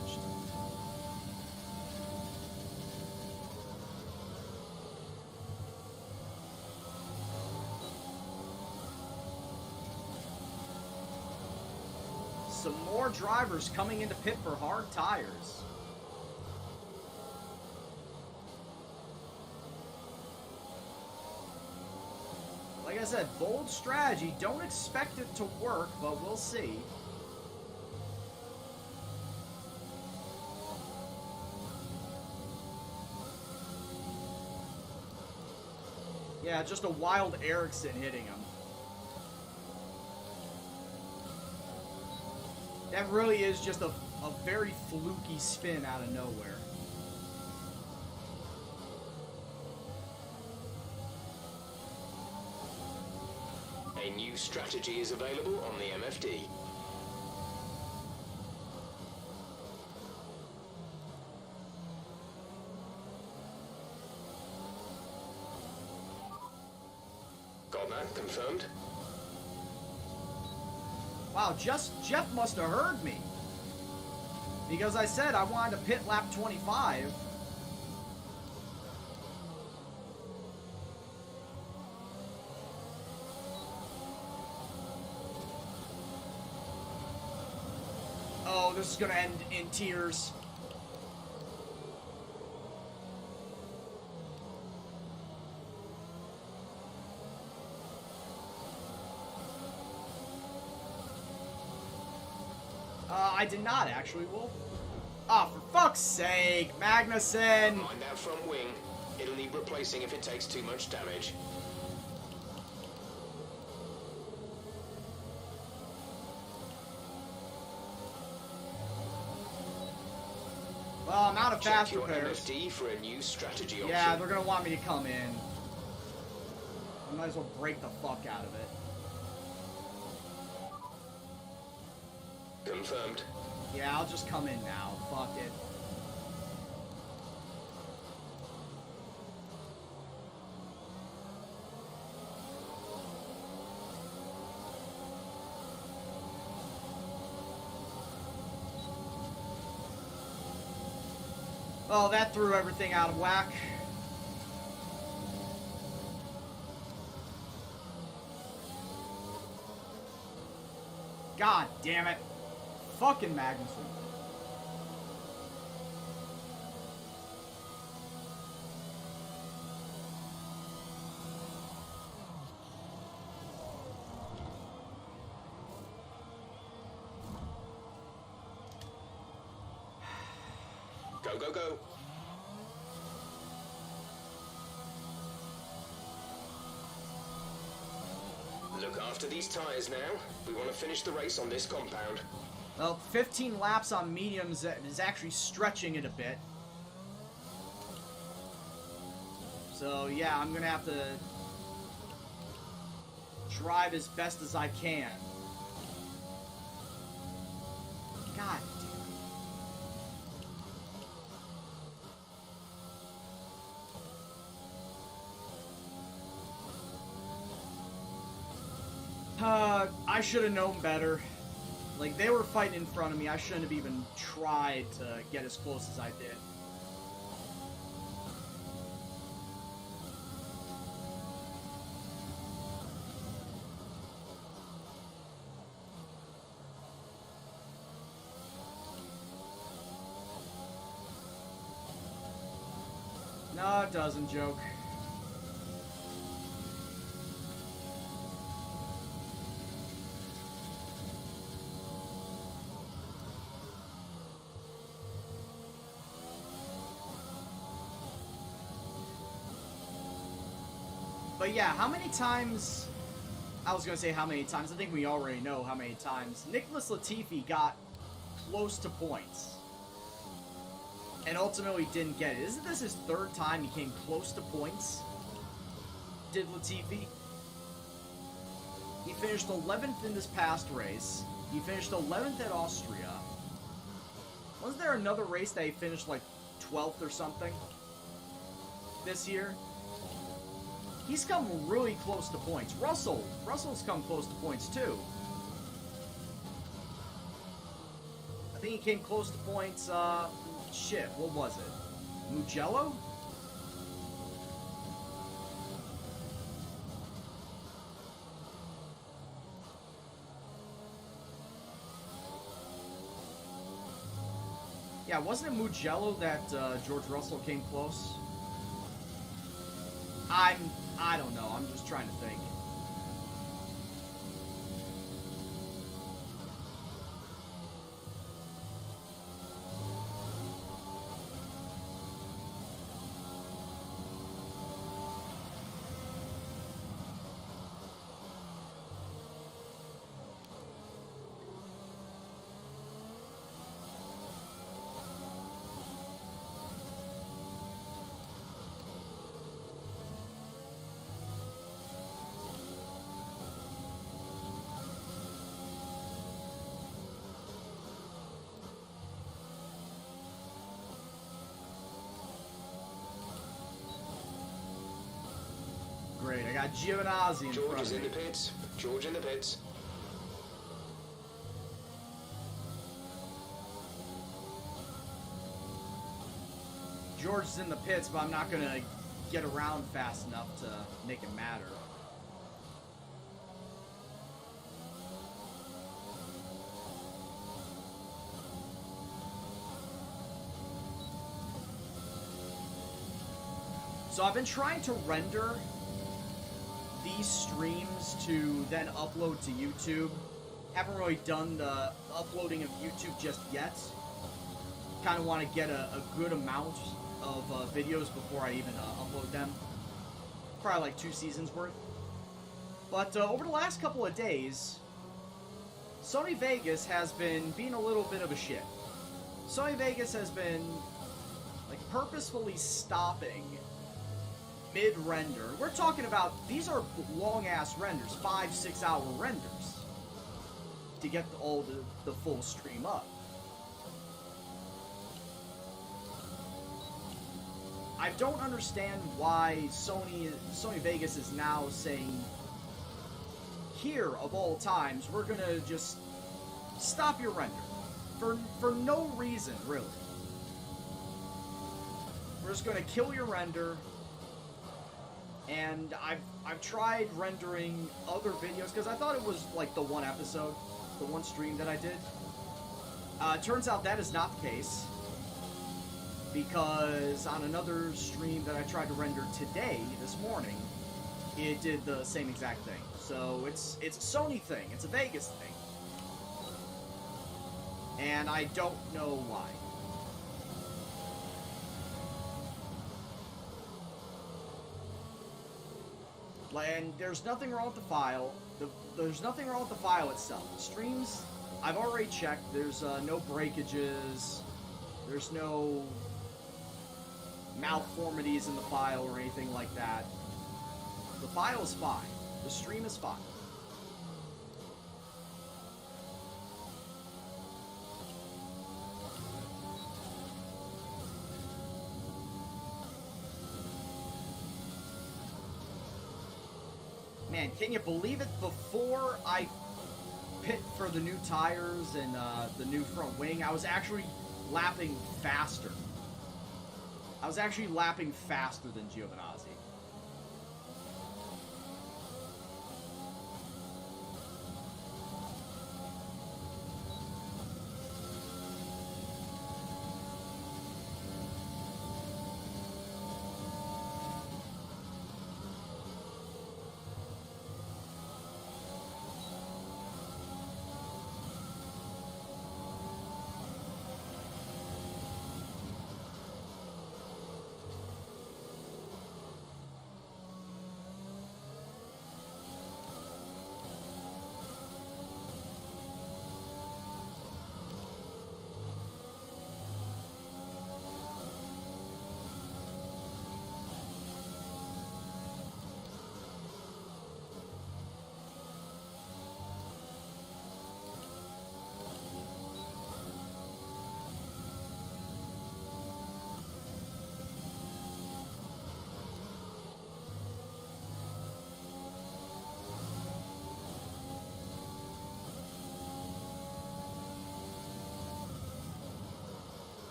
Some more drivers coming into pit for hard tires. Like I said, bold strategy. Don't expect it to work, but we'll see. Yeah, just a wild Ericsson hitting him. That really is just a very fluky spin out of nowhere. A new strategy is available on the MFD. Got that confirmed? Wow, Jeff must have heard me. Because I said I wanted to pit lap 25. Oh, this is going to end in tears. I did not actually, Wolf. Oh, for fuck's sake, Magnussen! Mind that front wing. It'll need replacing if it takes too much damage. Well, I'm out of fast Check your repairs. MFD for a new strategy option. Yeah, they're gonna want me to come in. I might as well break the fuck out of it. Confirmed. Yeah, I'll just come in now. Fuck it. Oh, that threw everything out of whack. God damn it. Fucking Magnussen. Go, go, go. Look after these tyres now. We want to finish the race on this compound. Well, 15 laps on mediums is actually stretching it a bit. So, yeah, I'm going to have to drive as best as I can. God damn. I should have known better. Like, they were fighting in front of me. I shouldn't have even tried to get as close as I did. No, it doesn't, joke. But yeah, how many times... I was going to say how many times. I think we already know how many times. Nicholas Latifi got close to points. And ultimately didn't get it. Isn't this his third time he came close to points? Did Latifi? He finished 11th in this past race. He finished 11th at Austria. Wasn't there another race that he finished like 12th or something? This year? He's come really close to points. Russell's come close to points too. I think he came close to points, shit, what was it? Mugello? Yeah, wasn't it Mugello that George Russell came close? I don't know. I'm just trying to think. Great, I got Giovinazzi in George front is of in me. the pits. George in the pits. George is in the pits, but I'm not going to get around fast enough to make it matter. So I've been trying to render these streams to then upload to YouTube. Haven't really done the uploading of YouTube just yet. Kind of want to get a good amount of videos before I even upload them. Probably like 2 seasons worth. But over the last couple of days, Sony Vegas has been being a little bit of a shit. Sony Vegas has been like purposefully stopping mid-render. We're talking about, these are long-ass renders, 5-6 hour renders to get all the full stream up. I don't understand why Sony Vegas is now saying, here of all times, we're gonna just stop your render for no reason, really. we're just gonna kill your render. And I've tried rendering other videos because I thought it was like the one episode, the one stream that I did. Turns out that is not the case, because on another stream that I tried to render today, this morning, it did the same exact thing. So it's a Sony thing, it's a Vegas thing, and I don't know why. And there's nothing wrong with the file. There's nothing wrong with the file itself. The streams, I've already checked. There's no breakages. There's no malformities in the file or anything like that. The file is fine. The stream is fine. Man, can you believe it? Before I pit for the new tires and the new front wing, I was actually lapping faster. I was actually lapping faster than Giovinazzi.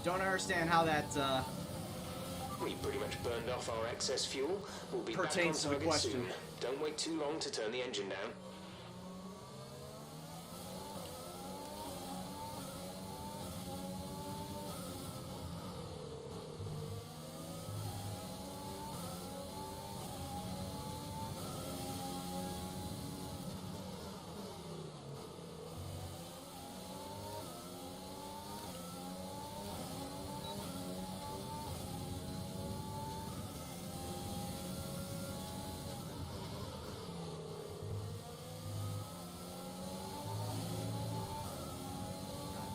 Don't understand how that We pretty much burned off our excess fuel. We'll be back on pertains to the target question. soon. Don't wait too long to turn the engine down.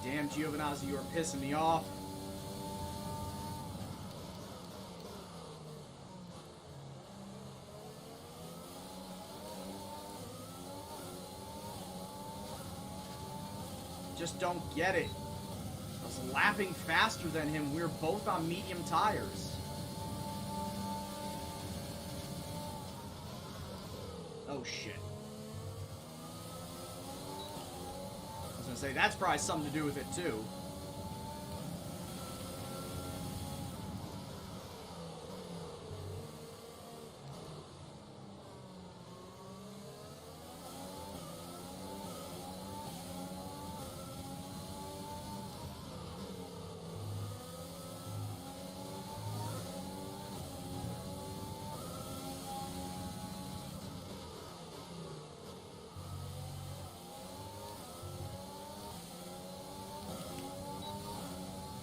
Damn, Giovinazzi, you are pissing me off. Just don't get it. I was lapping faster than him. We were both on medium tires. Oh, shit. I was gonna say, that's probably something to do with it, too.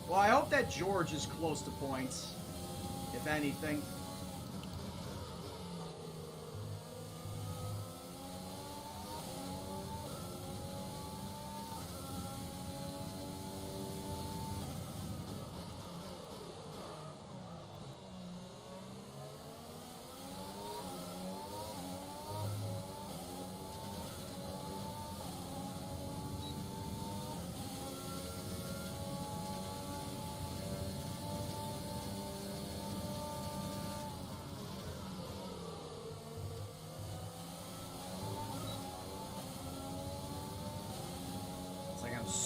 Well, I hope that George is close to points, if anything.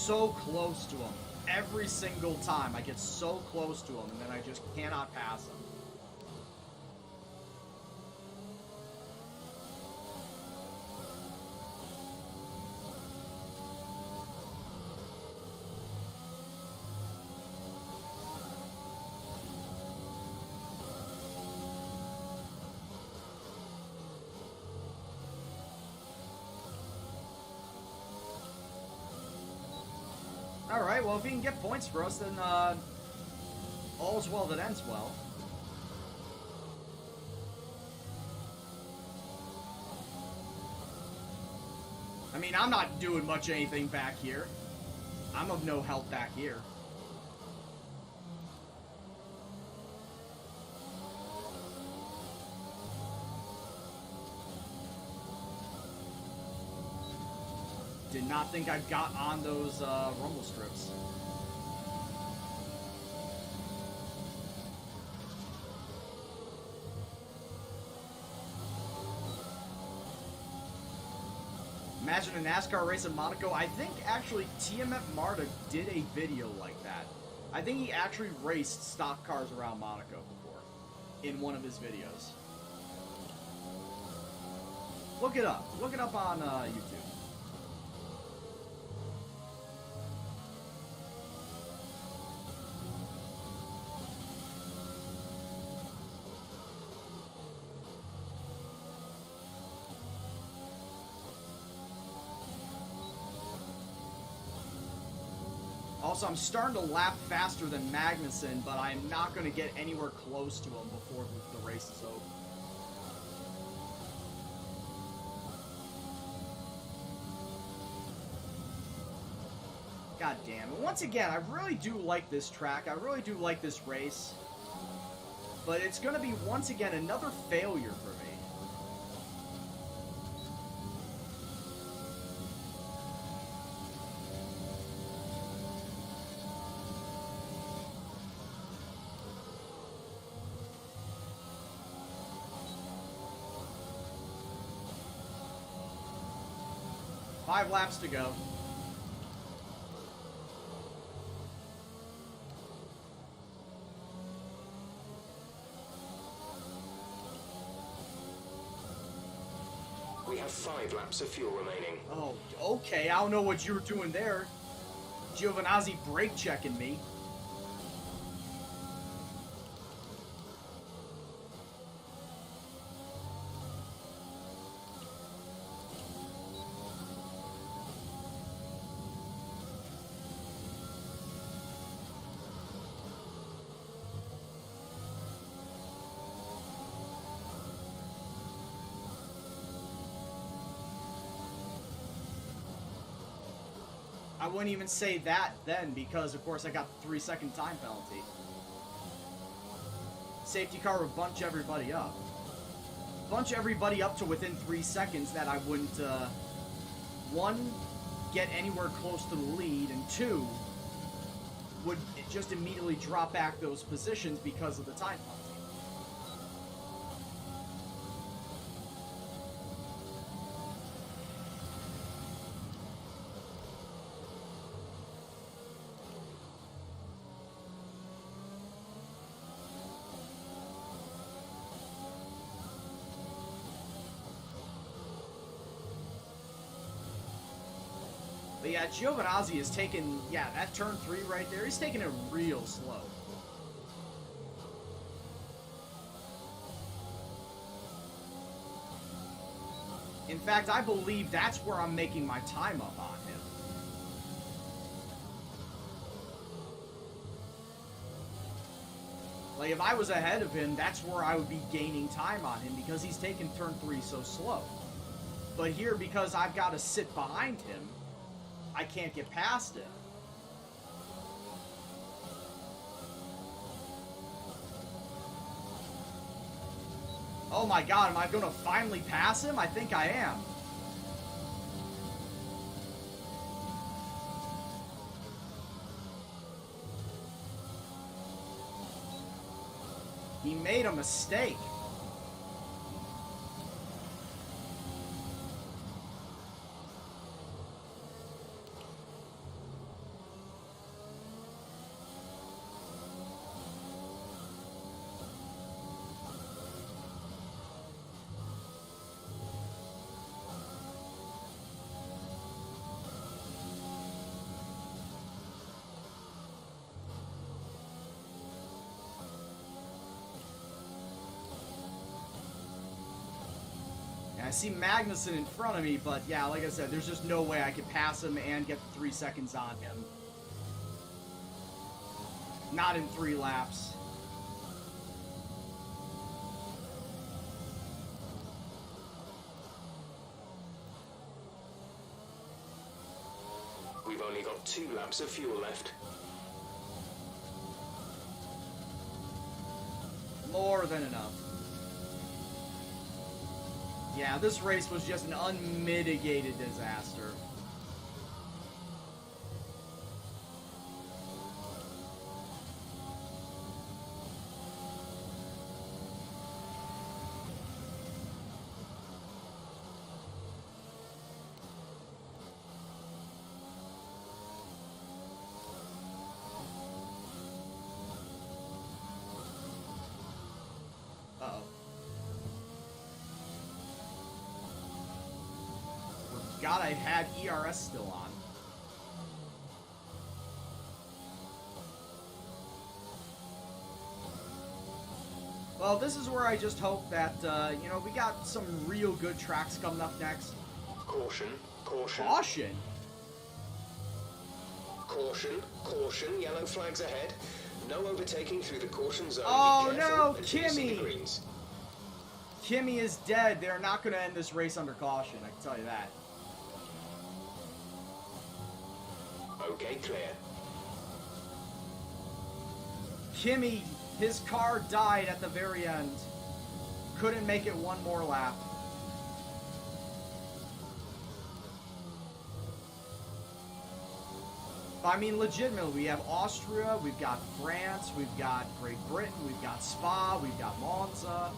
so close to him. Every single time I get so close to him, and then I just cannot pass him. Alright, well, if he can get points for us, then all's well that ends well. I mean, I'm not doing much anything back here. I'm of no help back here. Did not think I got on those rumble strips. Imagine a NASCAR race in Monaco. I think actually TMF Marta did a video like that. I think he actually raced stock cars around Monaco before in one of his videos. Look it up. Look it up on YouTube. Also, I'm starting to lap faster than Magnussen, but I'm not going to get anywhere close to him before the race is over. God damn it. Once again, I really do like this track. I really do like this race. But it's going to be, once again, another failure for me. Five laps to go. We have 5 laps of fuel remaining. Oh, okay. I don't know what you were doing there. Giovinazzi brake checking me. I wouldn't even say that then because, of course, I got the 3-second time penalty. Safety car would bunch everybody up. Bunch everybody up to within 3 seconds that I wouldn't, 1, get anywhere close to the lead, and 2, would just immediately drop back those positions because of the time penalty. But yeah, Giovinazzi is taking, that turn 3 right there, he's taking it real slow. In fact, I believe that's where I'm making my time up on him. Like, if I was ahead of him, that's where I would be gaining time on him because he's taking turn 3 so slow. But here, because I've got to sit behind him, I can't get past it. Oh my god, am I going to finally pass him? I think I am. He made a mistake. I see Magnussen in front of me, but yeah, like I said, there's just no way I could pass him and get the 3 seconds on him. Not in 3 laps. We've only got 2 laps of fuel left. More than enough. Yeah, this race was just an unmitigated disaster. Uh-oh. Forgot I had ERS still on. Well, this is where I just hope that, you know, we got some real good tracks coming up next. Caution, caution. Caution? Caution, caution, yellow flags ahead. No overtaking through the caution zone. Oh, Be careful no, until you see the Kimmy. greens. Kimmy is dead. They're not going to end this race under caution, I can tell you that. Okay, clear. Kimmy, his car died at the very end. Couldn't make it one more lap. I mean, legitimately, we have Austria, we've got France, we've got Great Britain, we've got Spa, we've got Monza.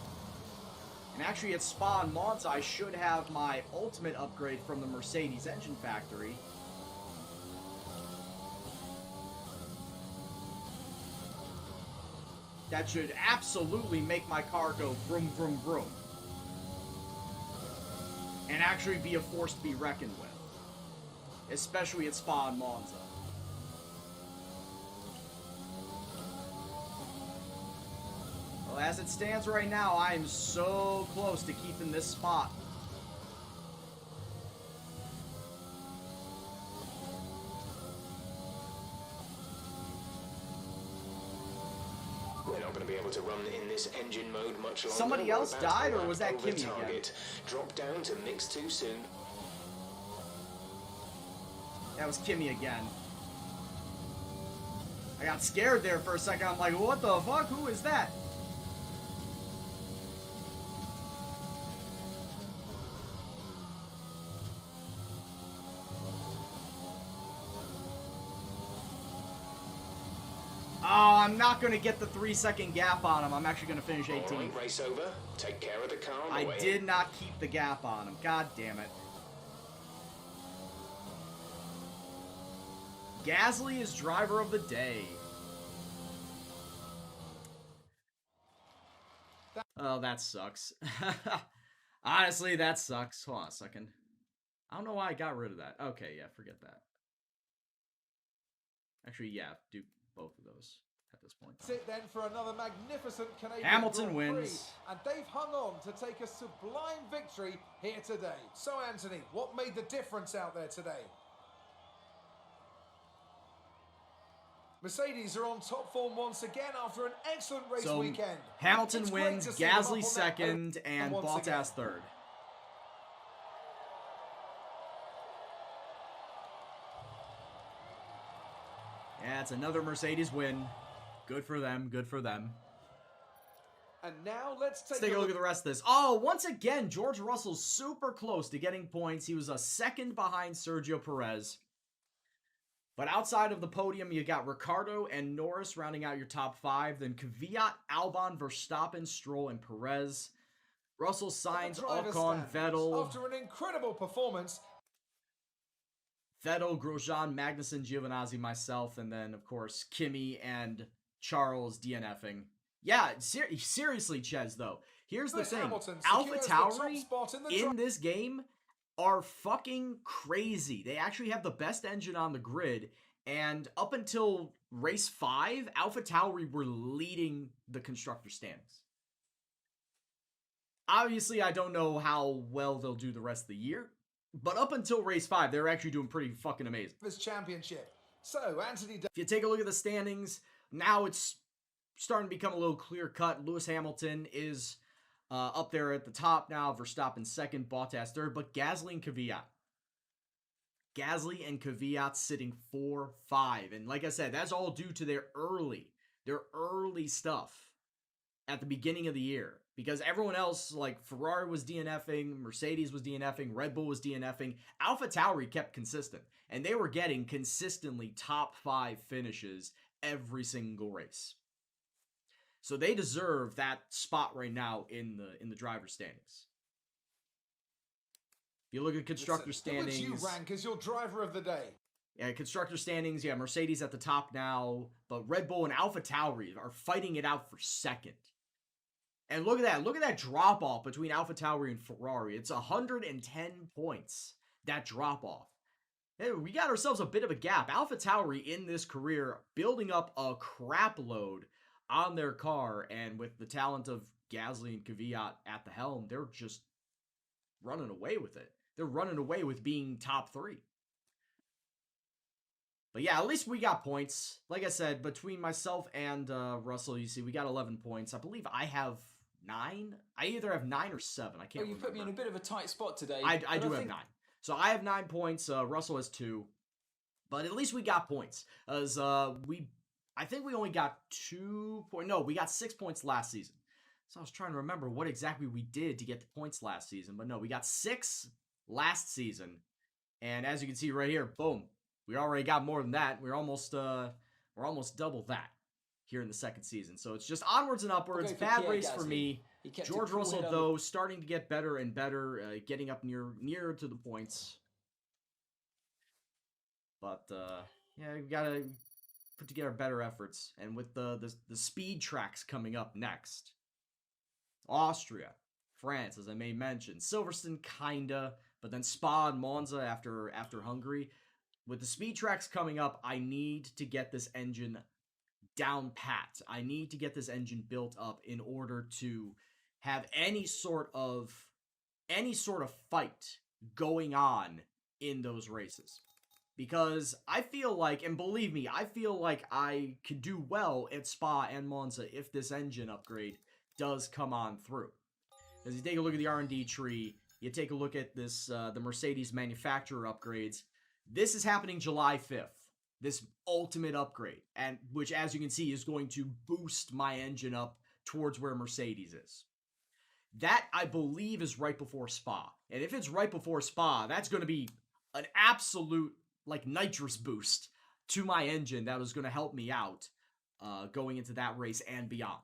And actually, at Spa and Monza, I should have my ultimate upgrade from the Mercedes engine factory. That should absolutely make my car go vroom, vroom, vroom. And actually be a force to be reckoned with. Especially at Spa and Monza. Well, as it stands right now, I am so close to keeping this spot. We're not going to be able to run in this engine mode much longer. Somebody We're else about to died, or lap was that over Kimmy again? target. Drop down to mix too soon. That was Kimmy again. I got scared there for a second. I'm like, what the fuck? Who is that? Oh, I'm not going to get the 3-second gap on him. I'm actually going to finish 18th. All right, race over. Take care of the car on the I way did in. not keep the gap on him. God damn it. Gasly is driver of the day. Oh, that sucks. Honestly, that sucks. Hold on a second. I don't know why I got rid of that. Okay, yeah, forget that. Actually, yeah, do both of those at this point. Sit then for another magnificent Canadian Hamilton Grand Prix, wins. and they've hung on to take a sublime victory here today. So, Anthony, what made the difference out there today? Mercedes are on top form once again after an excellent race So, weekend. Hamilton It's great wins, to see them up on Gasly that second, podium and once again. Bottas third. Yeah, it's another Mercedes win. Good for them, good for them. And now let's Let's take a look at the rest of this. Oh, once again, George Russell's super close to getting points. He was a second behind Sergio Perez. But outside of the podium, you got Ricciardo and Norris rounding out your top 5. Then Kvyat, Albon, Verstappen, Stroll, and Perez. Russell, Sainz, driver's Ocon, standings. Vettel, After an incredible performance, Grosjean, Magnussen, Giovinazzi, myself, and then, of course, Kimi and Charles DNFing. Yeah, seriously, Ches, though. Here's the Lewis thing. Hamilton secures the top AlphaTauri spot in the in this game are fucking crazy. They actually have the best engine on the grid, and up until race 5, AlphaTauri were leading the constructor standings. Obviously, I don't know how well they'll do the rest of the year, but up until race 5, they're actually doing pretty fucking amazing. This championship. So, Anthony... If you take a look at the standings, now it's starting to become a little clear-cut. Lewis Hamilton is up there at the top now. Verstappen second, Bottas third, but Gasly and Kvyat sitting 4-5. And like I said, that's all due to their early stuff at the beginning of the year. Because everyone else, like Ferrari was DNFing, Mercedes was DNFing, Red Bull was DNFing, AlphaTauri kept consistent. And they were getting consistently top 5 finishes every single race. So they deserve that spot right now in the driver's standings. If you look at constructor standings, who would you rank as your driver of the day? Yeah, constructor standings, yeah, Mercedes at the top now, but Red Bull and AlphaTauri are fighting it out for second. And look at that drop-off between AlphaTauri and Ferrari. It's 110 points, that drop-off. Hey, we got ourselves a bit of a gap. AlphaTauri in this career building up a crap load on their car, and with the talent of Gasly and Kvyat at the helm, they're just running away with it. They're running away with being top 3. But yeah, at least we got points. Like I said, between myself and Russell, you see, we got 11 points. I believe I have 9. I either have 9 or 7. I can't remember. You put me in a bit of a tight spot today. I do have 9. So I have 9 points. Russell has 2. But at least we got points. As I think we only got 2 points. No, we got 6 points last season. So I was trying to remember what exactly we did to get the points last season. But no, we got 6 last season. And as you can see right here, boom. We already got more than that. We're almost double that here in the second season. So it's just onwards and upwards. Okay, Bad race for me. George cool Russell, though, starting to get better and better, getting up nearer to the points. But yeah, we gotta put together better efforts. And with the speed tracks coming up next, Austria, France, as I may mention, Silverstone kinda, but then Spa and Monza after Hungary. With the speed tracks coming up, I need to get this engine down pat. I need to get this engine built up in order to have any sort of fight going on in those races. Because I feel like, and believe me, I feel like I could do well at Spa and Monza if this engine upgrade does come on through. As you take a look at the R&D tree, you take a look at this, the Mercedes manufacturer upgrades. This is happening July 5th, this ultimate upgrade, and which, as you can see, is going to boost my engine up towards where Mercedes is. That, I believe, is right before Spa. And if it's right before Spa, that's going to be an absolute, like, nitrous boost to my engine that is going to help me out going into that race and beyond.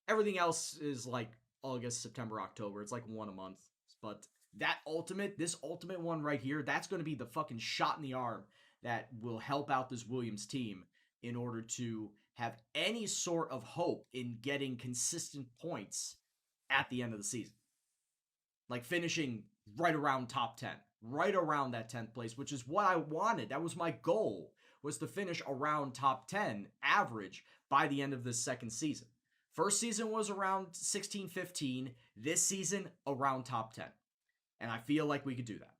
Everything else is, like, August, September, October. It's like one a month. But this ultimate one right here, that's going to be the fucking shot in the arm that will help out this Williams team in order to have any sort of hope in getting consistent points at the end of the season. Like finishing right around top 10, right around that 10th place, which is what I wanted. That was my goal, was to finish around top 10 average by the end of this second season. First season was around 16, 15. This season, around top 10. And I feel like we could do that.